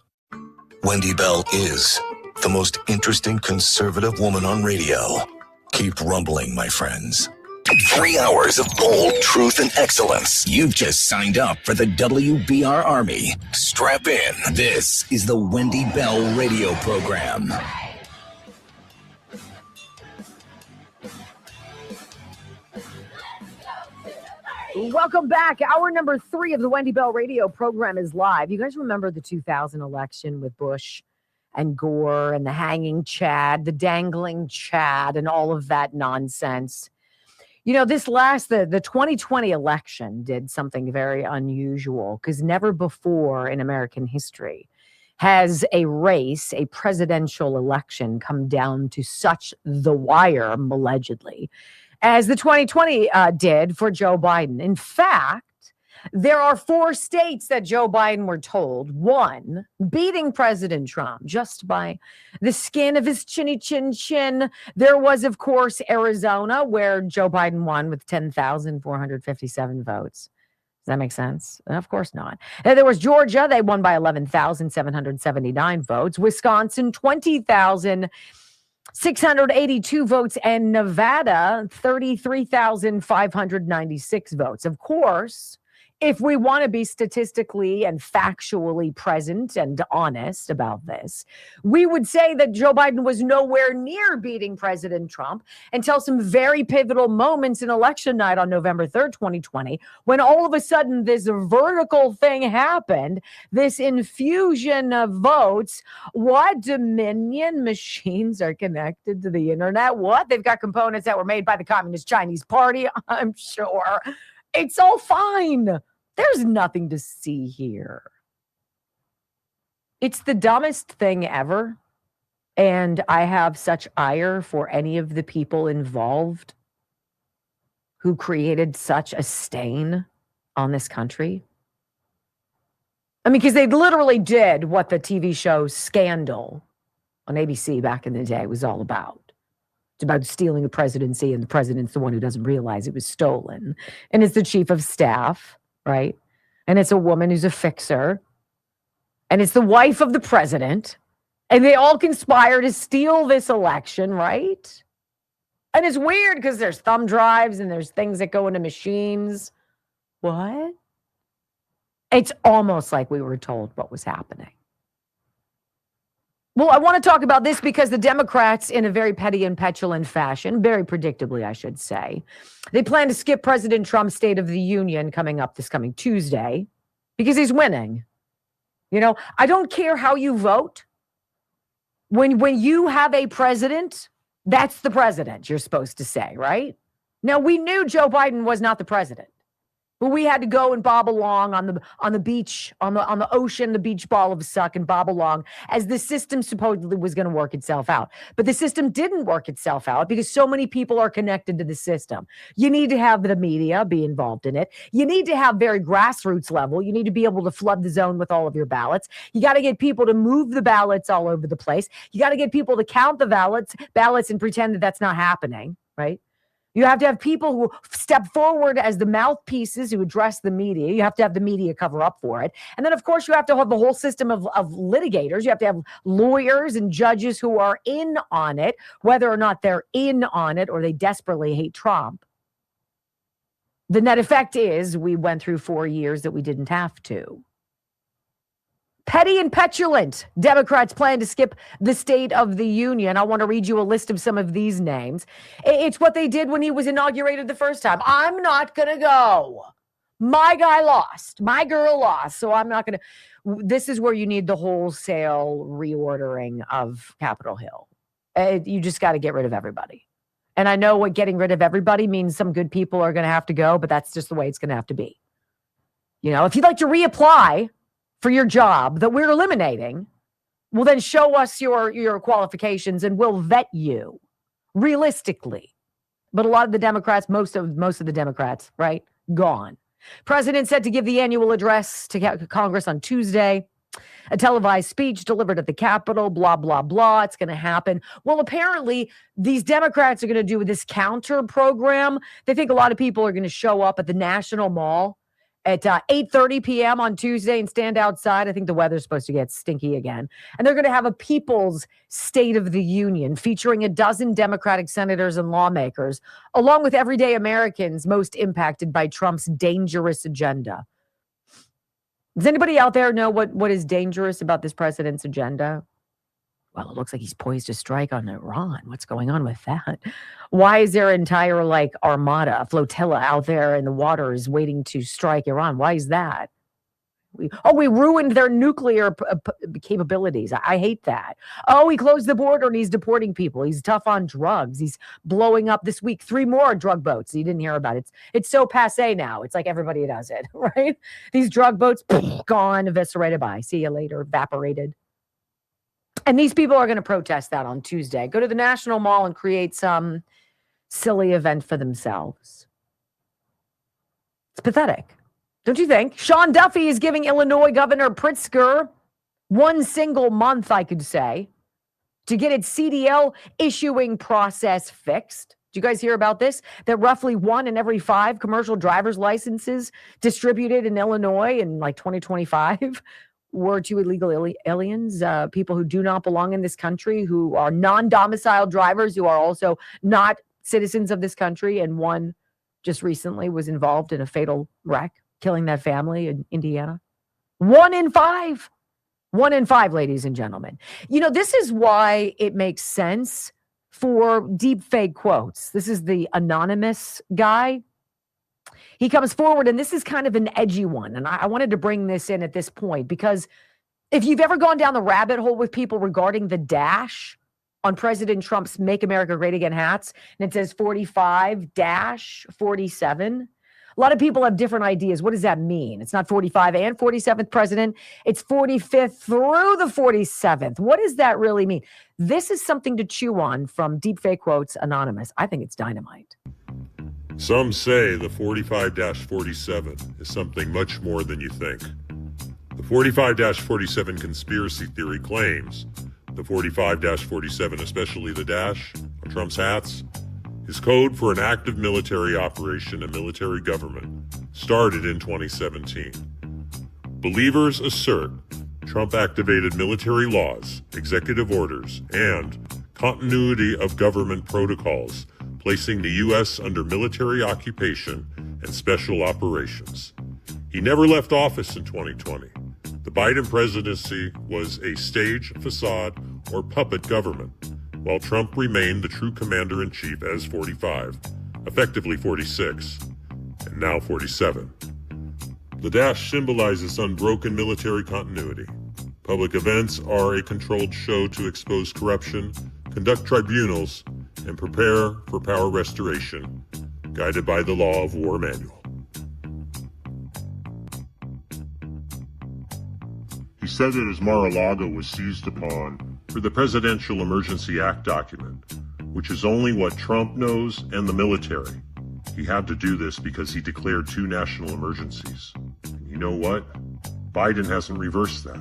S3: Wendy Bell is the most interesting conservative woman on radio. Keep rumbling, my friends. 3 hours of bold truth and excellence. You've just signed up for the WBR Army. Strap in. This is the Wendy Bell radio program.
S2: Welcome back. Hour number 3 of the Wendy Bell radio program is live. You guys remember the 2000 election with Bush and Gore and the hanging Chad, the dangling Chad, and all of that nonsense? You know, the 2020 election did something very unusual because never before in American history has a presidential election, come down to such the wire, allegedly, as the 2020 did for Joe Biden. In fact, there are 4 states that Joe Biden, we're told, won, beating President Trump just by the skin of his chinny chin. There was, of course, Arizona, where Joe Biden won with 10,457 votes. Does that make sense? Of course not. And there was Georgia. They won by 11,779 votes. Wisconsin, 20,682 votes, and Nevada, 33,596 votes. Of course, if we want to be statistically and factually present and honest about this, we would say that Joe Biden was nowhere near beating President Trump until some very pivotal moments in election night on November 3rd, 2020, when all of a sudden this vertical thing happened, this infusion of votes. What? Dominion machines are connected to the internet? What? They've got components that were made by the Communist Chinese Party, I'm sure. It's all fine. There's nothing to see here. It's the dumbest thing ever. And I have such ire for any of the people involved who created such a stain on this country. I mean, because they literally did what the TV show Scandal on ABC back in the day was all about. It's about stealing the presidency, and the president's the one who doesn't realize it was stolen. And it's the chief of staff, right? And it's a woman who's a fixer. And it's the wife of the president. And they all conspire to steal this election, right? And it's weird because there's thumb drives and there's things that go into machines. What? It's almost like we were told what was happening. Well, I want to talk about this because the Democrats, in a very petty and petulant fashion, very predictably, I should say, they plan to skip President Trump's State of the Union coming up this coming Tuesday because he's winning. You know, I don't care how you vote. When you have a president, that's the president, you're supposed to say, right? Now, we knew Joe Biden was not the president. But we had to go and bob along on the beach, on the ocean, the beach ball of suck, and bob along as the system supposedly was going to work itself out. But the system didn't work itself out because so many people are connected to the system. You need to have the media be involved in it. You need to have very grassroots level. You need to be able to flood the zone with all of your ballots. You got to get people to move the ballots all over the place. You got to get people to count the ballots and pretend that that's not happening, right? You have to have people who step forward as the mouthpieces who address the media. You have to have the media cover up for it. And then, of course, you have to have the whole system of litigators. You have to have lawyers and judges who are in on it, whether or not they're in on it or they desperately hate Trump. The net effect is we went through 4 years that we didn't have to. Petty and petulant. Democrats plan to skip the State of the Union. I want to read you a list of some of these names. It's what they did when he was inaugurated the first time. I'm not going to go. My guy lost. My girl lost. So I'm not going to. This is where you need the wholesale reordering of Capitol Hill. You just got to get rid of everybody. And I know what getting rid of everybody means some good people are going to have to go, but that's just the way it's going to have to be. You know, if you'd like to reapply for your job that we're eliminating, well, then show us your qualifications and we'll vet you realistically. But a lot of the Democrats, most of the Democrats, right, gone. President set to give the annual address to Congress on Tuesday. A televised speech delivered at the Capitol, blah, blah, blah. It's going to happen. Well, apparently, these Democrats are going to do this counter program. They think a lot of people are going to show up at the National Mall at 8:30 p.m. on Tuesday and stand outside. I think the weather's supposed to get stinky again. And they're going to have a People's State of the Union featuring a dozen Democratic senators and lawmakers, along with everyday Americans most impacted by Trump's dangerous agenda. Does anybody out there know what is dangerous about this president's agenda? Well, it looks like he's poised to strike on Iran. What's going on with that? Why is there an entire armada, a flotilla out there in the waters waiting to strike Iran? Why is that? We ruined their nuclear capabilities. I hate that. Oh, he closed the border and he's deporting people. He's tough on drugs. He's blowing up this week 3 more drug boats. You didn't hear about it. It's so passé now. It's like everybody does it, right? These drug boats, gone, eviscerated by. See you later, evaporated. And these people are going to protest that on Tuesday. Go to the National Mall and create some silly event for themselves. It's pathetic. Don't you think? Sean Duffy is giving Illinois Governor Pritzker 1 single month, I could say, to get its CDL issuing process fixed. Do you guys hear about this? That roughly 1 in every 5 commercial driver's licenses distributed in Illinois in 2025 were to illegal aliens, people who do not belong in this country, who are non-domiciled drivers, who are also not citizens of this country. And one just recently was involved in a fatal wreck killing that family in Indiana? 1 in 5. 1 in 5, ladies and gentlemen. You know, this is why it makes sense for deep fake quotes. This is the anonymous guy. He comes forward, and this is kind of an edgy one. And I wanted to bring this in at this point because if you've ever gone down the rabbit hole with people regarding the dash on President Trump's Make America Great Again hats, and it says 45-47, a lot of people have different ideas. What does that mean? It's not 45 and 47th president. It's 45th through the 47th. What does that really mean? This is something to chew on from Deepfake Quotes Anonymous. I think it's dynamite.
S6: Some say the 45-47 is something much more than you think. The 45-47 conspiracy theory claims the 45-47, especially the dash on Trump's hats, is code for an active military operation and military government started in 2017. Believers assert Trump activated military laws, executive orders, and continuity of government protocols, placing the U.S. under military occupation and special operations. He never left office in 2020. The Biden presidency was a stage, facade, or puppet government, while Trump remained the true commander-in-chief as 45, effectively 46, and now 47. The dash symbolizes unbroken military continuity. Public events are a controlled show to expose corruption, conduct tribunals, and prepare for power restoration, guided by the law of war manual. He said that his Mar-a-Lago was seized upon for the Presidential Emergency Act document, which is only what Trump knows and the military. He had to do this because he declared 2 national emergencies. And you know what? Biden hasn't reversed that.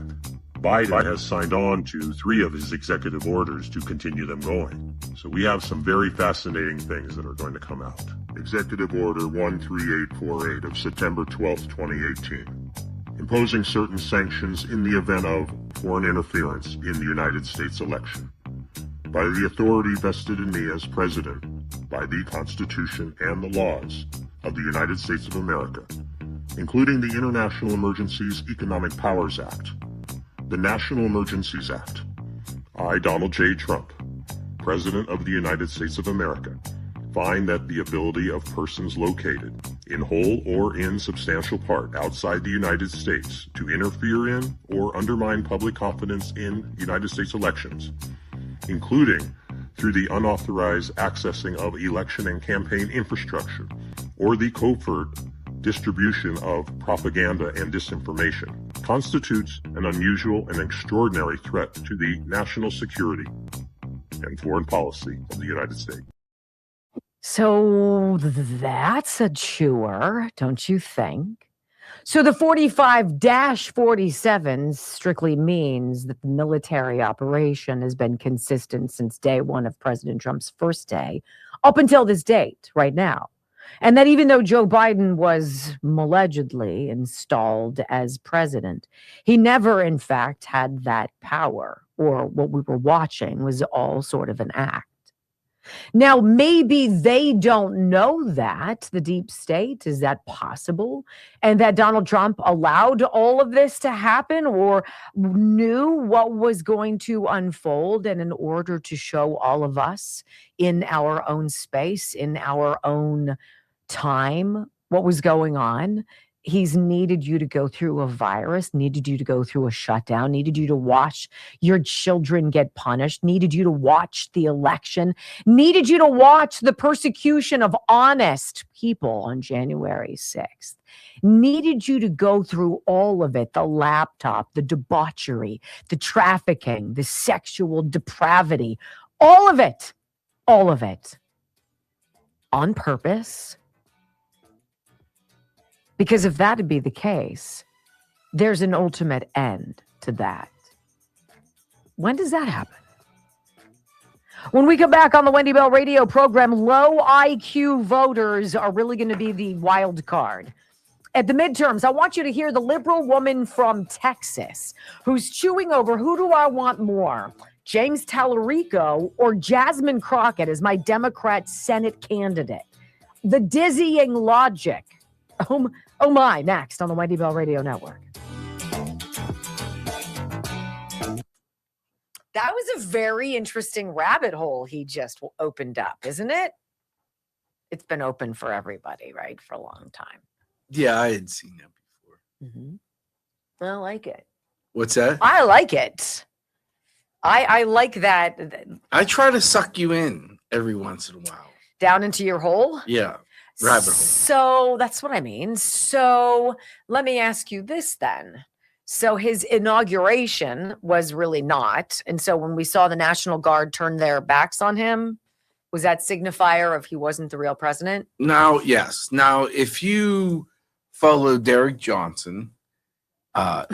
S6: Biden has signed on to 3 of his executive orders to continue them going. So we have some very fascinating things that are going to come out. Executive Order 13848 of September 12, 2018, imposing certain sanctions in the event of foreign interference in the United States election. By the authority vested in me as president, by the Constitution and the laws of the United States of America, including the International Emergencies Economic Powers Act, the National Emergencies Act, I, Donald J. Trump, President of the United States of America, find that the ability of persons located in whole or in substantial part outside the United States to interfere in or undermine public confidence in United States elections, including through the unauthorized accessing of election and campaign infrastructure or the covert distribution of propaganda and disinformation, constitutes an unusual and extraordinary threat to the national security and foreign policy of the United States.
S2: So that's a chewer, don't you think? So the 45-47 strictly means that the military operation has been consistent since day one of President Trump's first day, up until this date, right now. And that even though Joe Biden was allegedly installed as president, he never, in fact, had that power, or what we were watching was all sort of an act. Now, maybe they don't know that, the deep state. Is that possible? And that Donald Trump allowed all of this to happen or knew what was going to unfold, and in order to show all of us in our own space, in our own time, what was going on, he's needed you to go through a virus, needed you to go through a shutdown, needed you to watch your children get punished, needed you to watch the election, needed you to watch the persecution of honest people on January 6th, needed you to go through all of it, the laptop, the debauchery, the trafficking, the sexual depravity, all of it on purpose. Because if that would be the case, there's an ultimate end to that. When does that happen? When we come back on the Wendy Bell radio program, low IQ voters are really going to be the wild card. At the midterms, I want you to hear the liberal woman from Texas who's chewing over, who do I want more, James Tallarico or Jasmine Crockett as my Democrat Senate candidate? The dizzying logic. Oh my, next on the Wendy Bell Radio Network. That was a very interesting rabbit hole he just opened up, isn't it? It's been open for everybody, right? For a long time.
S1: Yeah, I had seen that before.
S2: Mm-hmm. I like it.
S1: What's that?
S2: I like it. I like that.
S1: I try to suck you in every once in a while.
S2: Down into your hole?
S1: Yeah. Rabbit hole.
S2: So that's what I mean. So let me ask you this then. So his inauguration was really not. And so when we saw the National Guard turn their backs on him, was that signifier of he wasn't the real president?
S1: Now, yes. Now, if you follow Derek Johnson,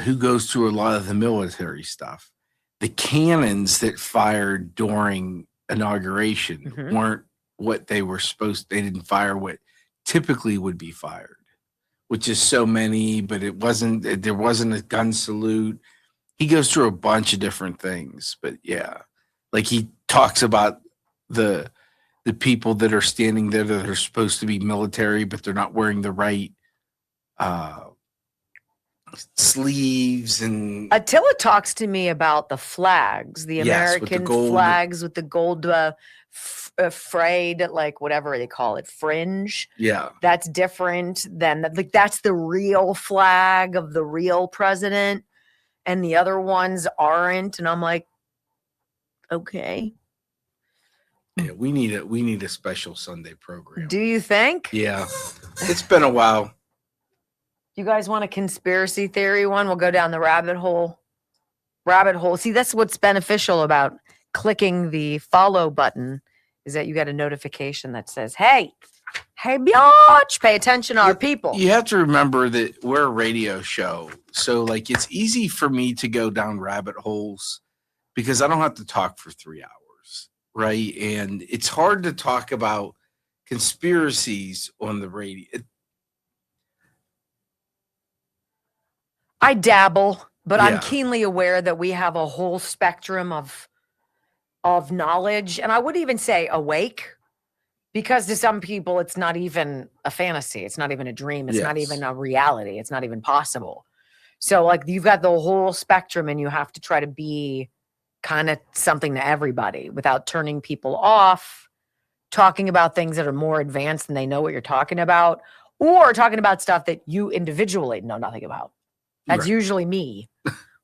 S1: who goes through a lot of the military stuff, the cannons that fired during inauguration weren't what they were supposed. They didn't fire what typically would be fired, which is so many, but it wasn't. There wasn't a gun salute. He goes through a bunch of different things, but yeah, like he talks about the people that are standing there that are supposed to be military, but they're not wearing the right sleeves. And
S2: Attila talks to me about the flags, the American flags with the gold frayed, like whatever they call it, fringe.
S1: Yeah,
S2: that's different than like that's the real flag of the real president, and the other ones aren't. And I'm like, okay.
S1: Yeah, we need a special Sunday program.
S2: Do you think?
S1: Yeah, it's been a while.
S2: You guys want a conspiracy theory one? We'll go down the rabbit hole. See, that's what's beneficial about clicking the follow button is that you get a notification that says, hey, biatch, pay attention to our people.
S1: You have to remember that we're a radio show. So, like, it's easy for me to go down rabbit holes because I don't have to talk for 3 hours, right? And it's hard to talk about conspiracies on the radio.
S2: I dabble, but I'm keenly aware that we have a whole spectrum of knowledge. And I would even say awake, because to some people, it's not even a fantasy. It's not even a dream. It's not even a reality. It's not even possible. So like you've got the whole spectrum and you have to try to be kind of something to everybody without turning people off, talking about things that are more advanced than they know what you're talking about, or talking about stuff that you individually know nothing about. That's usually me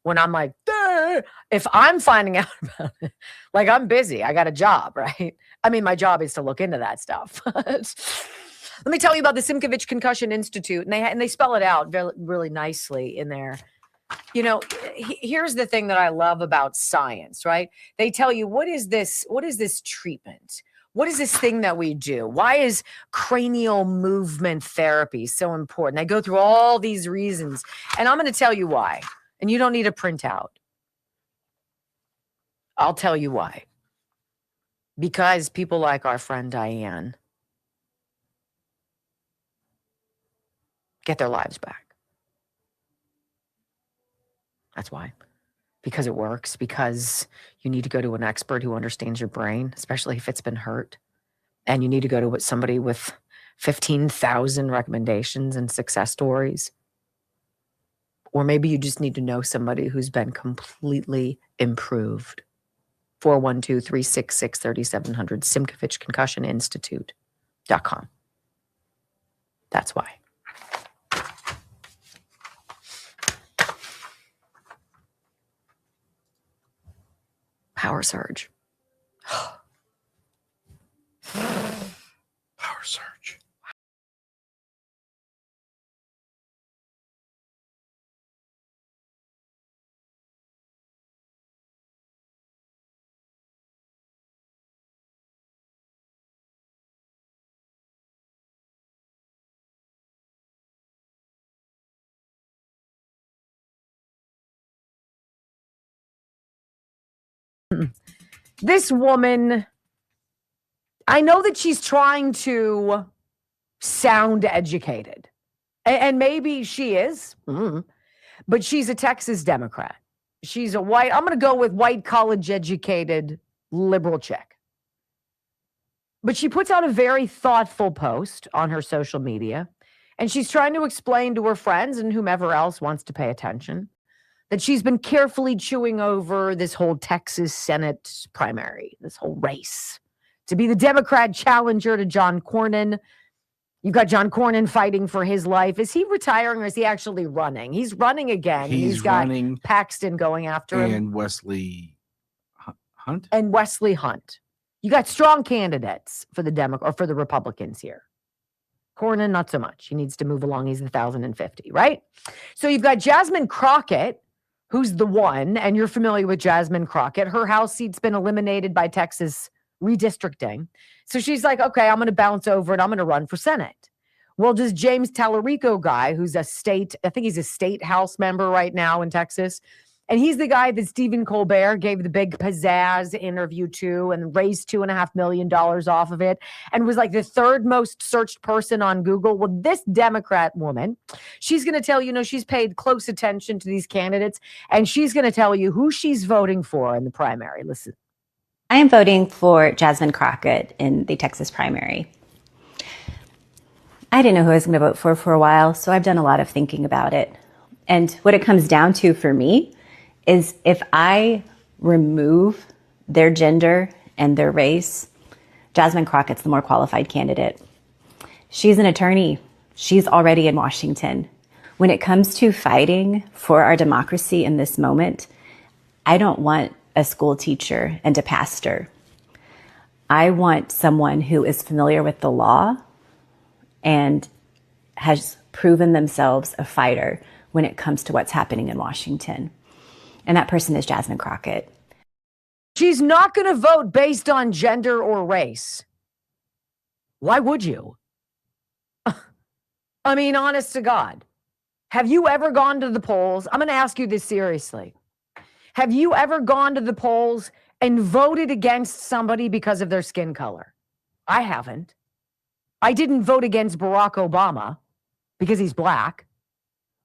S2: when I'm like, duh. If I'm finding out about it, like I'm busy, I got a job, right? I mean, my job is to look into that stuff. Let me tell you about the Simkovich Concussion Institute, and they spell it out really nicely in there. You know, here's the thing that I love about science, right? They tell you, what is this treatment? What is this thing that we do? Why is cranial movement therapy so important? They go through all these reasons, and I'm going to tell you why. And you don't need a printout. I'll tell you why. Because people like our friend Diane get their lives back. That's why. Because it works, because you need to go to an expert who understands your brain, especially if it's been hurt. And you need to go to somebody with 15,000 recommendations and success stories. Or maybe you just need to know somebody who's been completely improved. 412-366-3700, Simkovich Concussion Institute.com. That's why. Power surge.
S1: Power surge.
S2: This woman, I know that she's trying to sound educated, and maybe she is, but she's a Texas Democrat. She's a white, I'm going to go with white college educated liberal chick. But she puts out a very thoughtful post on her social media, And she's trying to explain to her friends and whomever else wants to pay attention that she's been carefully chewing over this whole Texas Senate primary, this whole race, to be the Democrat challenger to John Cornyn. You've got John Cornyn fighting for his life. Is he retiring or is he actually running? He's running again.
S1: He's
S2: got
S1: running,
S2: Paxton going after him.
S1: And Wesley Hunt.
S2: And Wesley Hunt. You got strong candidates for the or for the Republicans here. Cornyn, not so much. He needs to move along. He's 1,050, right? So you've got Jasmine Crockett, who's the one, and you're familiar with Jasmine Crockett. Her House seat's been eliminated by Texas redistricting. So she's like, okay, I'm going to bounce over and I'm going to run for Senate. Well, does James Tallarico guy, who's I think he's a state House member right now in Texas, and he's the guy that Stephen Colbert gave the big pizzazz interview to and raised $2.5 million off of it and was like the third most searched person on Google. Well, this Democrat woman, she's going to tell you, she's paid close attention to these candidates, and she's going to tell you who she's voting for in the primary. Listen.
S7: I am voting for Jasmine Crockett in the Texas primary. I didn't know who I was going to vote for a while, so I've done a lot of thinking about it. And what it comes down to for me is if I remove their gender and their race, Jasmine Crockett's the more qualified candidate. She's an attorney. She's already in Washington. When it comes to fighting for our democracy in this moment, I don't want a school teacher and a pastor. I want someone who is familiar with the law and has proven themselves a fighter when it comes to what's happening in Washington. And that person is Jasmine Crockett.
S2: She's not going to vote based on gender or race. Why would you? I mean, honest to God, have you ever gone to the polls? I'm going to ask you this seriously. Have you ever gone to the polls and voted against somebody because of their skin color? I haven't. I didn't vote against Barack Obama because he's black.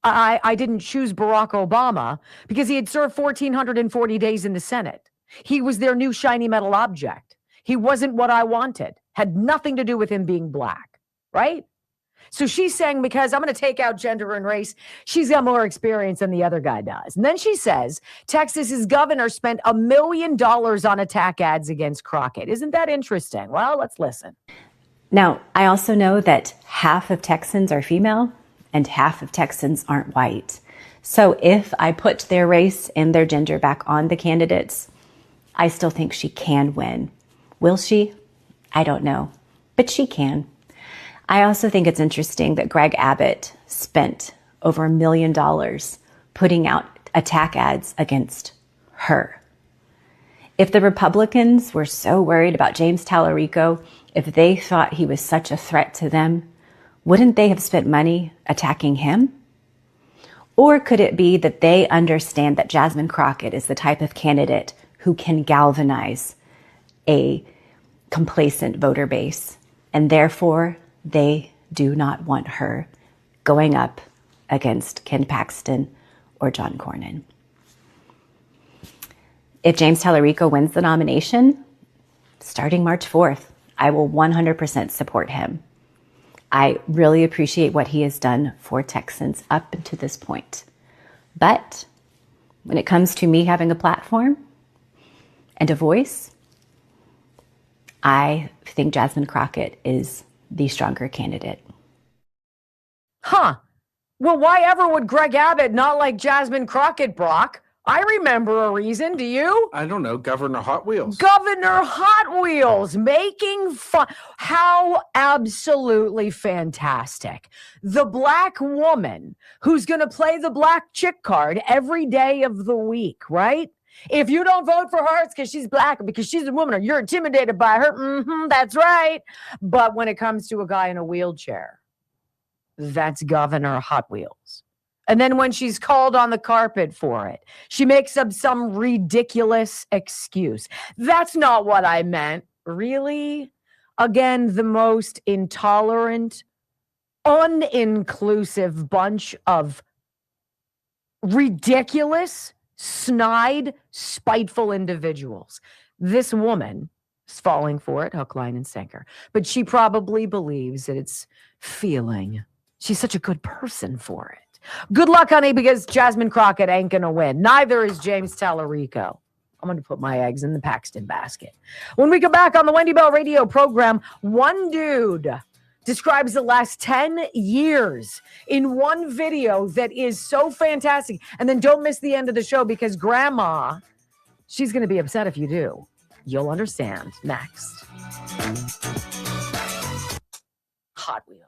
S2: I didn't choose Barack Obama because he had served 1,440 days in the Senate. He was their new shiny metal object. He wasn't what I wanted. Had nothing to do with him being black, right? So she's saying because I'm going to take out gender and race, she's got more experience than the other guy does. And then she says Texas's governor spent $1 million on attack ads against Crockett. Isn't that interesting? Well, let's listen.
S7: Now, I also know that half of Texans are female and half of Texans aren't white. So if I put their race and their gender back on the candidates, I still think she can win. Will she? I don't know, but she can. I also think it's interesting that Greg Abbott spent over $1 million putting out attack ads against her. If the Republicans were so worried about James Tallarico, if they thought he was such a threat to them, wouldn't they have spent money attacking him? Or could it be that they understand that Jasmine Crockett is the type of candidate who can galvanize a complacent voter base, and therefore they do not want her going up against Ken Paxton or John Cornyn? If James Tallarico wins the nomination, starting March 4th, I will 100% support him. I really appreciate what he has done for Texans up to this point. But when it comes to me having a platform and a voice, I think Jasmine Crockett is the stronger candidate.
S2: Huh. Well, why ever would Greg Abbott not like Jasmine Crockett, Brock? I remember a reason. Do you?
S1: I don't know. Governor Hot Wheels.
S2: Governor Hot Wheels making fun. How absolutely fantastic. The black woman who's going to play the black chick card every day of the week, right? If you don't vote for her, it's because she's black, because she's a woman, or you're intimidated by her. That's right. But when it comes to a guy in a wheelchair, that's Governor Hot Wheels. And then when she's called on the carpet for it, she makes up some ridiculous excuse. That's not what I meant. Really? Again, the most intolerant, uninclusive bunch of ridiculous, snide, spiteful individuals. This woman is falling for it, hook, line, and sinker. But she probably believes that it's feeling She's such a good person for it. Good luck, honey, because Jasmine Crockett ain't going to win. Neither is James Tallarico. I'm going to put my eggs in the Paxton basket. When we come back on the Wendy Bell radio program, one dude describes the last 10 years in one video that is so fantastic. And then don't miss the end of the show because Grandma, she's going to be upset if you do. You'll understand next. Hot Wheels.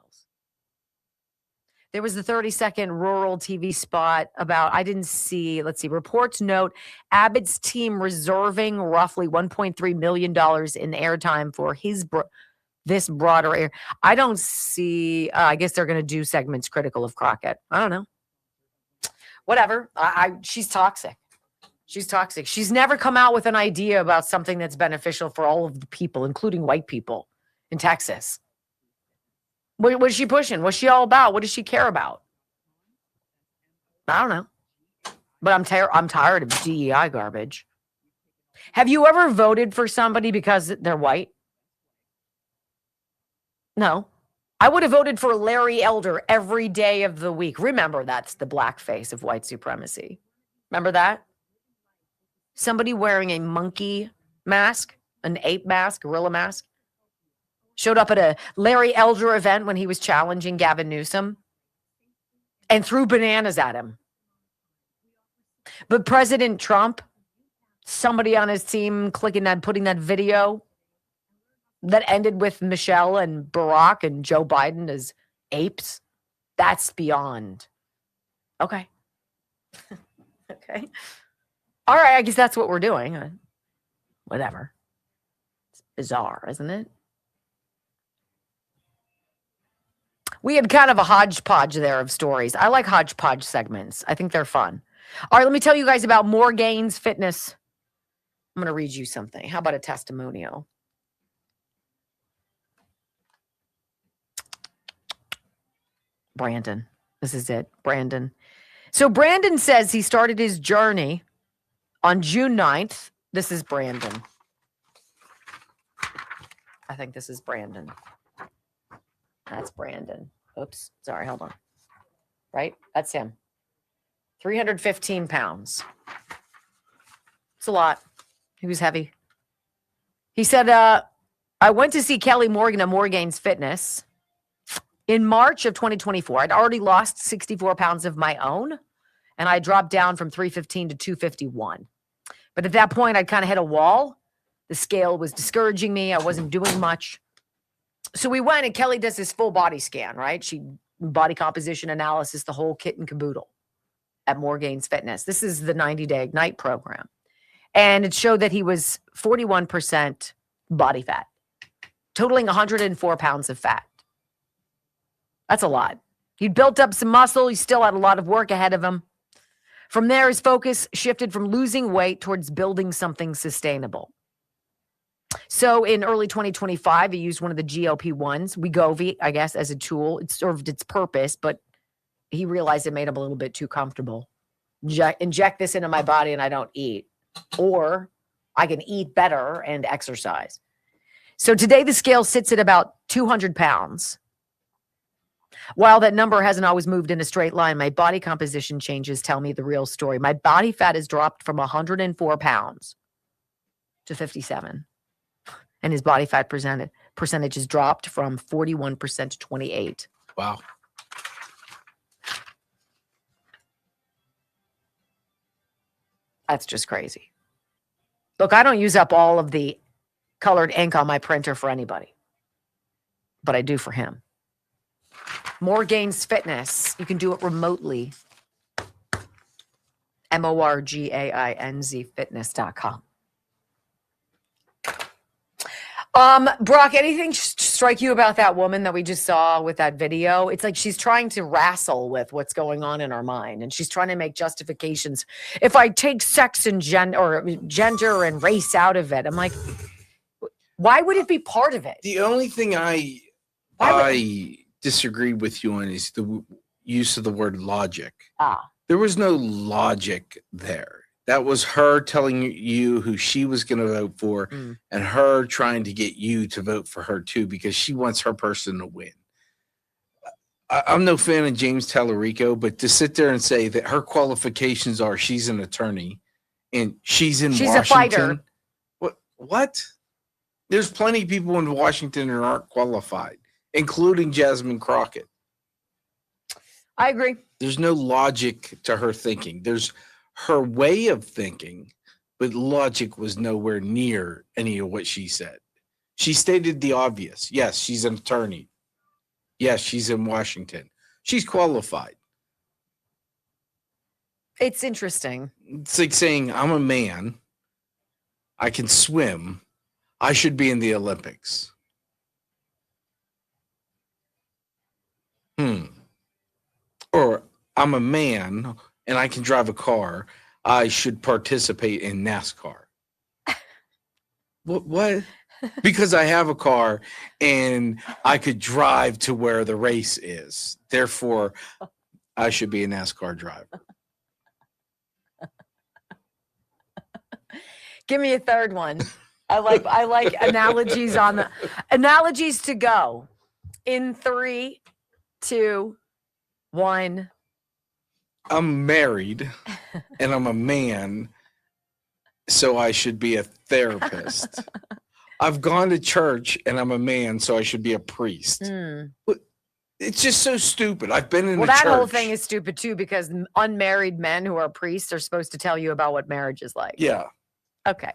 S2: There was the 30-second rural TV spot about, I didn't see, let's see, reports note Abbott's team reserving roughly $1.3 million in airtime for this broader area. I don't see, I guess they're going to do segments critical of Crockett. I don't know. Whatever. She's toxic. She's toxic. She's never come out with an idea about something that's beneficial for all of the people, including white people in Texas. What is she pushing? What's she all about? What does she care about? I don't know. But I'm tired of DEI garbage. Have you ever voted for somebody because they're white? No. I would have voted for Larry Elder every day of the week. Remember, that's the black face of white supremacy. Remember that? Somebody wearing a monkey mask, an ape mask, gorilla mask, showed up at a Larry Elder event when he was challenging Gavin Newsom and threw bananas at him. But President Trump, somebody on his team putting that video that ended with Michelle and Barack and Joe Biden as apes, that's beyond. Okay. Okay. All right, I guess that's what we're doing. Whatever. It's bizarre, isn't it? We had kind of a hodgepodge there of stories. I like hodgepodge segments. I think they're fun. All right, let me tell you guys about More Gains Fitness. I'm going to read you something. How about a testimonial? Brandon. This is it. Brandon. So Brandon says he started his journey on June 9th. This is Brandon. I think this is Brandon. That's Brandon. Oops. Sorry. Hold on. Right? That's him. 315 pounds. It's a lot. He was heavy. He said, I went to see Kelly Morgan at More Gains Fitness in March of 2024. I'd already lost 64 pounds of my own, and I dropped down from 315 to 251. But at that point, I'd kind of hit a wall. The scale was discouraging me. I wasn't doing much. So we went, and Kelly does this full body scan, right? She body composition analysis, the whole kit and caboodle at More Gains Fitness. This is the 90-day Ignite program. And it showed that he was 41% body fat, totaling 104 pounds of fat. That's a lot. He'd built up some muscle. He still had a lot of work ahead of him. From there, his focus shifted from losing weight towards building something sustainable. So in early 2025, he used one of the GLP-1s, Wegovy, I guess, as a tool. It served its purpose, but he realized it made him a little bit too comfortable. Inject this into my body and I don't eat. Or I can eat better and exercise. So today the scale sits at about 200 pounds. While that number hasn't always moved in a straight line, my body composition changes tell me the real story. My body fat has dropped from 104 pounds to 57. And his body fat percentage has dropped from 41% to 28.
S1: Wow.
S2: That's just crazy. Look, I don't use up all of the colored ink on my printer for anybody, but I do for him. More Gains Fitness. You can do it remotely. MORGAINZ fitness.com. Brock, anything strike you about that woman that we just saw with that video? It's like she's trying to wrestle with what's going on in our mind, and she's trying to make justifications. If I take sex and gender and race out of it, I'm like, why would it be part of it?
S1: The only thing I disagree with you on is the use of the word logic. There was no logic there. That was her telling you who she was going to vote for and her trying to get you to vote for her too, because she wants her person to win. I'm no fan of James Tallarico, but to sit there and say that her qualifications are she's an attorney and she's Washington.
S2: A fighter.
S1: What? There's plenty of people in Washington that aren't qualified, including Jasmine Crockett.
S2: I agree.
S1: There's no logic to her thinking. There's her way of thinking, but logic was nowhere near any of what she said. She stated the obvious. Yes, she's an attorney. Yes, she's in Washington. She's qualified.
S2: It's interesting.
S1: It's like saying, I'm a man. I can swim. I should be in the Olympics. Or I'm a man and I can drive a car. I should participate in NASCAR. What? Because I have a car and I could drive to where the race is. Therefore, I should be a NASCAR driver.
S2: Give me a third one. I like analogies analogies to go. In 3, 2, 1.
S1: I'm married and I'm a man, so I should be a therapist. I've gone to church and I'm a man, so I should be a priest. It's just so stupid. I've been in
S2: that
S1: church.
S2: whole thing is stupid too, because unmarried men who are priests are supposed to tell you about what marriage is like.
S1: Yeah.
S2: Okay.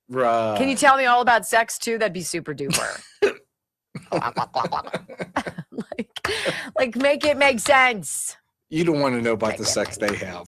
S1: Right.
S2: Can you tell me all about sex too? That'd be super duper. like make it make sense.
S1: You don't want to know about the sex they have.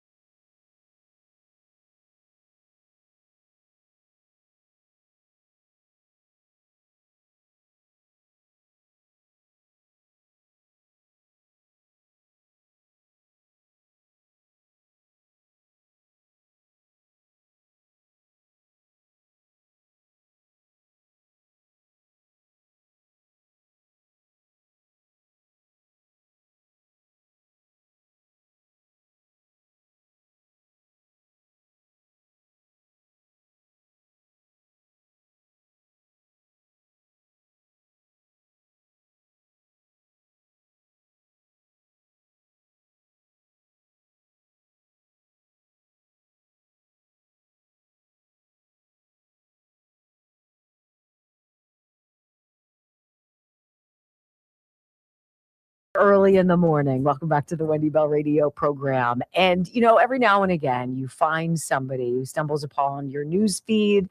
S2: Early in the morning. Welcome back to the Wendy Bell Radio program. And, every now and again, you find somebody who stumbles upon your news feed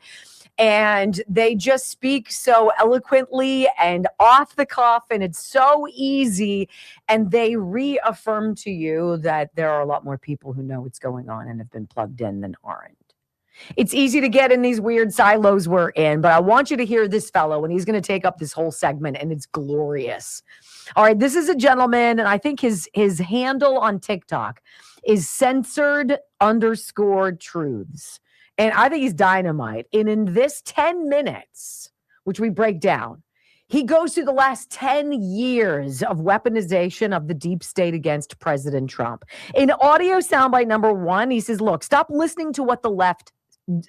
S2: and they just speak so eloquently and off the cuff, and it's so easy. And they reaffirm to you that there are a lot more people who know what's going on and have been plugged in than aren't. It's easy to get in these weird silos we're in, but I want you to hear this fellow, and he's going to take up this whole segment, and it's glorious. All right, this is a gentleman, and I think his handle on TikTok is censored_truths. And I think he's dynamite. And in this 10 minutes, which we break down, he goes through the last 10 years of weaponization of the deep state against President Trump. In audio soundbite number 1, he says, look, stop listening to what the left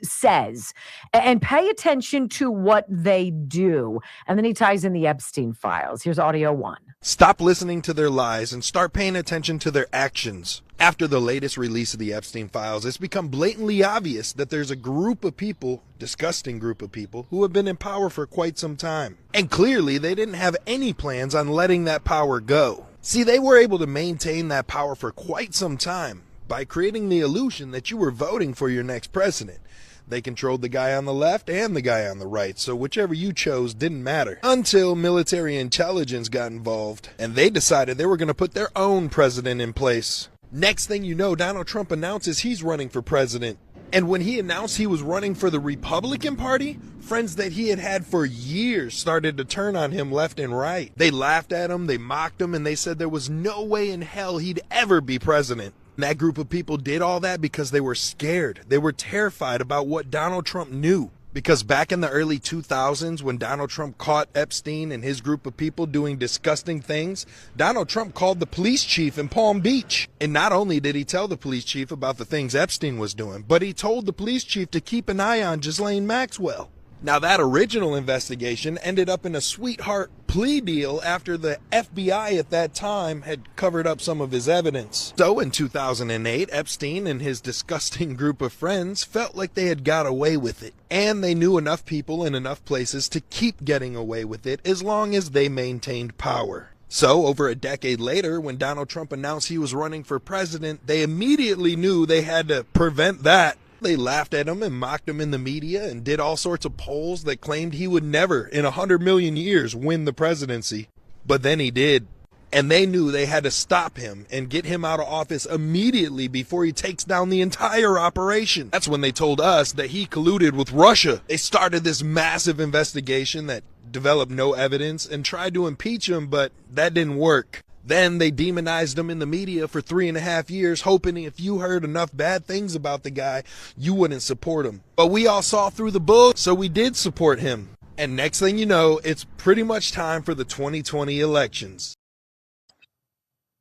S2: says and pay attention to what they do. And then he ties in the Epstein files. Here's audio 1.
S8: Stop listening to their lies and start paying attention to their actions. After the latest release of the Epstein files, it's become blatantly obvious that there's a group of people, disgusting group of people, who have been in power for quite some time. And clearly they didn't have any plans on letting that power go. See, they were able to maintain that power for quite some time by creating the illusion that you were voting for your next president. They controlled the guy on the left and the guy on the right, so whichever you chose didn't matter. Until military intelligence got involved, and they decided they were going to put their own president in place. Next thing you know, Donald Trump announces he's running for president. And when he announced he was running for the Republican Party, friends that he had had for years started to turn on him left and right. They laughed at him, they mocked him, and they said there was no way in hell he'd ever be president. And that group of people did all that because they were scared. They were terrified about what Donald Trump knew. Because back in the early 2000s, when Donald Trump caught Epstein and his group of people doing disgusting things, Donald Trump called the police chief in Palm Beach. And not only did he tell the police chief about the things Epstein was doing, but he told the police chief to keep an eye on Ghislaine Maxwell. Now, that original investigation ended up in a sweetheart plea deal after the FBI at that time had covered up some of his evidence. So in 2008, Epstein and his disgusting group of friends felt like they had got away with it. And they knew enough people in enough places to keep getting away with it as long as they maintained power. So, over a decade later, when Donald Trump announced he was running for president, they immediately knew they had to prevent that. They laughed at him and mocked him in the media and did all sorts of polls that claimed he would never, in 100 million years, win the presidency. But then he did. And they knew they had to stop him and get him out of office immediately before he takes down the entire operation. That's when they told us that he colluded with Russia. They started this massive investigation that developed no evidence and tried to impeach him, but that didn't work. Then they demonized him in the media for 3.5 years, hoping if you heard enough bad things about the guy, you wouldn't support him. But we all saw through the bull, so we did support him. And next thing you know, it's pretty much time for the 2020 elections.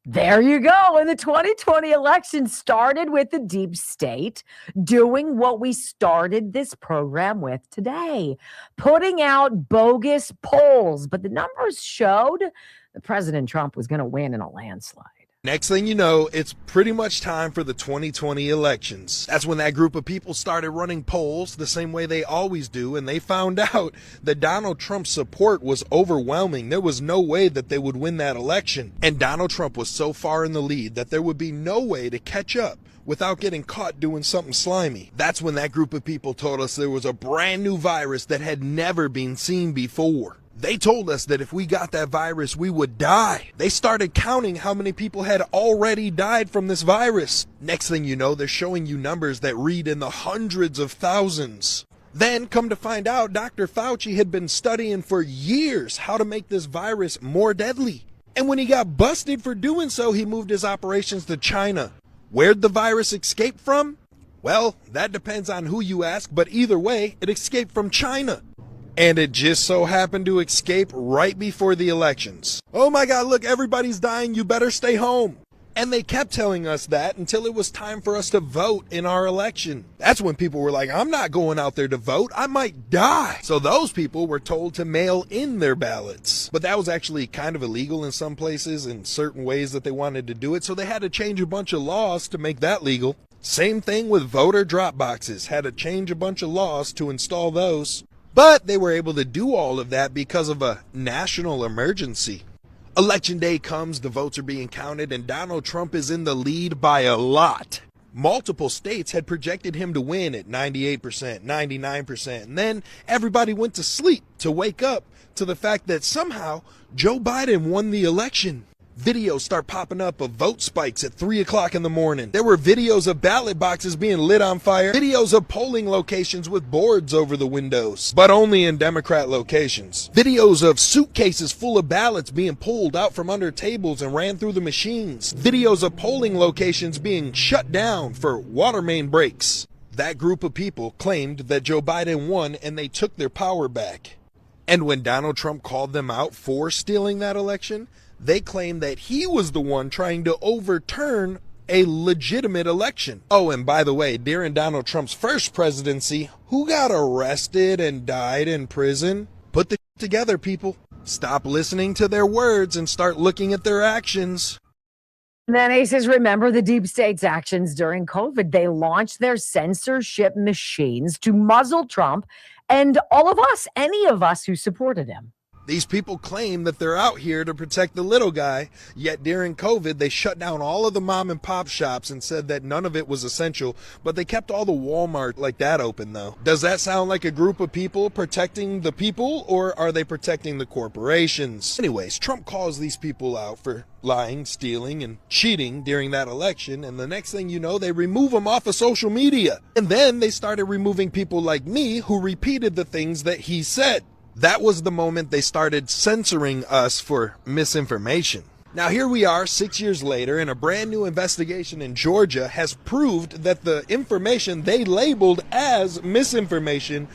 S2: There you go. And the 2020 election started with the deep state doing what we started this program with today, putting out bogus polls. But the numbers showed that President Trump was going to win in a landslide.
S8: Next thing you know, it's pretty much time for the 2020 elections. That's when that group of people started running polls the same way they always do, and they found out that Donald Trump's support was overwhelming. There was no way that they would win that election. And Donald Trump was so far in the lead that there would be no way to catch up without getting caught doing something slimy. That's when that group of people told us there was a brand new virus that had never been seen before. They told us that if we got that virus, we would die. They started counting how many people had already died from this virus. Next thing you know, they're showing you numbers that read in the hundreds of thousands. Then, come to find out, Dr. Fauci had been studying for years how to make this virus more deadly. And when he got busted for doing so, he moved his operations to China. Where'd the virus escape from? Well, that depends on who you ask, but either way, it escaped from China. And it just so happened to escape right before the elections. Oh my God, look, everybody's dying, you better stay home. And they kept telling us that until it was time for us to vote in our election. That's when people were like, I'm not going out there to vote, I might die. So those people were told to mail in their ballots. But that was actually kind of illegal in some places in certain ways that they wanted to do it. So they had to change a bunch of laws to make that legal. Same thing with voter drop boxes. Had to change a bunch of laws to install those. But they were able to do all of that because of a national emergency. Election day comes, the votes are being counted, and Donald Trump is in the lead by a lot. Multiple states had projected him to win at 98%, 99%, and then everybody went to sleep to wake up to the fact that somehow Joe Biden won the election. Videos start popping up of vote spikes at 3 o'clock in the morning. There were videos of ballot boxes being lit on fire. Videos of polling locations with boards over the windows, but only in Democrat locations. Videos of suitcases full of ballots being pulled out from under tables and ran through the machines. Videos of polling locations being shut down for water main breaks. That group of people claimed that Joe Biden won and they took their power back. And when Donald Trump called them out for stealing that election, they claimed that he was the one trying to overturn a legitimate election. Oh, and by the way, during Donald Trump's first presidency, who got arrested and died in prison? Put the together, people. Stop listening to their words and start looking at their actions.
S2: And then he says, remember the deep state's actions during COVID. They launched their censorship machines to muzzle Trump and all of us, any of us who supported him.
S8: These people claim that they're out here to protect the little guy, yet during COVID, they shut down all of the mom and pop shops and said that none of it was essential, but they kept all the Walmart like that open though. Does that sound like a group of people protecting the people, or are they protecting the corporations? Anyways, Trump calls these people out for lying, stealing, and cheating during that election, and the next thing you know, they remove them off of social media. And then they started removing people like me who repeated the things that he said. That was the moment they started censoring us for misinformation. Now here we are 6 years later, and a brand new investigation in Georgia has proved that the information they labeled as misinformation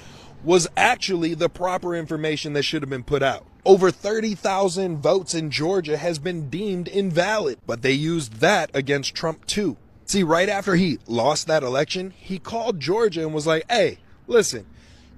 S8: was actually the proper information that should have been put out. Over 30,000 votes in Georgia has been deemed invalid, but they used that against Trump too. See, right after he lost that election, he called Georgia and was like, hey, listen,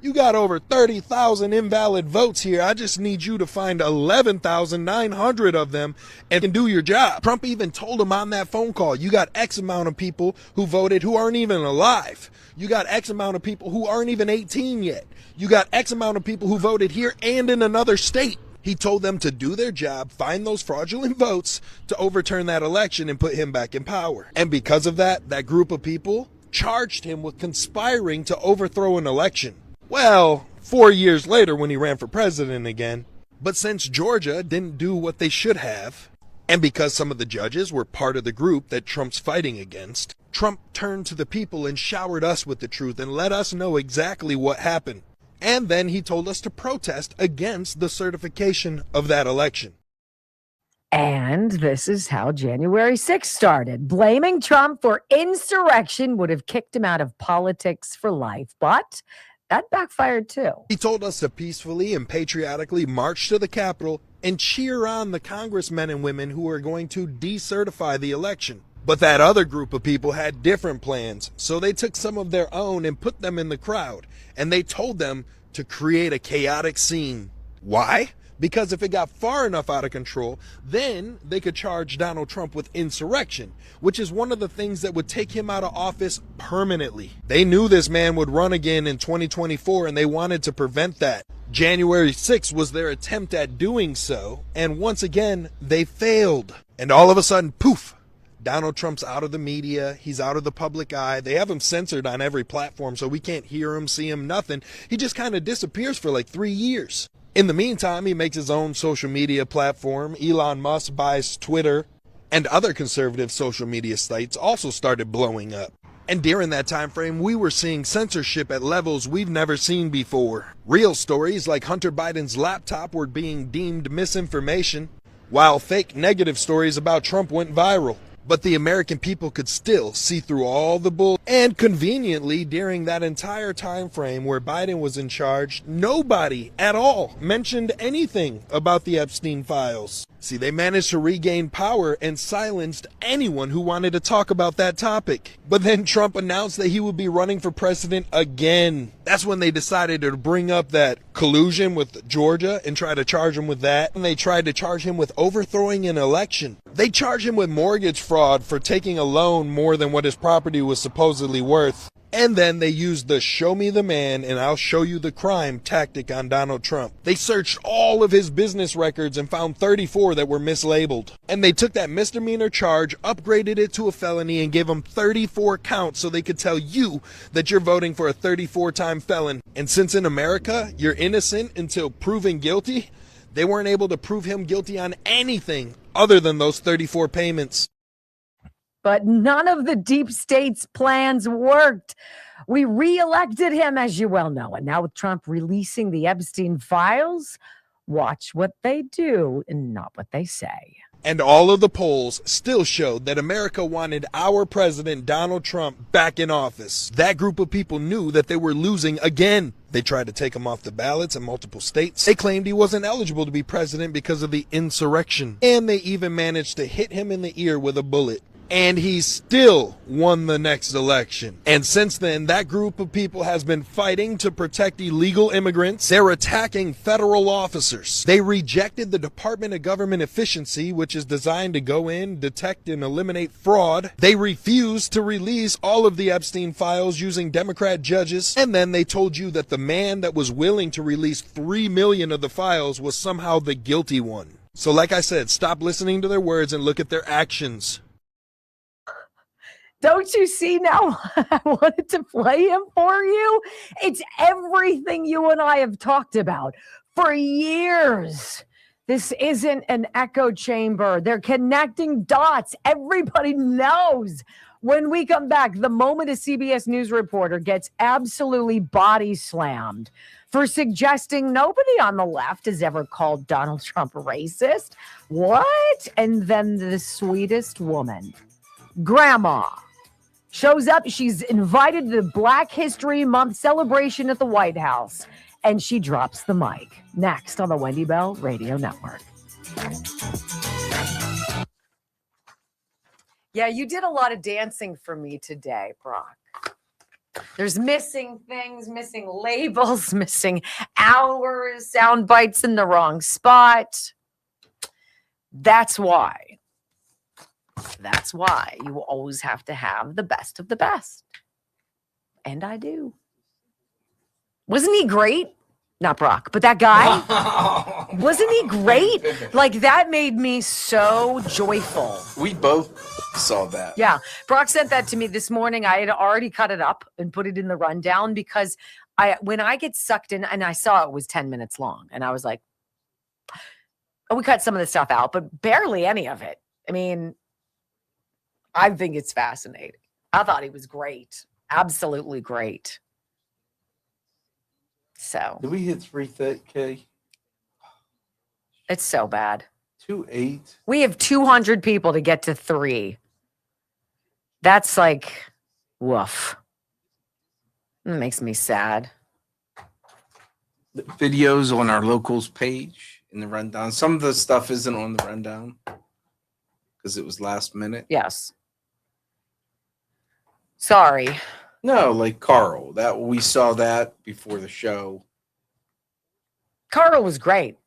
S8: You got over 30,000 invalid votes here. I just need you to find 11,900 of them and can do your job. Trump even told him on that phone call, you got X amount of people who voted who aren't even alive. You got X amount of people who aren't even 18 yet. You got X amount of people who voted here and in another state. He told them to do their job, find those fraudulent votes to overturn that election and put him back in power. And because of that, that group of people charged him with conspiring to overthrow an election. Well, 4 years later when he ran for president again. But since Georgia didn't do what they should have, and because some of the judges were part of the group that Trump's fighting against, Trump turned to the people and showered us with the truth and let us know exactly what happened. And then he told us to protest against the certification of that election.
S2: And this is how January 6th started. Blaming Trump for insurrection would have kicked him out of politics for life. But that backfired too.
S8: He told us to peacefully and patriotically march to the Capitol and cheer on the congressmen and women who are going to decertify the election. But that other group of people had different plans, so they took some of their own and put them in the crowd, and they told them to create a chaotic scene. Why? Because if it got far enough out of control, then they could charge Donald Trump with insurrection, which is one of the things that would take him out of office permanently. They knew this man would run again in 2024, and they wanted to prevent that. January 6th was their attempt at doing so, and once again, they failed. And all of a sudden, poof, Donald Trump's out of the media. He's out of the public eye. They have him censored on every platform, so we can't hear him, see him, nothing. He just kind of disappears for like 3 years. In the meantime, he makes his own social media platform. Elon Musk buys Twitter, and other conservative social media sites also started blowing up. And during that time frame, we were seeing censorship at levels we've never seen before. Real stories like Hunter Biden's laptop were being deemed misinformation, while fake negative stories about Trump went viral. But the American people could still see through all the bull. And conveniently, during that entire time frame where Biden was in charge, nobody at all mentioned anything about the Epstein files. See, they managed to regain power and silenced anyone who wanted to talk about that topic. But then Trump announced that he would be running for president again. That's when they decided to bring up that collusion with Georgia and try to charge him with that. And they tried to charge him with overthrowing an election. They charged him with mortgage fraud for taking a loan more than what his property was supposedly worth. And then they used the show me the man and I'll show you the crime tactic on Donald Trump. They searched all of his business records and found 34 that were mislabeled. And they took that misdemeanor charge, upgraded it to a felony, and gave him 34 counts so they could tell you that you're voting for a 34-time felon. And since in America, you're innocent until proven guilty, they weren't able to prove him guilty on anything other than those 34 payments.
S2: But none of the deep state's plans worked. We reelected him, as you well know. And now with Trump releasing the Epstein files, watch what they do and not what they say.
S8: And all of the polls still showed that America wanted our president, Donald Trump, back in office. That group of people knew that they were losing again. They tried to take him off the ballots in multiple states. They claimed he wasn't eligible to be president because of the insurrection. And they even managed to hit him in the ear with a bullet. And he still won the next election. And since then, that group of people has been fighting to protect illegal immigrants. They're attacking federal officers. They rejected the Department of Government Efficiency, which is designed to go in, detect, and eliminate fraud. They refused to release all of the Epstein files using Democrat judges. And then they told you that the man that was willing to release 3 million of the files was somehow the guilty one. So like I said, stop listening to their words and look at their actions.
S2: Don't you see now? I wanted to play him for you. It's everything you and I have talked about for years. This isn't an echo chamber. They're connecting dots. Everybody knows. When we come back, the moment a CBS News reporter gets absolutely body slammed for suggesting nobody on the left has ever called Donald Trump racist. What? And then the sweetest woman, Grandma, shows up. She's invited to the Black History Month celebration at the White House, and she drops the mic. Next on the Wendy Bell Radio Network. Yeah, you did a lot of dancing for me today, Brock. There's missing things, missing labels, missing hours, sound bites in the wrong spot. That's why. That's why you always have to have the best of the best. And I do. Wasn't he great? Not Brock, but that guy. Wasn't he great? Like, that made me so joyful.
S1: We both saw that.
S2: Yeah. Brock sent that to me this morning. I had already cut it up and put it in the rundown because when I get sucked in, and I saw it was 10 minutes long, and I was like, oh, we cut some of the stuff out, but barely any of it. I mean, I think it's fascinating. I thought he was great. Absolutely great. So.
S1: Did we hit 3K?
S2: It's so bad.
S1: 2.8.
S2: We have 200 people to get to 3. That's like, woof. It makes me sad.
S1: The videos on our locals page in the rundown. Some of the stuff isn't on the rundown because it was last minute.
S2: Yes. Sorry.
S1: No, like Carl. That we saw that before the show.
S2: Carl was great.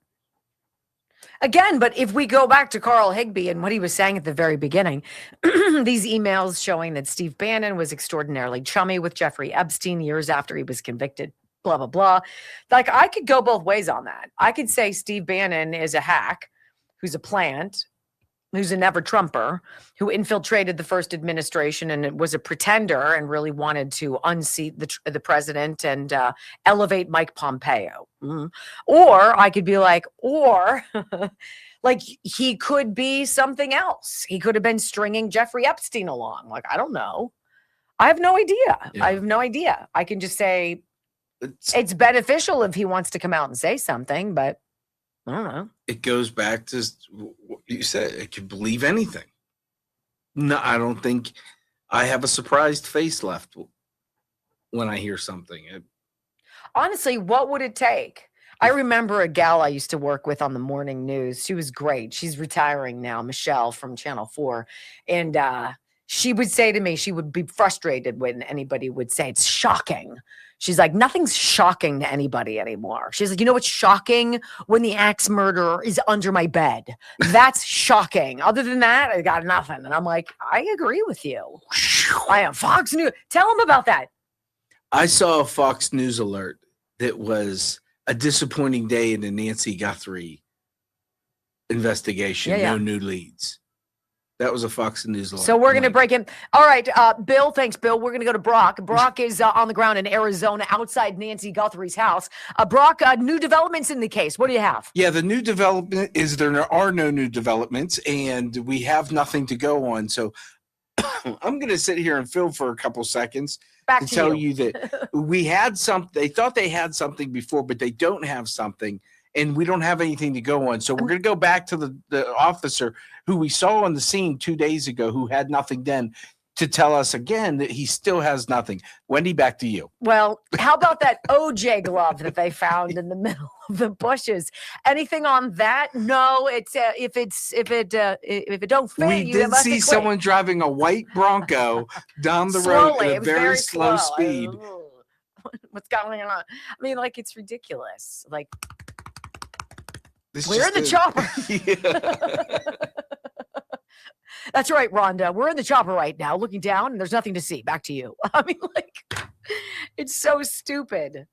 S2: Again, but if we go back to Carl Higbie and what he was saying at the very beginning, these emails showing that Steve Bannon was extraordinarily chummy with Jeffrey Epstein years after he was convicted, blah, blah, blah. Like, I could go both ways on that. I could say Steve Bannon is a hack who's a plant, who's a never Trumper, who infiltrated the first administration and was a pretender and really wanted to unseat the president and elevate Mike Pompeo. Mm-hmm. Or I could be like, like he could be something else. He could have been stringing Jeffrey Epstein along. Like, I don't know. I have no idea. Yeah. I have no idea. I can just say it's beneficial if he wants to come out and say something, but I don't know.
S1: It goes back to what you said. It could believe anything. No, I don't think I have a surprised face left when I hear something.
S2: Honestly, what would it take? I remember a gal I used to work with on the morning news. She was great. She's retiring now, Michelle from Channel 4. And she would say to me, she would be frustrated when anybody would say, it's shocking. She's like, nothing's shocking to anybody anymore. She's like, you know what's shocking? When the axe murderer is under my bed. That's shocking. Other than that, I got nothing. And I'm like, I agree with you. I am Fox News. Tell them about that.
S1: I saw a Fox News alert that was a disappointing day in the Nancy Guthrie investigation. No new leads. That was a Fox News alert.
S2: So we're going to break in. All right, Bill. Thanks, Bill. We're going to go to Brock. Brock is on the ground in Arizona outside Nancy Guthrie's house. Brock, new developments in the case. What do you have?
S1: Yeah, the new development is there are no new developments, and we have nothing to go on. So I'm going to sit here and film for a couple seconds to tell you that we had something. They thought they had something before, but they don't have something. And we don't have anything to go on. So we're going to go back to the officer who we saw on the scene 2 days ago who had nothing then to tell us again that he still has nothing. Wendy, back to you.
S2: Well, how about that OJ glove that they found in the middle of the bushes? Anything on that? No, it's if it don't fit,
S1: we did see someone driving a white Bronco down the road at a very slow speed.
S2: What's going on? I mean, like, it's ridiculous. Like,
S1: this
S2: we're in the chopper. That's right, Rhonda. We're in the chopper right now, looking down, and there's nothing to see. Back to you. I mean, like, it's so stupid.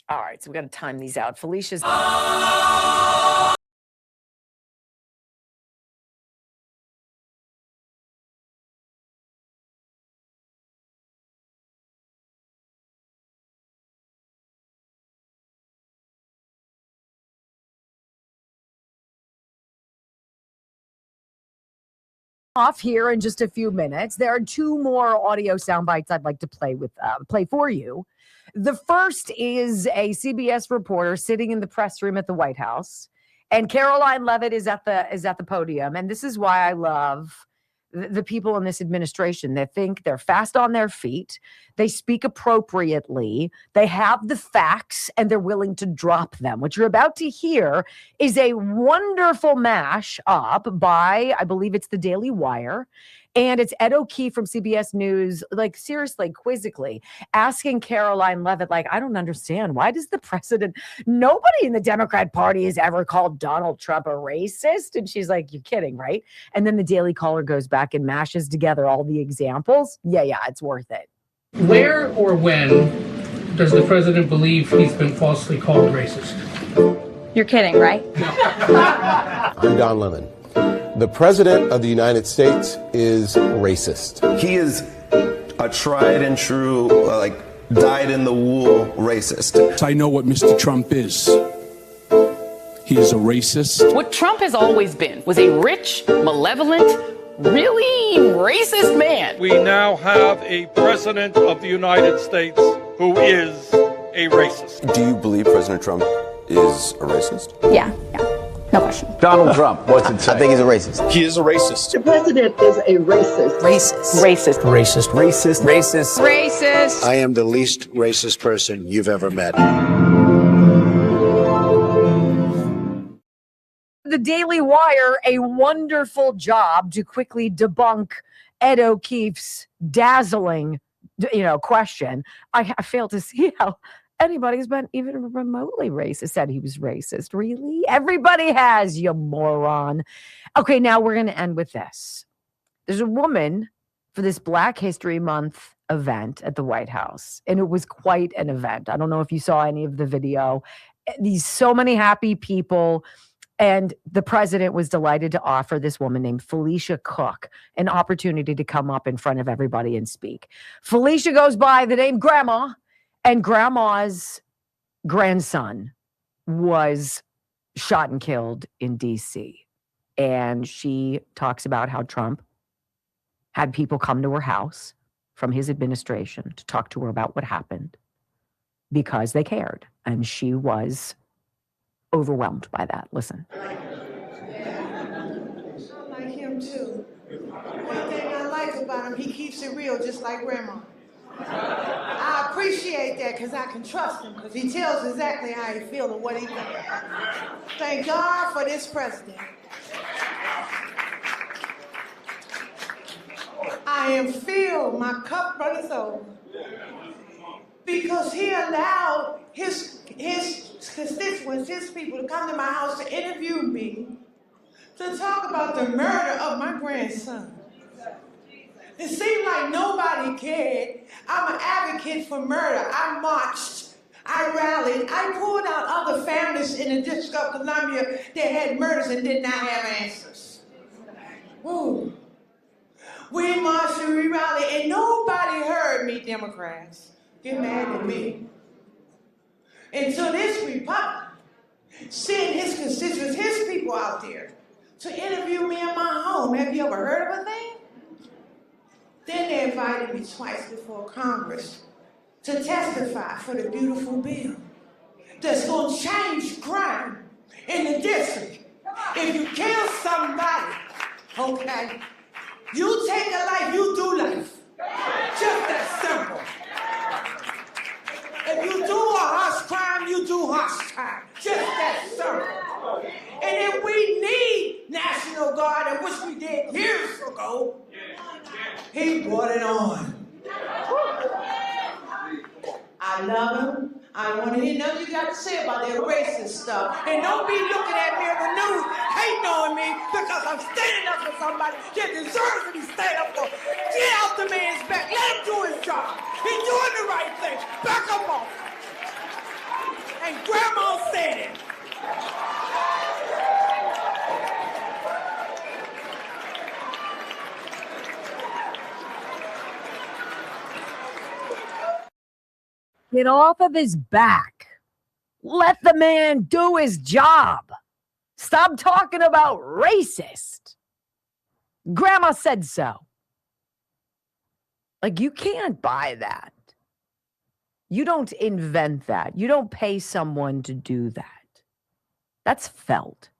S2: All right, so we got to time these out. Felicia's. Off here in just a few minutes. There are 2 more audio sound bites I'd like to play for you. The first is a CBS reporter sitting in the press room at the White House, and Caroline Leavitt is at the podium. And this is why I love the people in this administration. They think they're fast on their feet. They speak appropriately. They have the facts, and they're willing to drop them. What you're about to hear is a wonderful mash up by, I believe it's the Daily Wire. And it's Ed O'Keefe from CBS News, like seriously, quizzically, asking Caroline Leavitt, like, I don't understand. Why does the president, nobody in the Democrat Party has ever called Donald Trump a racist? And she's like, you're kidding, right? And then the Daily Caller goes back and mashes together all the examples. Yeah, it's worth it.
S9: Where or when does the president believe he's been falsely called racist?
S10: You're kidding, right?
S12: I'm Don Lemon. The President of the United States is racist.
S13: He is a tried and true, dyed-in-the-wool racist.
S14: I know what Mr. Trump is. He is a racist.
S26: What Trump has always been was a rich, malevolent, really racist man.
S27: We now have a president of the United States who is a racist.
S13: Do you believe President Trump is a racist?
S10: Yeah. No question.
S28: Donald Trump, what's it say?
S13: I think he's a racist.
S28: He is a racist.
S29: The president is a racist.
S10: Racist.
S29: Racist.
S28: I am the least racist person you've ever met.
S2: The Daily Wire, a wonderful job to quickly debunk Ed O'Keefe's dazzling, question. I fail to see how anybody's been even remotely racist, said he was racist. Really? Everybody has, you moron. Okay, now we're going to end with this. There's a woman for this Black History Month event at the White House, and it was quite an event. I don't know if you saw any of the video. So many happy people. And the president was delighted to offer this woman named Felicia Cook an opportunity to come up in front of everybody and speak. Felicia goes by the name Grandma, and Grandma's grandson was shot and killed in D.C. And she talks about how Trump had people come to her house from his administration to talk to her about what happened because they cared. And she was overwhelmed by that. Listen.
S30: I like him too. One thing I like about him, he keeps it real just like Grandma. I appreciate that because I can trust him because he tells exactly how he feels and what he thinks. Thank God for this president. I am filled, my cup runneth over. Because he allowed his constituents, his people, to come to my house to interview me, to talk about the murder of my grandson. It seemed like nobody cared. I'm an advocate for murder. I marched, I rallied, I pulled out other families in the District of Columbia that had murders and did not have answers. Ooh. We marched and we rallied, and nobody heard me, Democrats. Get mad at me. Until this Republican sent his constituents, his people out there to interview me in my home. Have you ever heard of a thing? Then they invited me twice before Congress to testify for the beautiful bill that's going to change crime in the district. If you kill somebody, okay, you take a life, you do life. Just that simple. If you do a harsh crime, you do harsh crime. Just that simple. And if we need National Guard, and which we did years ago, he brought it on. I love him. I don't want to hear nothing you got to say about that racist stuff. And don't be looking at me in the news, hating on me because I'm standing up for somebody that deserves to be standing up for. Get out the man's back. Let him do his job. He's doing the right thing. Back him off. And Grandma said it.
S2: Get off of his back. Let the man do his job. Stop talking about racist. Grandma said so. Like, you can't buy that. You don't invent that. You don't pay someone to do that. That's felt.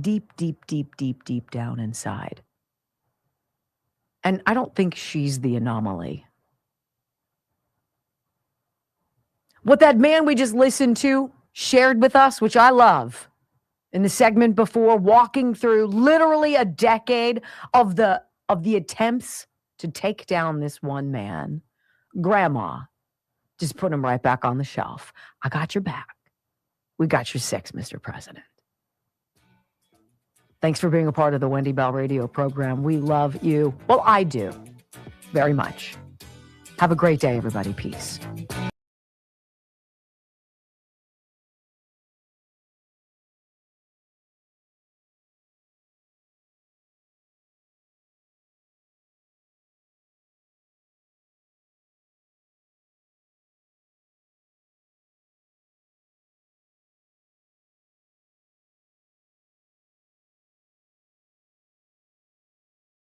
S2: Deep, deep, deep, deep, deep down inside. And I don't think she's the anomaly. What that man we just listened to shared with us, which I love, in the segment before, walking through literally a decade of the of the attempts to take down this one man, Grandma just put him right back on the shelf. I got your back. We got your six, Mr. President. Thanks for being a part of the Wendy Bell radio program. We love you. Well, I do very much. Have a great day, everybody. Peace.